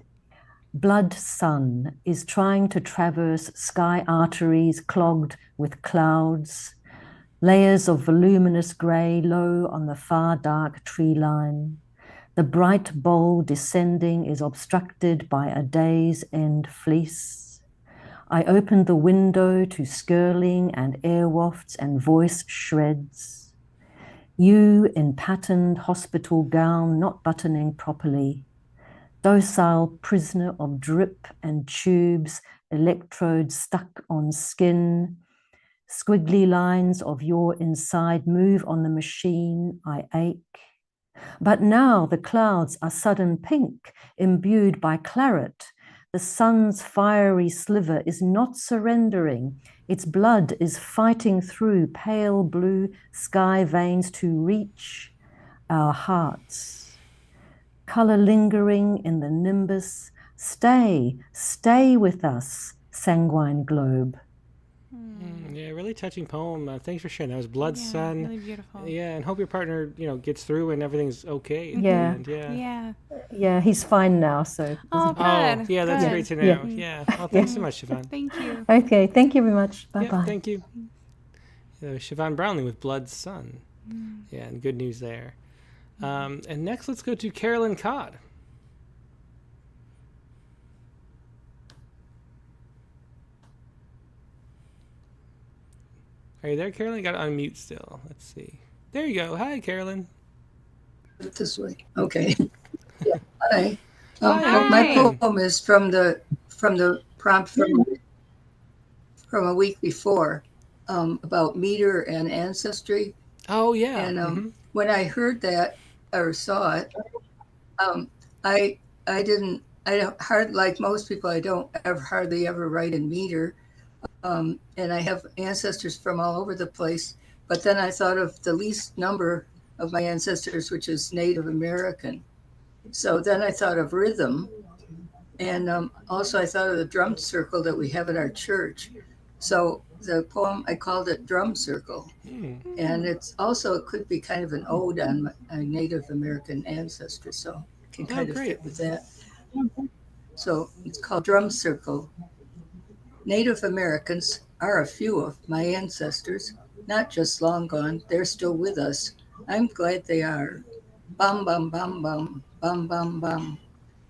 Blood sun is trying to traverse sky arteries clogged with clouds, layers of voluminous grey low on the far dark tree line. The bright bowl descending is obstructed by a day's end fleece. I opened the window to skirling and air wafts and voice shreds. You in patterned hospital gown not buttoning properly. Docile prisoner of drip and tubes, electrodes stuck on skin. Squiggly lines of your inside move on the machine, I ache. But now the clouds are sudden pink, imbued by claret. The sun's fiery sliver is not surrendering. Its blood is fighting through pale blue sky veins to reach our hearts. Color lingering in the nimbus. Stay with us, sanguine globe. Yeah, really touching poem. Thanks for sharing. That was Blood Sun. Really beautiful. Yeah, and hope your partner, gets through and everything's okay. At Yeah. The end. Yeah, he's fine now. So. Oh, good. Oh, yeah, that's great to know. Yeah. Well, thanks so much, Siobhan. Thank you. Okay, thank you very much. Bye Yeah, bye. thank you. Siobhan Brownlee with Blood Sun. Yeah, and good news there. And next, let's go to Carolyn Codd. Are you there, Carolyn? You got to unmute still. Let's see. There you go. Hi, Carolyn. This way. Okay. Yeah. Hi. Hi. My poem is from the prompt from a week before about meter and ancestry. Oh yeah. And when I heard that or saw it, I don't like most people. I don't hardly ever write in meter. And I have ancestors from all over the place. But then I thought of the least number of my ancestors, which is Native American. So then I thought of rhythm. And also I thought of the drum circle that we have at our church. So the poem, I called it Drum Circle. And it could be kind of an ode on my Native American ancestors. So it can kind of fit with that. So it's called Drum Circle. Native Americans are a few of my ancestors, not just long gone, they're still with us. I'm glad they are. Bum, bum, bum, bum, bum, bum, bum.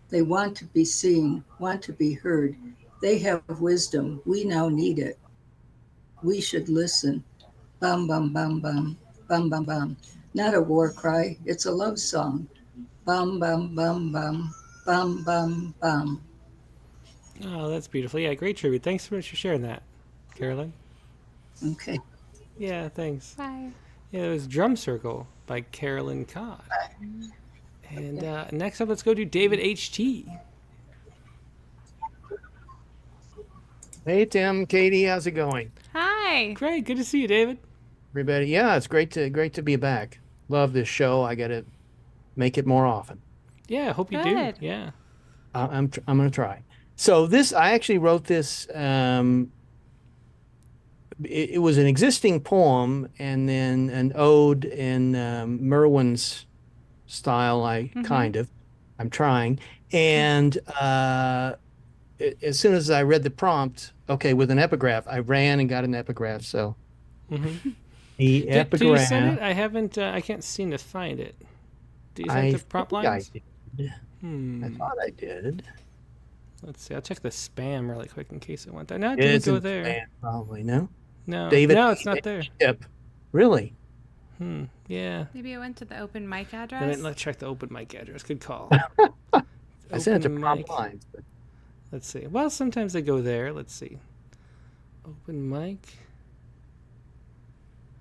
They want to be seen, want to be heard. They have wisdom, we now need it. We should listen. Bum, bum, bum, bum, bum, bum, bum. Not a war cry, it's a love song. Bum, bum, bum, bum, bum, bum, bum. Oh, that's beautiful. Yeah, great tribute. Thanks so much for sharing that, Carolyn. Okay. Yeah, thanks. Bye. Yeah, it was Drum Circle by Carolyn Codd. And next up, let's go to David H.T. Hey, Tim, Katie, how's it going? Hi. Great, good to see you, David. Everybody, yeah, it's great to be back. Love this show. I got to make it more often. Yeah, I hope you Good. do. Yeah. I'm going to try. So I actually wrote this. It was an existing poem, and then an ode in Merwin's style. I'm trying. And as soon as I read the prompt, with an epigraph, I ran and got an epigraph. So the epigraph. Did you send it? I haven't. I can't seem to find it. Do you send the prompt lines? I thought I did. Let's see. I'll check the spam really quick in case it went there. No, it didn't go there. Spam, probably no. No, David, no, it's not there. Really? Yeah. Maybe it went to the open mic address. Let's check the open mic address. Good call. I sent it to prompt lines. But... Let's see. Well, sometimes they go there. Let's see. Open mic.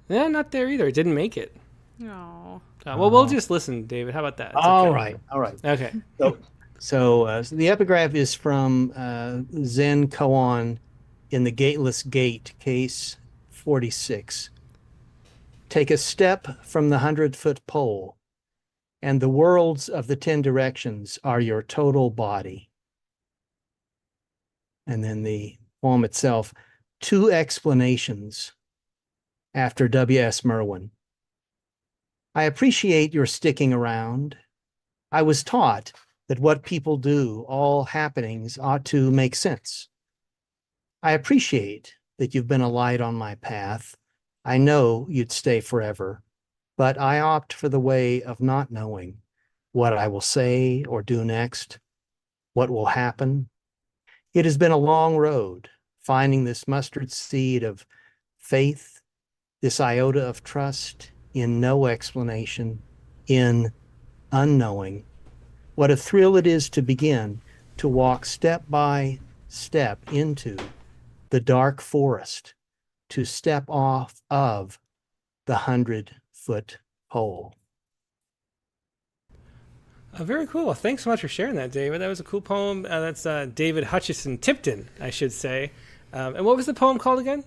Yeah, not there either. It didn't make it. Oh. Well, we'll just listen, David. How about that? It's All okay. right. Okay. So the epigraph is from Zen koan in the Gateless Gate, case 46. Take a step from the 100-foot pole, and the worlds of the 10 directions are your total body. And then the poem itself, 2 explanations after W.S. Merwin. I appreciate your sticking around. I was taught that what people do, all happenings, ought to make sense. I appreciate that you've been a light on my path. I know you'd stay forever, but I opt for the way of not knowing what I will say or do next, what will happen. It has been a long road, finding this mustard seed of faith, this iota of trust in no explanation, in unknowing. What a thrill it is to begin to walk step by step into the dark forest, to step off of the 100-foot pole. Very cool. Thanks so much for sharing that, David. That was a cool poem. That's David Hutchison Tipton, I should say. And what was the poem called again?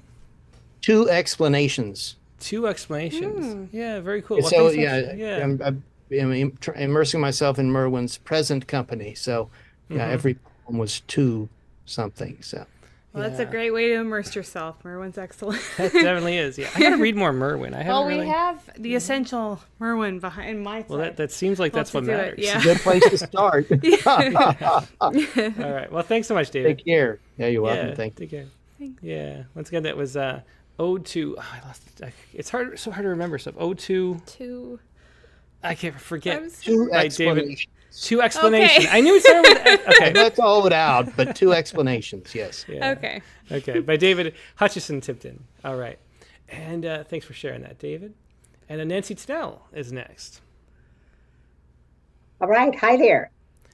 2 explanations. 2 explanations. Yeah, very cool. Well, So I'm immersing myself in Merwin's present company. So every poem was 2 something. So. Well, that's a great way to immerse yourself. Merwin's excellent. That definitely is. Yeah, I got to read more Merwin. We have the essential Merwin behind my side. Well, that seems like that's what matters. Yeah. It's a good place to start. All right. Well, thanks so much, David. Take care. Yeah, you're welcome. Yeah, Thank you. Take care. Yeah. Once again, that was Ode to. Oh, I lost it. It's so hard to remember stuff. Ode to. I can't forget. 2 by explanations. David. 2 explanations. Okay. I knew it started with. Okay. Let's hold it out, but 2 explanations. Yes. Yeah. Okay. Okay. By David Hutchison Tipton. All right. And thanks for sharing that, David. And then Nancy Tennell is next. All right. Hi there.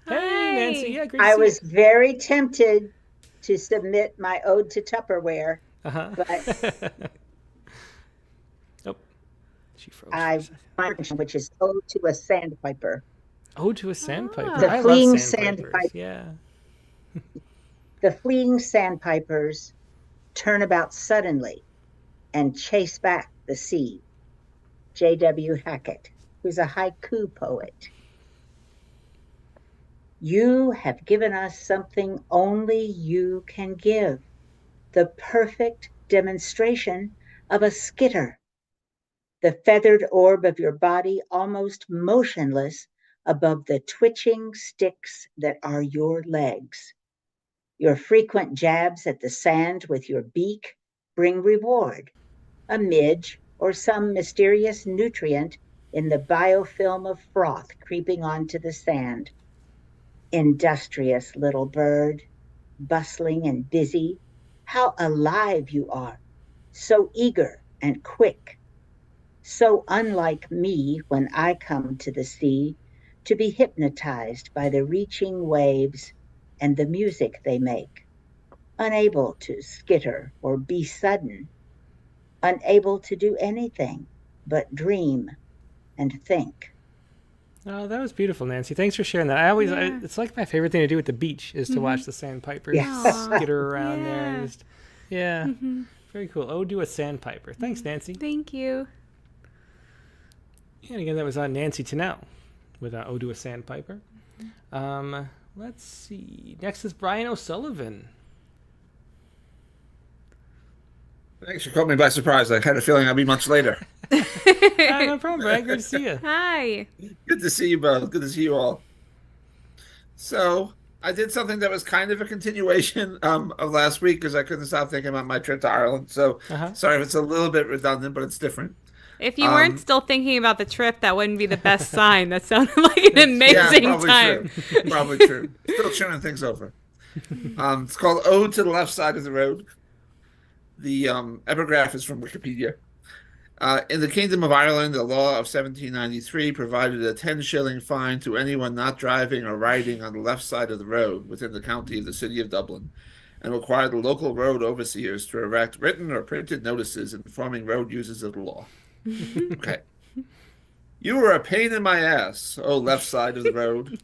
Hey, Nancy. Yeah, great to I see was you. very tempted to submit my ode to Tupperware, but Oh, she froze. I which is ode to a sandpiper. Ode to a sandpiper. The I fleeing love sandpipers. sandpiper. Yeah. The fleeing sandpipers turn about suddenly and chase back the sea. J.W. Hackett, who's a haiku poet. You have given us something only you can give, the perfect demonstration of a skitter. The feathered orb of your body almost motionless above the twitching sticks that are your legs. Your frequent jabs at the sand with your beak bring reward, a midge or some mysterious nutrient in the biofilm of froth creeping onto the sand. Industrious little bird, bustling and busy, how alive you are, so eager and quick, so unlike me when I come to the sea to be hypnotized by the reaching waves and the music they make, unable to skitter or be sudden, unable to do anything but dream and think. Oh, that was beautiful, Nancy. Thanks for sharing that. It's like my favorite thing to do at the beach is to watch the sandpipers skitter around there. And just, very cool. Ode to a sandpiper. Thanks, Nancy. Thank you. And again, that was Nancy Tennell with Ode to a Sandpiper. Let's see. Next is Brian O'Sullivan. Thanks for caught me by surprise. I had a feeling I'd be much later. No problem, Brian. Good to see you. Hi. Good to see you both. Good to see you all. So I did something that was kind of a continuation of last week because I couldn't stop thinking about my trip to Ireland. So sorry if it's a little bit redundant, but it's different. If you weren't still thinking about the trip, that wouldn't be the best sign. That sounded like an amazing time. True. Probably true. Still churning things over. It's called Ode to the Left Side of the Road. The epigraph is from Wikipedia. In the Kingdom of Ireland, the law of 1793 provided a 10-shilling fine to anyone not driving or riding on the left side of the road within the county of the city of Dublin, and required the local road overseers to erect written or printed notices informing road users of the law. Okay. You were a pain in my ass, oh left side of the road.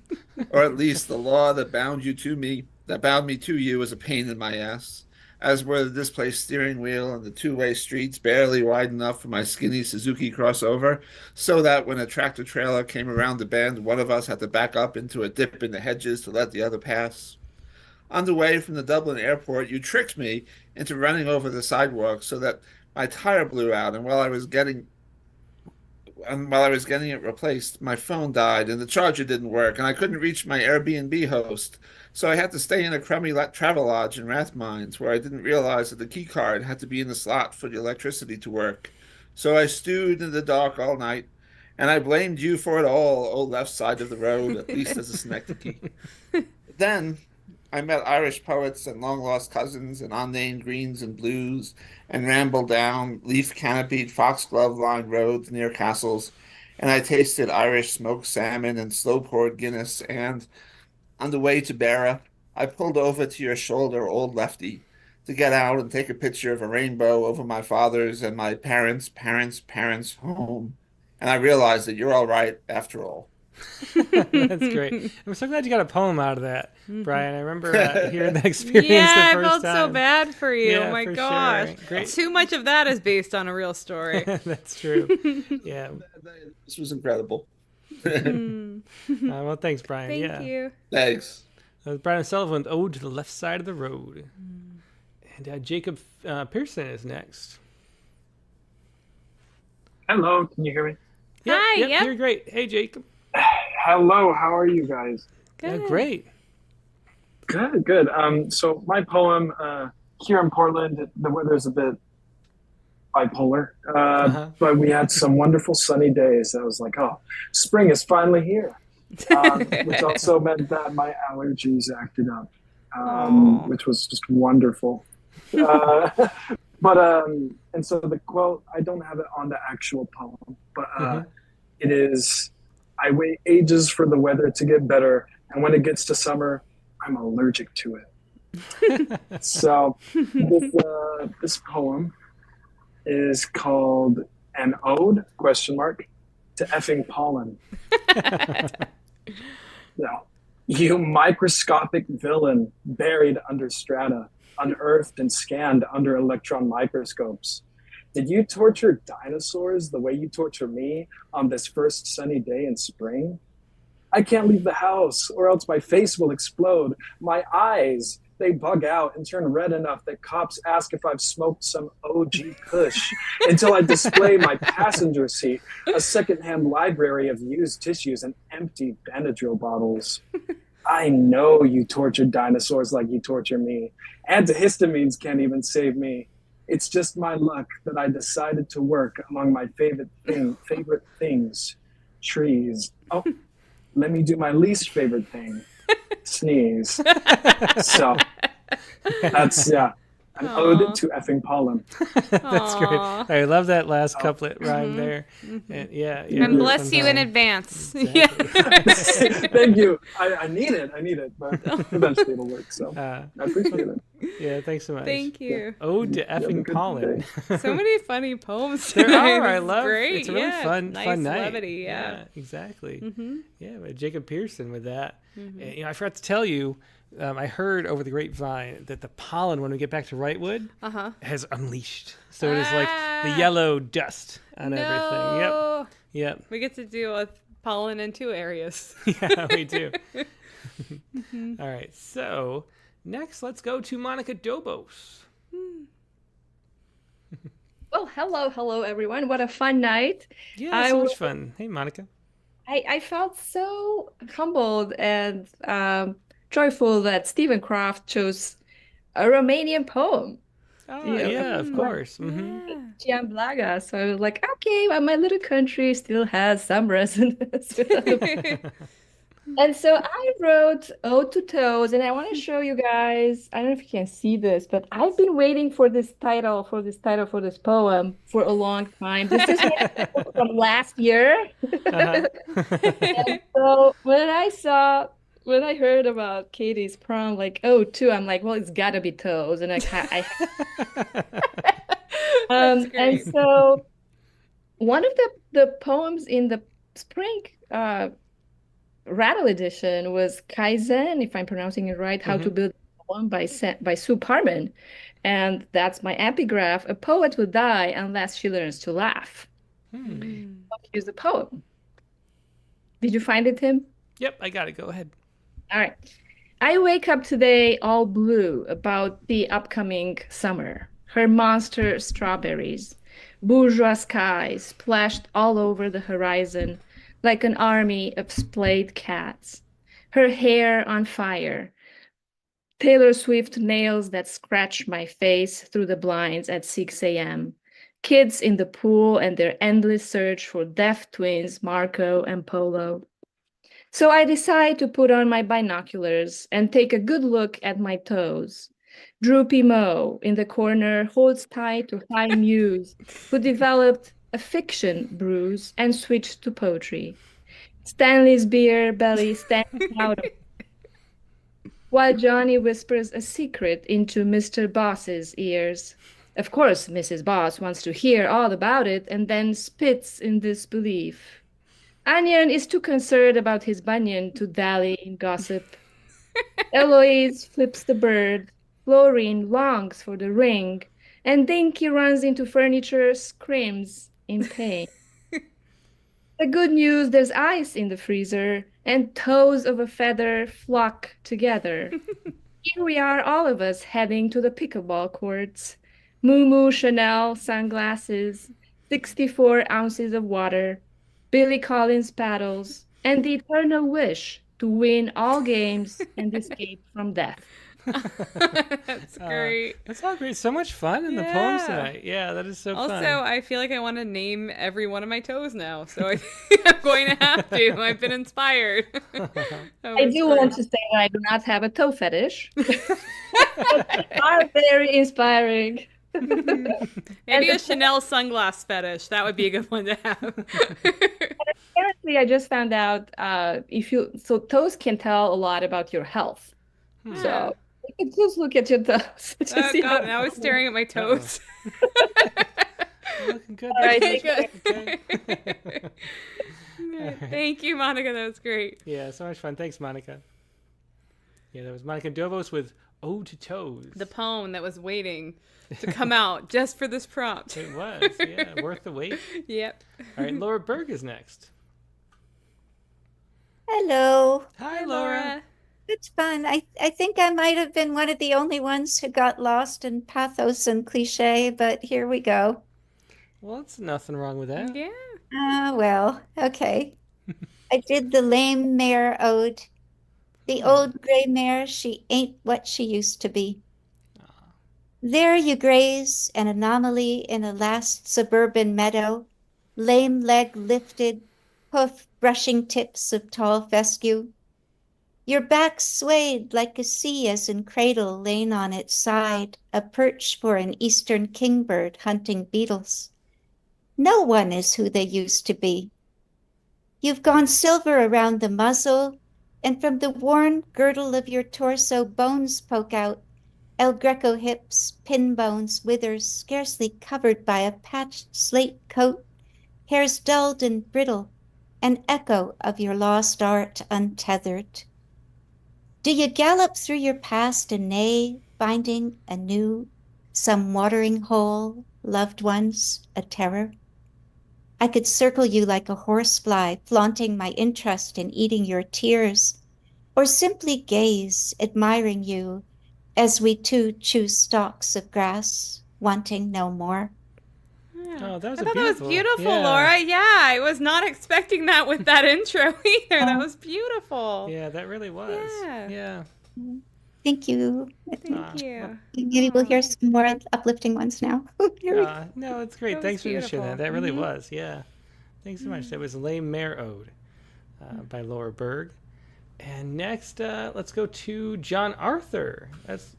Or at least the law that bound me to you was a pain in my ass, as were the displaced steering wheel and the two-way streets barely wide enough for my skinny Suzuki crossover, so that when a tractor trailer came around the bend, one of us had to back up into a dip in the hedges to let the other pass. On the way from the Dublin airport, you tricked me into running over the sidewalk so that my tire blew out, and while I was getting it replaced, my phone died and the charger didn't work, and I couldn't reach my Airbnb host. So I had to stay in a crummy travel lodge in Rathmines, where I didn't realize that the key card had to be in the slot for the electricity to work. So I stewed in the dark all night, and I blamed you for it all, oh left side of the road, at least as a synecdoche. Then I met Irish poets and long-lost cousins and unnamed greens and blues, and rambled down leaf-canopied, foxglove-lined roads near castles, and I tasted Irish smoked salmon and slow-poured Guinness, and on the way to Barra, I pulled over to your shoulder, old lefty, to get out and take a picture of a rainbow over my father's and my parents' home, and I realized that you're all right after all. That's great. I'm so glad you got a poem out of that, Brian. I remember hearing that experience the I first felt time. so bad for you. Yeah, Oh my for gosh. sure. Great. Too much of that is based on a real story. That's true. Yeah. This was incredible. Well, thanks, Brian. Thank you. Thanks. That was Brian Sullivan with Ode to the Left Side of the Road. And Jacob Pearson is next. Hello, can you hear me? Hi, yep. You're great. Hey, Jacob. Hello, how are you guys? Good. Yeah, great. Good. So my poem, here in Portland, the weather's a bit bipolar, but we had some wonderful sunny days. I was like, oh, spring is finally here, which also meant that my allergies acted up, which was just wonderful. And so the quote, I don't have it on the actual poem, but it is, I wait ages for the weather to get better, and when it gets to summer, I'm allergic to it. So this poem is called An Ode, to effing pollen. Now, you microscopic villain buried under strata, unearthed and scanned under electron microscopes. Did you torture dinosaurs the way you torture me on this first sunny day in spring? I can't leave the house or else my face will explode. My eyes, they bug out and turn red enough that cops ask if I've smoked some OG Kush until I display my passenger seat, a secondhand library of used tissues and empty Benadryl bottles. I know you tortured dinosaurs like you torture me. Antihistamines can't even save me. It's just my luck that I decided to work among my favorite things, trees. Oh, let me do my least favorite thing, sneeze. So that's, an ode to effing pollen. That's great. I love that last couplet rhyme there. And And bless you in advance. Exactly. Yeah. Thank you. I need it, but eventually it'll work. So I appreciate it. Yeah, thanks so much. Thank you. Ode to effing pollen. So many funny poems There today. are. I It's love great. It's a really fun nice night. levity, yeah. Exactly. Yeah, but Jacob Pearson with that. I forgot to tell you, I heard over the grapevine that the pollen, when we get back to Wrightwood, has unleashed. So it is like the yellow dust on everything. Yep. We get to deal with pollen in 2 areas. Yeah, we do. All right. So next, let's go to Monica Dobos. Well, hello, everyone. What a fun night. Yeah, so much fun. Hey, Monica. I felt so humbled and joyful that Stephen Kraft chose a Romanian poem. Oh, yeah, of course. Gian Blaga. So I was like, okay, well, my little country still has some resonance. And so I wrote Ode to Toes, and I want to show you guys, I don't know if you can see this, but I've been waiting for this title, for this poem for a long time. This is from last year. And so when I heard about Katie's prom, like, oh, two, I'm like, well, it's gotta be toes. And and so one of the poems in the spring Rattle edition was Kaizen, if I'm pronouncing it right, How to Build a Poem by Sue Parman. And that's my epigraph. A poet will die unless she learns to laugh. Here's the poem. Did you find it, Tim? Yep, I got it. Go ahead. All right. I wake up today all blue about the upcoming summer. Her monster strawberries, bourgeois skies splashed all over the horizon like an army of splayed cats. Her hair on fire. Taylor Swift nails that scratch my face through the blinds at 6 a.m. Kids in the pool and their endless search for deaf twins, Marco and Polo. So I decide to put on my binoculars and take a good look at my toes. Droopy Mo in the corner holds tight to High Muse, who developed a fiction bruise and switched to poetry. Stanley's beer belly stands out while Johnny whispers a secret into Mr. Boss's ears. Of course, Mrs. Boss wants to hear all about it and then spits in disbelief. Onion is too concerned about his bunion to dally in gossip. Eloise flips the bird. Florine longs for the ring. And Dinky runs into furniture, screams in pain. The good news, there's ice in the freezer, and toes of a feather flock together. Here we are, all of us, heading to the pickleball courts. Moo Moo Chanel sunglasses, 64 ounces of water, Billy Collins paddles, and the eternal wish to win all games and escape from death. That's great. That's all great. So much fun in the poems tonight. Yeah, that is so fun. Also, I feel like I want to name every one of my toes now, so I think I'm going to have to. I've been inspired. I do want to say that I do not have a toe fetish. They are very inspiring. Maybe a Chanel sunglass fetish. That would be a good one to have. Apparently, I just found out so toes can tell a lot about your health. So you can just look at your toes. Oh God! Now I was staring at my toes. Looking good. All right, Okay. Thank you, Monica. That was great. Yeah, so much fun. Thanks, Monica. Yeah, that was Monica Dovos with Ode to Toes. The poem that was waiting to come out just for this prompt. It was, yeah, worth the wait. Yep. All right, Laura Berg is next. Hello. Hi, Laura. It's fun. I think I might have been one of the only ones who got lost in pathos and cliche, but here we go. Well, it's nothing wrong with that. Yeah. Well, okay. I did the lame mare ode. The old gray mare, she ain't what she used to be. There you graze, an anomaly in a last suburban meadow, lame leg lifted, hoof brushing tips of tall fescue. Your back swayed like a sea as in cradle lain on its side, a perch for an eastern kingbird hunting beetles. No one is who they used to be. You've gone silver around the muzzle, and from the worn girdle of your torso bones poke out, El Greco hips, pin bones, withers, scarcely covered by a patched slate coat, hairs dulled and brittle, an echo of your lost art untethered. Do you gallop through your past and neigh, finding anew some watering hole, loved ones, a terror? I could circle you like a horsefly, flaunting my interest in eating your tears, or simply gaze, admiring you, as we two chew stalks of grass, wanting no more. Oh, that was I thought that was beautiful, Laura. Yeah, I was not expecting that with that intro either. That was beautiful. Yeah, that really was. Yeah. Thank you. Thank you. Maybe we'll hear some more uplifting ones now. No, it's great. Thanks for sharing that. That really was. Yeah. Thanks so much. That was Lame Mare Ode by Laura Berg. And next, let's go to John Arthur. That's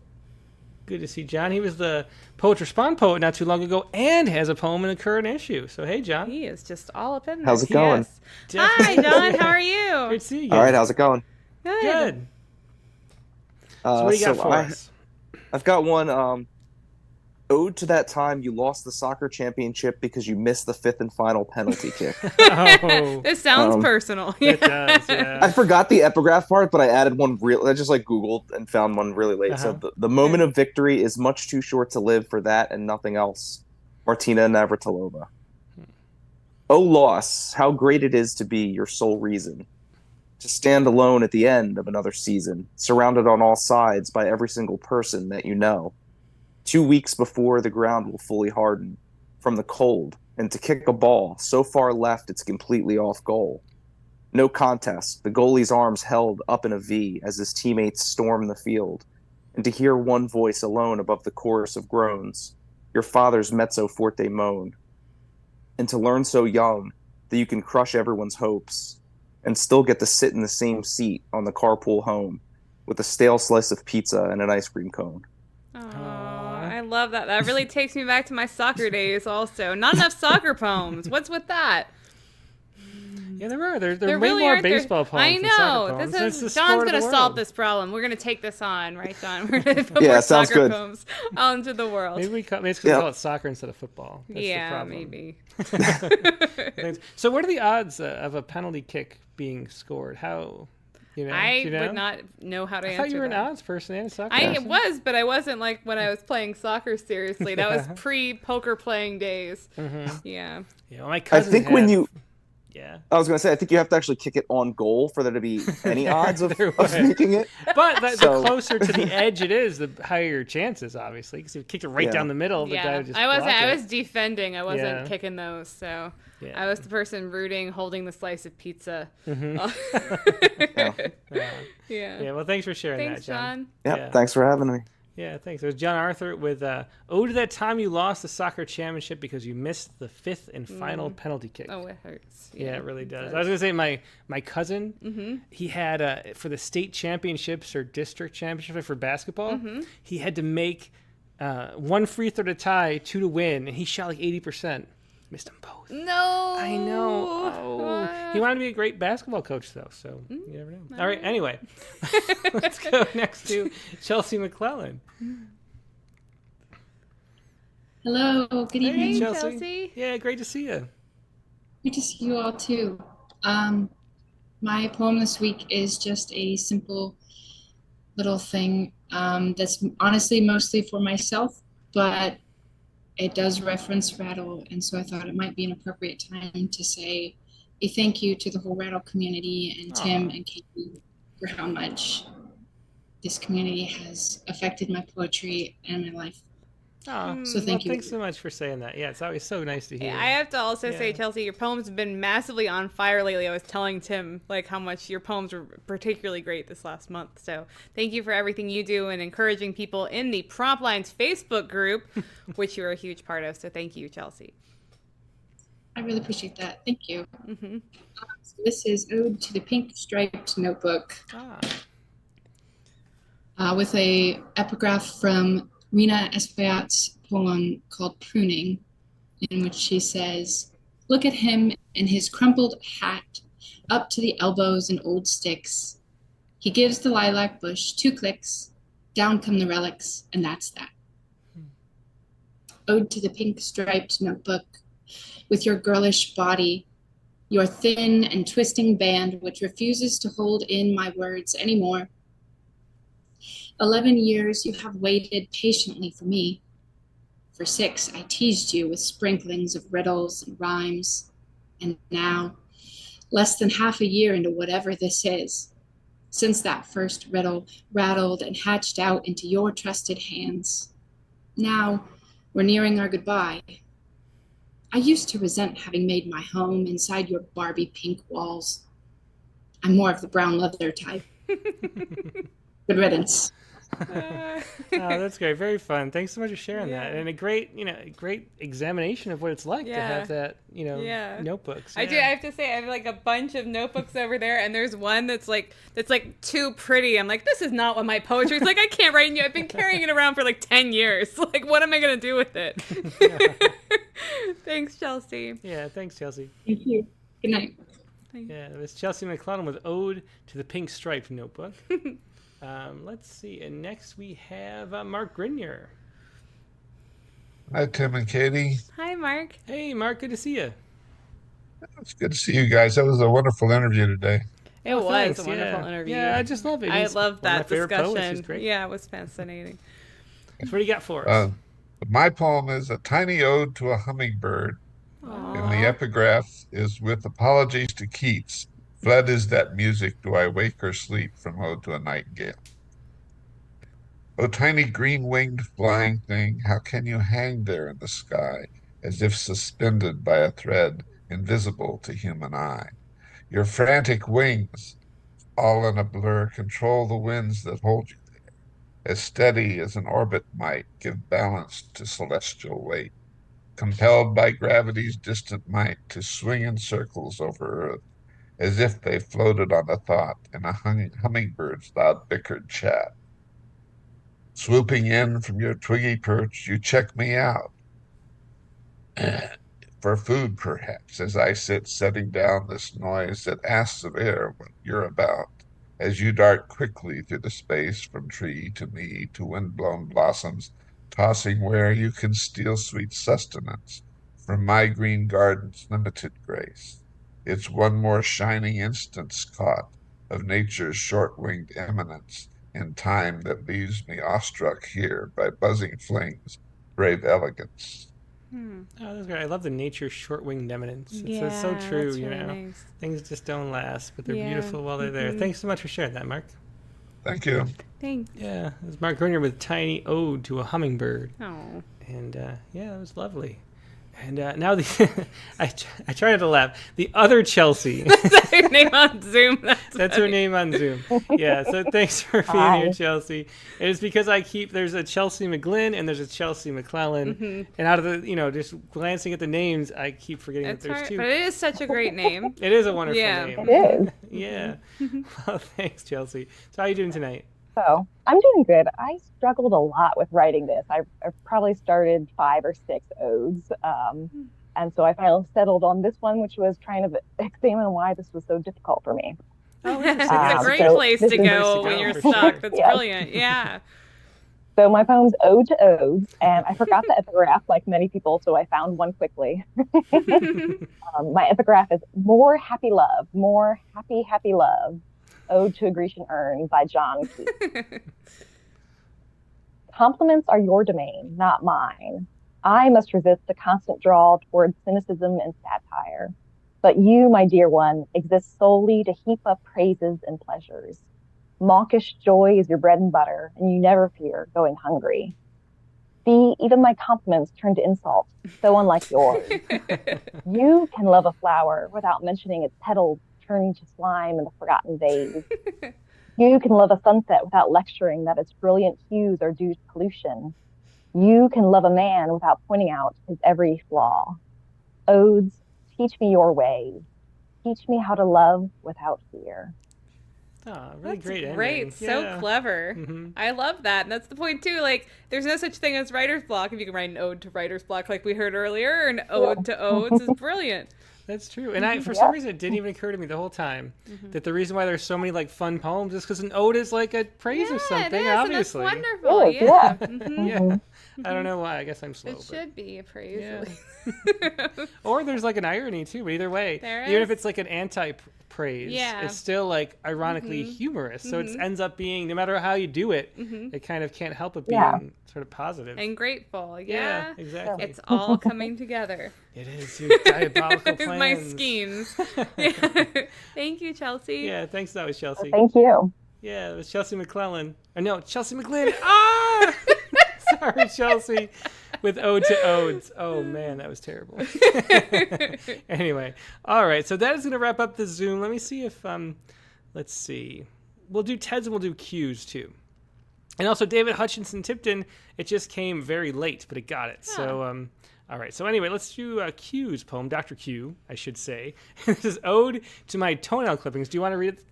good to see John. He was the Poets Respond poet not too long ago and has a poem in the current issue. So, hey, John. He is just all up in How's it going? Yes. Hi, John. How are you? Great to see you. All right, how's it going? Good. So what do you got for us? I've got one. Ode to that time you lost the soccer championship because you missed the fifth and final penalty kick. Oh. This sounds personal. It does, yeah. I forgot the epigraph part, but I added one I just like Googled and found one really late. So the moment of victory is much too short to live for that and nothing else. Martina Navratilova. Oh, loss, how great it is to be your sole reason. To stand alone at the end of another season, surrounded on all sides by every single person that you know. 2 weeks before the ground will fully harden from the cold, and to kick a ball so far left it's completely off goal. No contest, the goalie's arms held up in a V as his teammates storm the field, and to hear one voice alone above the chorus of groans, your father's mezzo forte moan, and to learn so young that you can crush everyone's hopes and still get to sit in the same seat on the carpool home with a stale slice of pizza and an ice cream cone. I love that. That really takes me back to my soccer days also. Not enough soccer poems. What's with that? Yeah, there are. There There way really more aren't. baseball poems I than soccer know. poems. This It's the is sport John's of going the to solve world. this problem. We're going to take this on, right, John? We're going to put Yeah, more sounds soccer good. poems out into the world. Maybe it's because we call it soccer instead of football. That's Yeah, the problem. maybe. Thanks. So what are the odds of a penalty kick being scored? How, do you know? would not know how to I answer thought you were an that. odds person and a soccer I person. was, but I wasn't like when I was playing soccer seriously. That was pre-poker playing days. Yeah. Yeah, well, my I cousin think when you Yeah. I was going to say, I think you have to actually kick it on goal for there to be any odds of making it. But the So- closer to the edge it is, the higher your chances, obviously. Because if you kicked it right Yeah. down the middle, the guy Yeah, would just I wasn't. block I it. was defending. I wasn't Yeah. kicking those. So Yeah. I was the person rooting, holding the slice of pizza. Yeah. Yeah, well, thanks for sharing Thanks, that, John. John. Yeah, thanks for having me. Yeah, thanks. It was John Arthur with Ode to That Time You Lost the Soccer Championship because you missed the fifth and final penalty kick. Oh, it hurts. Yeah, it really it does. does. I was going to say my cousin, Mhm. he had, for the state championships or district championship for basketball, Mhm. he had to make one free throw to tie, two to win, and he shot like 80%. Missed them both. No. I know. Oh. He wanted to be a great basketball coach, though, so you never know. All right, anyway. Let's go next to Chelsea McClellan. Hello, good evening. Hey, Chelsea. Yeah, great to see you. Good to see you all too. My poem this week is just a simple little thing that's honestly mostly for myself, but it does reference Rattle, and so I thought it might be an appropriate time to say a thank you to the whole Rattle community and Tim and Katie for how much this community has affected my poetry and my life. Oh, So thank you. Thanks so much for saying that. Yeah, it's always so nice to hear. I have to also say, Yeah. Chelsea, your poems have been massively on fire lately. I was telling Tim like how much your poems were particularly great this last month. So thank you for everything you do and encouraging people in the Prompt Lines Facebook group, which you're a huge part of. So thank you, Chelsea. I really appreciate that. Thank you. Mm-hmm. So this is Ode to the Pink Striped Notebook. With a epigraph from Rena Espaillat's poem called Pruning, in which she says, "Look at him in his crumpled hat, up to the elbows in old sticks. He gives the lilac bush 2 clicks, down come the relics, and that's that." Ode to the Pink Striped Notebook, with your girlish body, your thin and twisting band which refuses to hold in my words anymore. 11 years you have waited patiently for me. For 6, I teased you with sprinklings of riddles and rhymes. And now, less than half a year into whatever this is, since that first riddle rattled and hatched out into your trusted hands, now we're nearing our goodbye. I used to resent having made my home inside your Barbie pink walls. I'm more of the brown leather type. Good riddance. Oh, that's great. Very fun. Thanks so much for sharing that. And a great, great examination of what it's like to have that, notebooks. I do. I have to say, I have like a bunch of notebooks over there, and there's one that's like too pretty. I'm like, this is not what my poetry is like. I can't write. I've been carrying it around for like 10 years. Like, what am I gonna do with it? Thanks, Chelsea. Yeah, thanks, Chelsea. Thank you. Good night. Yeah, it was Chelsea McClellan with Ode to the Pink Striped Notebook. Let's see. And next we have Mark Grinier. Hi, Tim and Katie. Hi, Mark. Hey, Mark. Good to see you. It's good to see you guys. That was a wonderful interview today. It was thanks. a wonderful Yeah. interview. Yeah, I just love it. I He's love one of my that favorite poets. He's discussion. great. Yeah, it was fascinating. So what do you got for us? My poem is a tiny ode to a hummingbird, and the epigraph is with apologies to Keats. Fled is that music, do I wake or sleep, from Ode to a Nightingale. O tiny green-winged flying thing, how can you hang there in the sky, as if suspended by a thread invisible to human eye? Your frantic wings, all in a blur, control the winds that hold you there, as steady as an orbit might give balance to celestial weight, compelled by gravity's distant might to swing in circles over Earth, as if they floated on a thought in a hummingbird's loud bickered chat. Swooping in from your twiggy perch, you check me out. For food, perhaps, as I sit setting down this noise that asks of air what you're about, as you dart quickly through the space from tree to me to wind-blown blossoms, tossing where you can steal sweet sustenance from my green garden's limited grace. It's one more shining instance caught of nature's short-winged eminence in time that leaves me awestruck here by buzzing flames, brave elegance. Oh, that's great. I love the nature short-winged eminence. It's so Yeah, true, that's you really know. nice. Things just don't last, but they're Yeah. beautiful while they're there. Mhm. Thanks so much for sharing that, Mark. Thank you. Thanks. Yeah, it was Mark Grenier with Tiny Ode to a Hummingbird. Oh. And yeah, it was lovely. And now I try not to laugh. The other Chelsea. That's her name on Zoom. That's her name on Zoom. Yeah, so thanks for being here, Chelsea. It is because there's a Chelsea McGlynn and there's a Chelsea McClellan. Mm-hmm. And out of the, just glancing at the names, I keep forgetting that there's two. But it is such a great name. It is a wonderful name. It is. Yeah. Well, thanks, Chelsea. So how are you doing tonight? So I'm doing good. I struggled a lot with writing this. I probably started 5 or 6 odes. And so I finally settled on this one, which was trying to examine why this was so difficult for me. Oh, it's a great place to go when you're stuck. That's brilliant. Yeah. So my poem's Ode to Odes, and I forgot the epigraph like many people, so I found one quickly. My epigraph is More Happy Love, More Happy, Happy Love. Ode to a Grecian Urn by John Keats. Compliments are your domain, not mine. I must resist the constant draw towards cynicism and satire. But you, my dear one, exist solely to heap up praises and pleasures. Mawkish joy is your bread and butter, and you never fear going hungry. See, even my compliments turn to insult, so unlike yours. You can love a flower without mentioning its petals turning to slime in the forgotten vase. You can love a sunset without lecturing that its brilliant hues are due to pollution. You can love a man without pointing out his every flaw. Odes, teach me your ways. Teach me how to love without fear. Oh, really That's great great. ending. So Yeah. clever. Mhm. I love that. And that's the point, too. Like, there's no such thing as writer's block. If you can write an ode to writer's block, like we heard earlier, an ode to odes is brilliant. That's true. And for some reason, it didn't even occur to me the whole time that the reason why there's so many like fun poems is because an ode is like a praise of something, It is, obviously. And it's wonderful. Yeah. Mhm. Yeah. I don't know why. I guess I'm slow. It should be a praise. Yeah. Or there's like an irony too, but either way, There even is. if it's like an anti-praise, Yeah. it's still like ironically Mhm. humorous. So it Mhm. ends up being, no matter how you do it, Mhm. it kind of can't help but being Yeah. sort of positive. And grateful. Yeah, Yeah. exactly. It's all coming together. It is your diabolical It's plans. my schemes. Yeah. Thank you, Chelsea. Yeah, thanks. That was Chelsea. Thank you. Yeah, it was Chelsea McClellan. Or no, Chelsea McGlynn. Ah! Sorry, Chelsea. With Ode to Odes. Oh, man, that was terrible. Anyway, all right. So that is going to wrap up the Zoom. Let me see if, let's see. We'll do Ted's and we'll do Q's too. And also David Hutchinson Tipton. It just came very late, but it got it. So, all right. So anyway, let's do Q's poem, Dr. Q, I should say. This is Ode to My Toenail Clippings. Do you want to read it?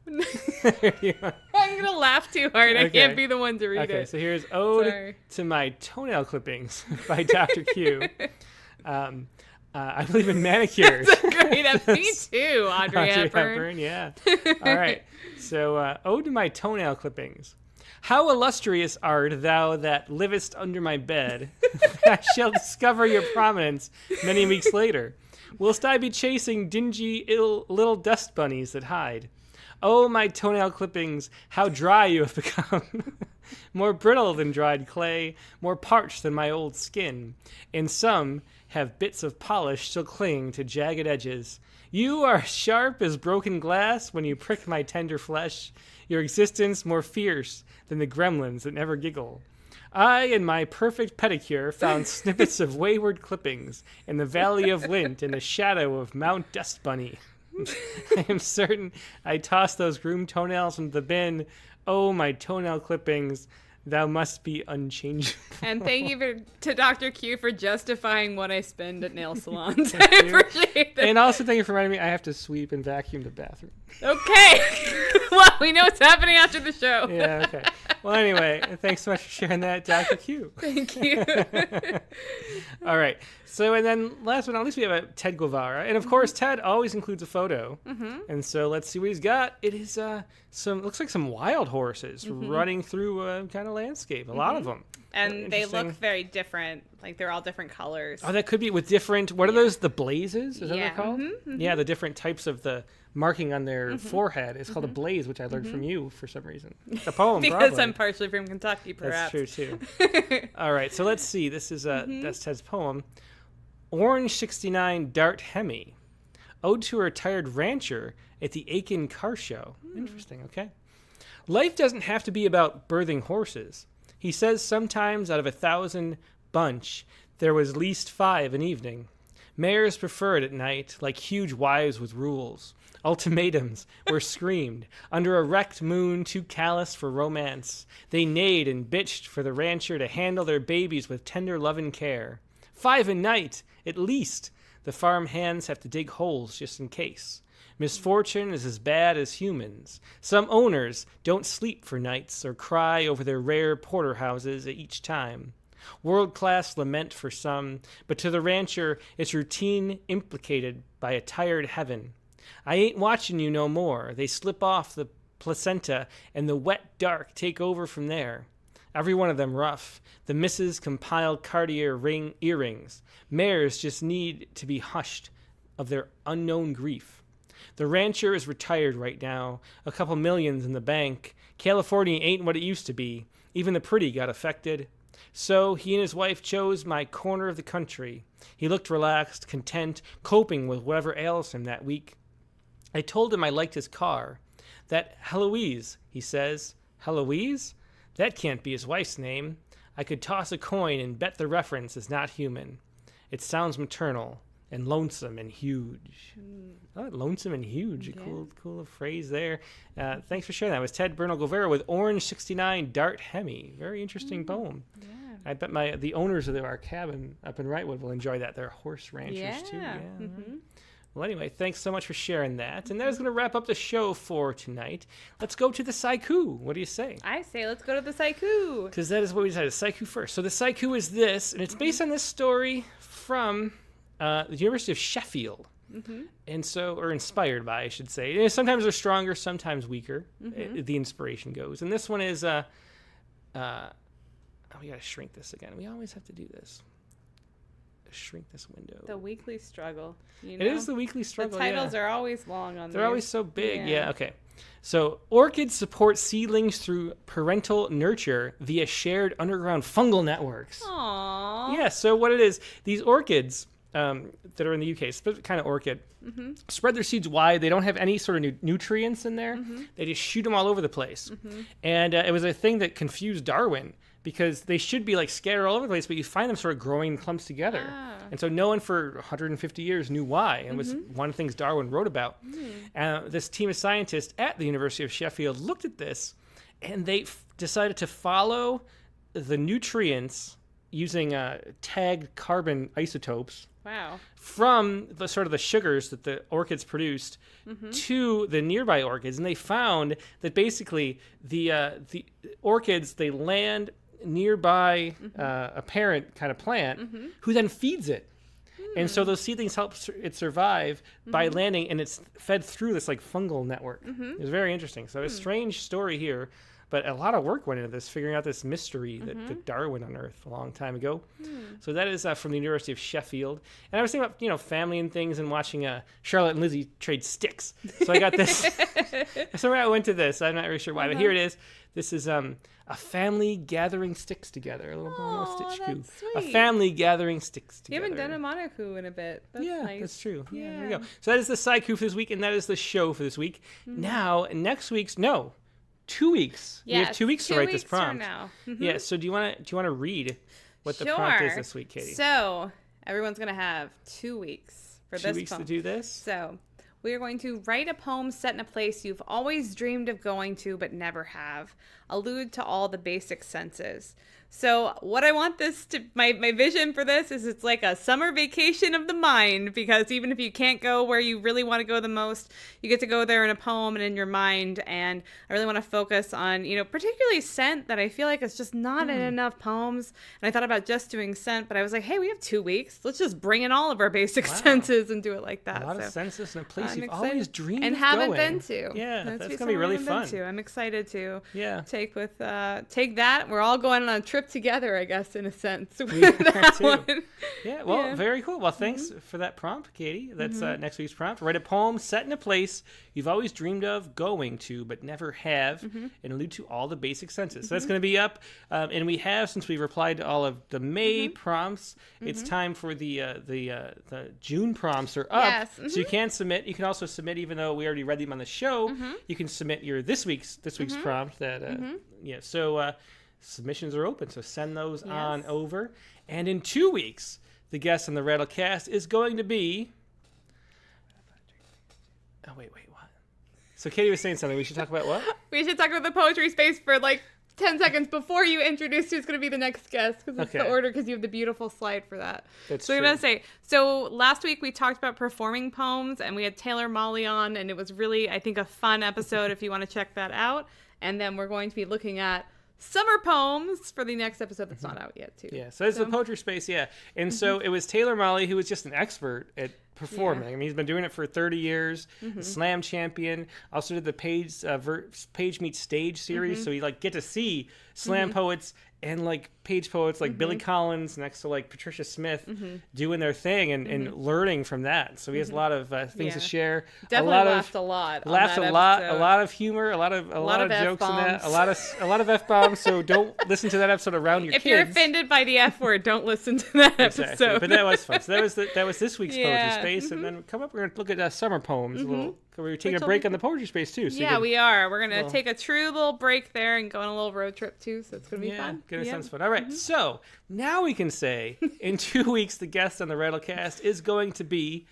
I'm going to laugh too hard. I Okay. can't be the one to read it. Okay, so here's Ode Sorry. to My Toenail Clippings by Dr. Q. I believe in manicures. That's great. Me too, Audrey Hepburn. Yeah. All right. So, Ode to My Toenail Clippings. How illustrious art thou that livest under my bed? I shall discover your prominence many weeks later. Whilst I be chasing dingy, ill little dust bunnies that hide. Oh, my toenail clippings, how dry you have become. More brittle than dried clay, more parched than my old skin. And some have bits of polish still clinging to jagged edges. You are sharp as broken glass when you prick my tender flesh, your existence more fierce than the gremlins that never giggle. I, in my perfect pedicure, found snippets of wayward clippings in the valley of lint in the shadow of Mount Dust Bunny. I am certain I tossed those groomed toenails into the bin. Oh, my toenail clippings, thou must be unchangeable. And thank you to Dr. Q for justifying what I spend at nail salons. I appreciate that. And also thank you for reminding me I have to sweep and vacuum the bathroom. Okay. Well, we know what's happening after the show. Yeah, okay. Well, anyway, thanks so much for sharing that, Dr. Q. Thank you. All right. So, and then last but not least, we have a Ted Guevara. And of course, Ted always includes a photo. Mm-hmm. And so let's see what he's got. It is looks like some wild horses running through a kind of landscape. A lot of them. And they look very different. Like they're all different colors. Oh, that could be with different, what are those? The blazes? Is that what they're called? Mm-hmm. Yeah, the different types of the marking on their forehead. It's called a blaze, which I learned from you for some reason. The poem, because probably. I'm partially from Kentucky, perhaps. That's true, too. All right, so let's see. This is that's Ted's poem. Orange 69 Dart Hemi. Ode to a retired rancher at the Aiken Car Show. Interesting, okay. Life doesn't have to be about birthing horses. He says sometimes out of 1,000 bunch, there was least 5 an evening. Mares preferred at night, like huge wives with rules. Ultimatums were screamed. Under a wrecked moon too callous for romance, they neighed and bitched for the rancher to handle their babies with tender love and care. 5 a night, at least. The farm hands have to dig holes just in case. Misfortune is as bad as humans. Some owners don't sleep for nights or cry over their rare porterhouses at each time. World-class lament for some, but to the rancher, it's routine implicated by a tired heaven. I ain't watching you no more. They slip off the placenta, and the wet dark take over from there. Every one of them rough. The missus compiled Cartier earrings. Mares just need to be hushed of their unknown grief. The rancher is retired right now. A couple millions in the bank. California ain't what it used to be. Even the pretty got affected. So he and his wife chose my corner of the country. He looked relaxed, content, coping with whatever ails him that week. I told him I liked his car. That Heloise, he says. Heloise? That can't be his wife's name. I could toss a coin and bet the reference is not human. It sounds maternal and lonesome and huge. Oh, lonesome and huge. Yeah. Cool phrase there. Thanks for sharing that. It was Ted Bernal Guevara with Orange 69 Dart Hemi. Very interesting poem. Yeah. I bet the owners of our cabin up in Wrightwood will enjoy that. They're horse ranchers too. Yeah. Mm-hmm. Well, anyway, thanks so much for sharing that. And that is going to wrap up the show for tonight. Let's go to the Sciku. What do you say? I say let's go to the Sciku. Because that is what we decided. Sciku first. So the Sciku is this, and it's based on this story from the University of Sheffield. And so, or inspired by, I should say. And sometimes they're stronger, sometimes weaker. The inspiration goes. And this one is, we got to shrink this again. We always have to do this. Shrink this window. The weekly struggle. You know? It is the weekly struggle. The titles are always long on They're always so big. Yeah, okay. So, orchids support seedlings through parental nurture via shared underground fungal networks. Aww. Yeah, so what it is, these orchids that are in the UK, kind of orchid, spread their seeds wide. They don't have any sort of nutrients in there. They just shoot them all over the place. And it was a thing that confused Darwin, because they should be like scattered all over the place, but you find them sort of growing in clumps together. And so no one for 150 years knew why. And it was one of the things Darwin wrote about. This team of scientists at the University of Sheffield looked at this, and they decided to follow the nutrients using tagged carbon isotopes. Wow. From the sort of the sugars that the orchids produced to the nearby orchids. And they found that basically the orchids, they land nearby a parent kind of plant who then feeds it. And so those seedlings help it survive by landing, and it's fed through this like fungal network. It's very interesting. So a strange story here But a lot of work went into this, figuring out this mystery that Darwin unearthed a long time ago. So that is from the University of Sheffield. And I was thinking about, family and things and watching Charlotte and Lizzie trade sticks. So I got this. So I went to this. I'm not really sure why, but here it is. This is a family gathering sticks together. A little Stitch-Ku. A family gathering sticks together. You haven't done a Monaco in a bit. That's nice. That's true. Yeah, there we go. So that is the Sciku for this week, and that is the show for this week. Now, next week's 2 weeks. Yes, we have 2 weeks to write this from prompt. now. Yeah. So do you want to read what the prompt is this week, Katie? So everyone's gonna have 2 weeks for this. 2 weeks to do this. So we are going to write a poem set in a place you've always dreamed of going to but never have. Allude to all the basic senses. So what I want this to, my vision for this is it's like a summer vacation of the mind, because even if you can't go where you really want to go the most, you get to go there in a poem and in your mind. And I really want to focus on, particularly scent, that I feel like it's just not in enough poems. And I thought about just doing scent, but I was like, hey, we have 2 weeks. Let's just bring in all of our basic senses and do it like that. A lot of senses in a place you've excited. Always dreamed and of haven't going. been to. Yeah, that's going to be really fun. I'm excited to take take that. We're all going on a trip together, I guess, in a sense. Yeah, well, very cool. Well, thanks for that prompt, Katie. That's next week's prompt. Write a poem set in a place you've always dreamed of going to but never have, and allude to all the basic senses. So that's going to be up. And we have, since we replied to all of the May prompts, it's time for the June prompts are up. Yes. So you can submit. You can also submit, even though we already read them on the show. You can submit your this week's prompt. So submissions are open. So send those on over. And in 2 weeks, the guest on the Rattlecast is going to be. Oh, wait, what? So Katie was saying something. We should talk about what? We should talk about the poetry space for 10 seconds before you introduce who's going to be the next guest, because it's the order, because you have the beautiful slide for that. That's so I'm going to say, last week we talked about performing poems, and we had Taylor Molly on, and it was really, I think, a fun episode if you want to check that out. And then we're going to be looking at summer poems for the next episode that's not out yet, too. Yeah, so it's the poetry space, And so it was Taylor Molly, who was just an expert at performing. I mean, he's been doing it for 30 years, slam champion, also did the Page Meets Stage series, so you get to see slam poets and page poets like Billy Collins next to Patricia Smith doing their thing and learning from that. So he has a lot of things to share. Definitely laughed a lot. Laughed a lot of humor, a lot of jokes in that, a lot of F-bombs. So don't listen to that episode around your kids. If you're offended by the F word, don't listen to that episode. But that was fun. So that was this week's poetry space, and then we're going to look at summer poems a little. We're taking a break on the poetry space too. So we are. We're going to take a true little break there and go on a little road trip too. So it's going to be fun. Sounds fun. All right. So now we can say in 2 weeks, the guest on the Rattlecast is going to be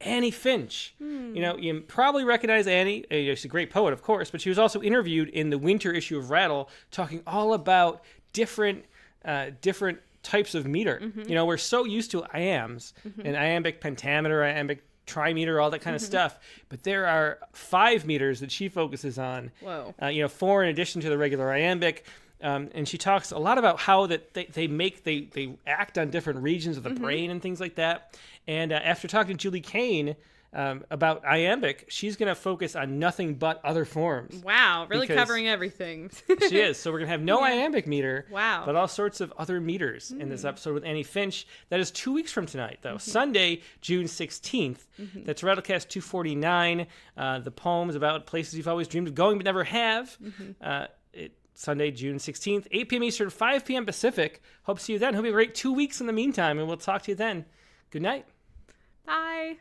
Annie Finch. You probably recognize Annie. She's a great poet, of course, but she was also interviewed in the winter issue of Rattle, talking all about different types of meter. We're so used to iambs and iambic pentameter, iambic trimeter, all that kind of stuff, but there are 5 meters that she focuses on. Whoa. 4 in addition to the regular iambic. And she talks a lot about how that they act on different regions of the brain and things like that. And after talking to Julie Kane about iambic, she's going to focus on nothing but other forms. Wow, really covering everything. She is. So we're going to have no iambic meter, wow, but all sorts of other meters in this episode with Annie Finch. That is 2 weeks from tonight, though. Sunday, June 16th. That's Rattlecast 249. The poems about places you've always dreamed of going but never have. Sunday, June 16th, 8 p.m. Eastern, 5 p.m. Pacific. Hope to see you then. Hope you have a great 2 weeks in the meantime, and we'll talk to you then. Good night. Bye.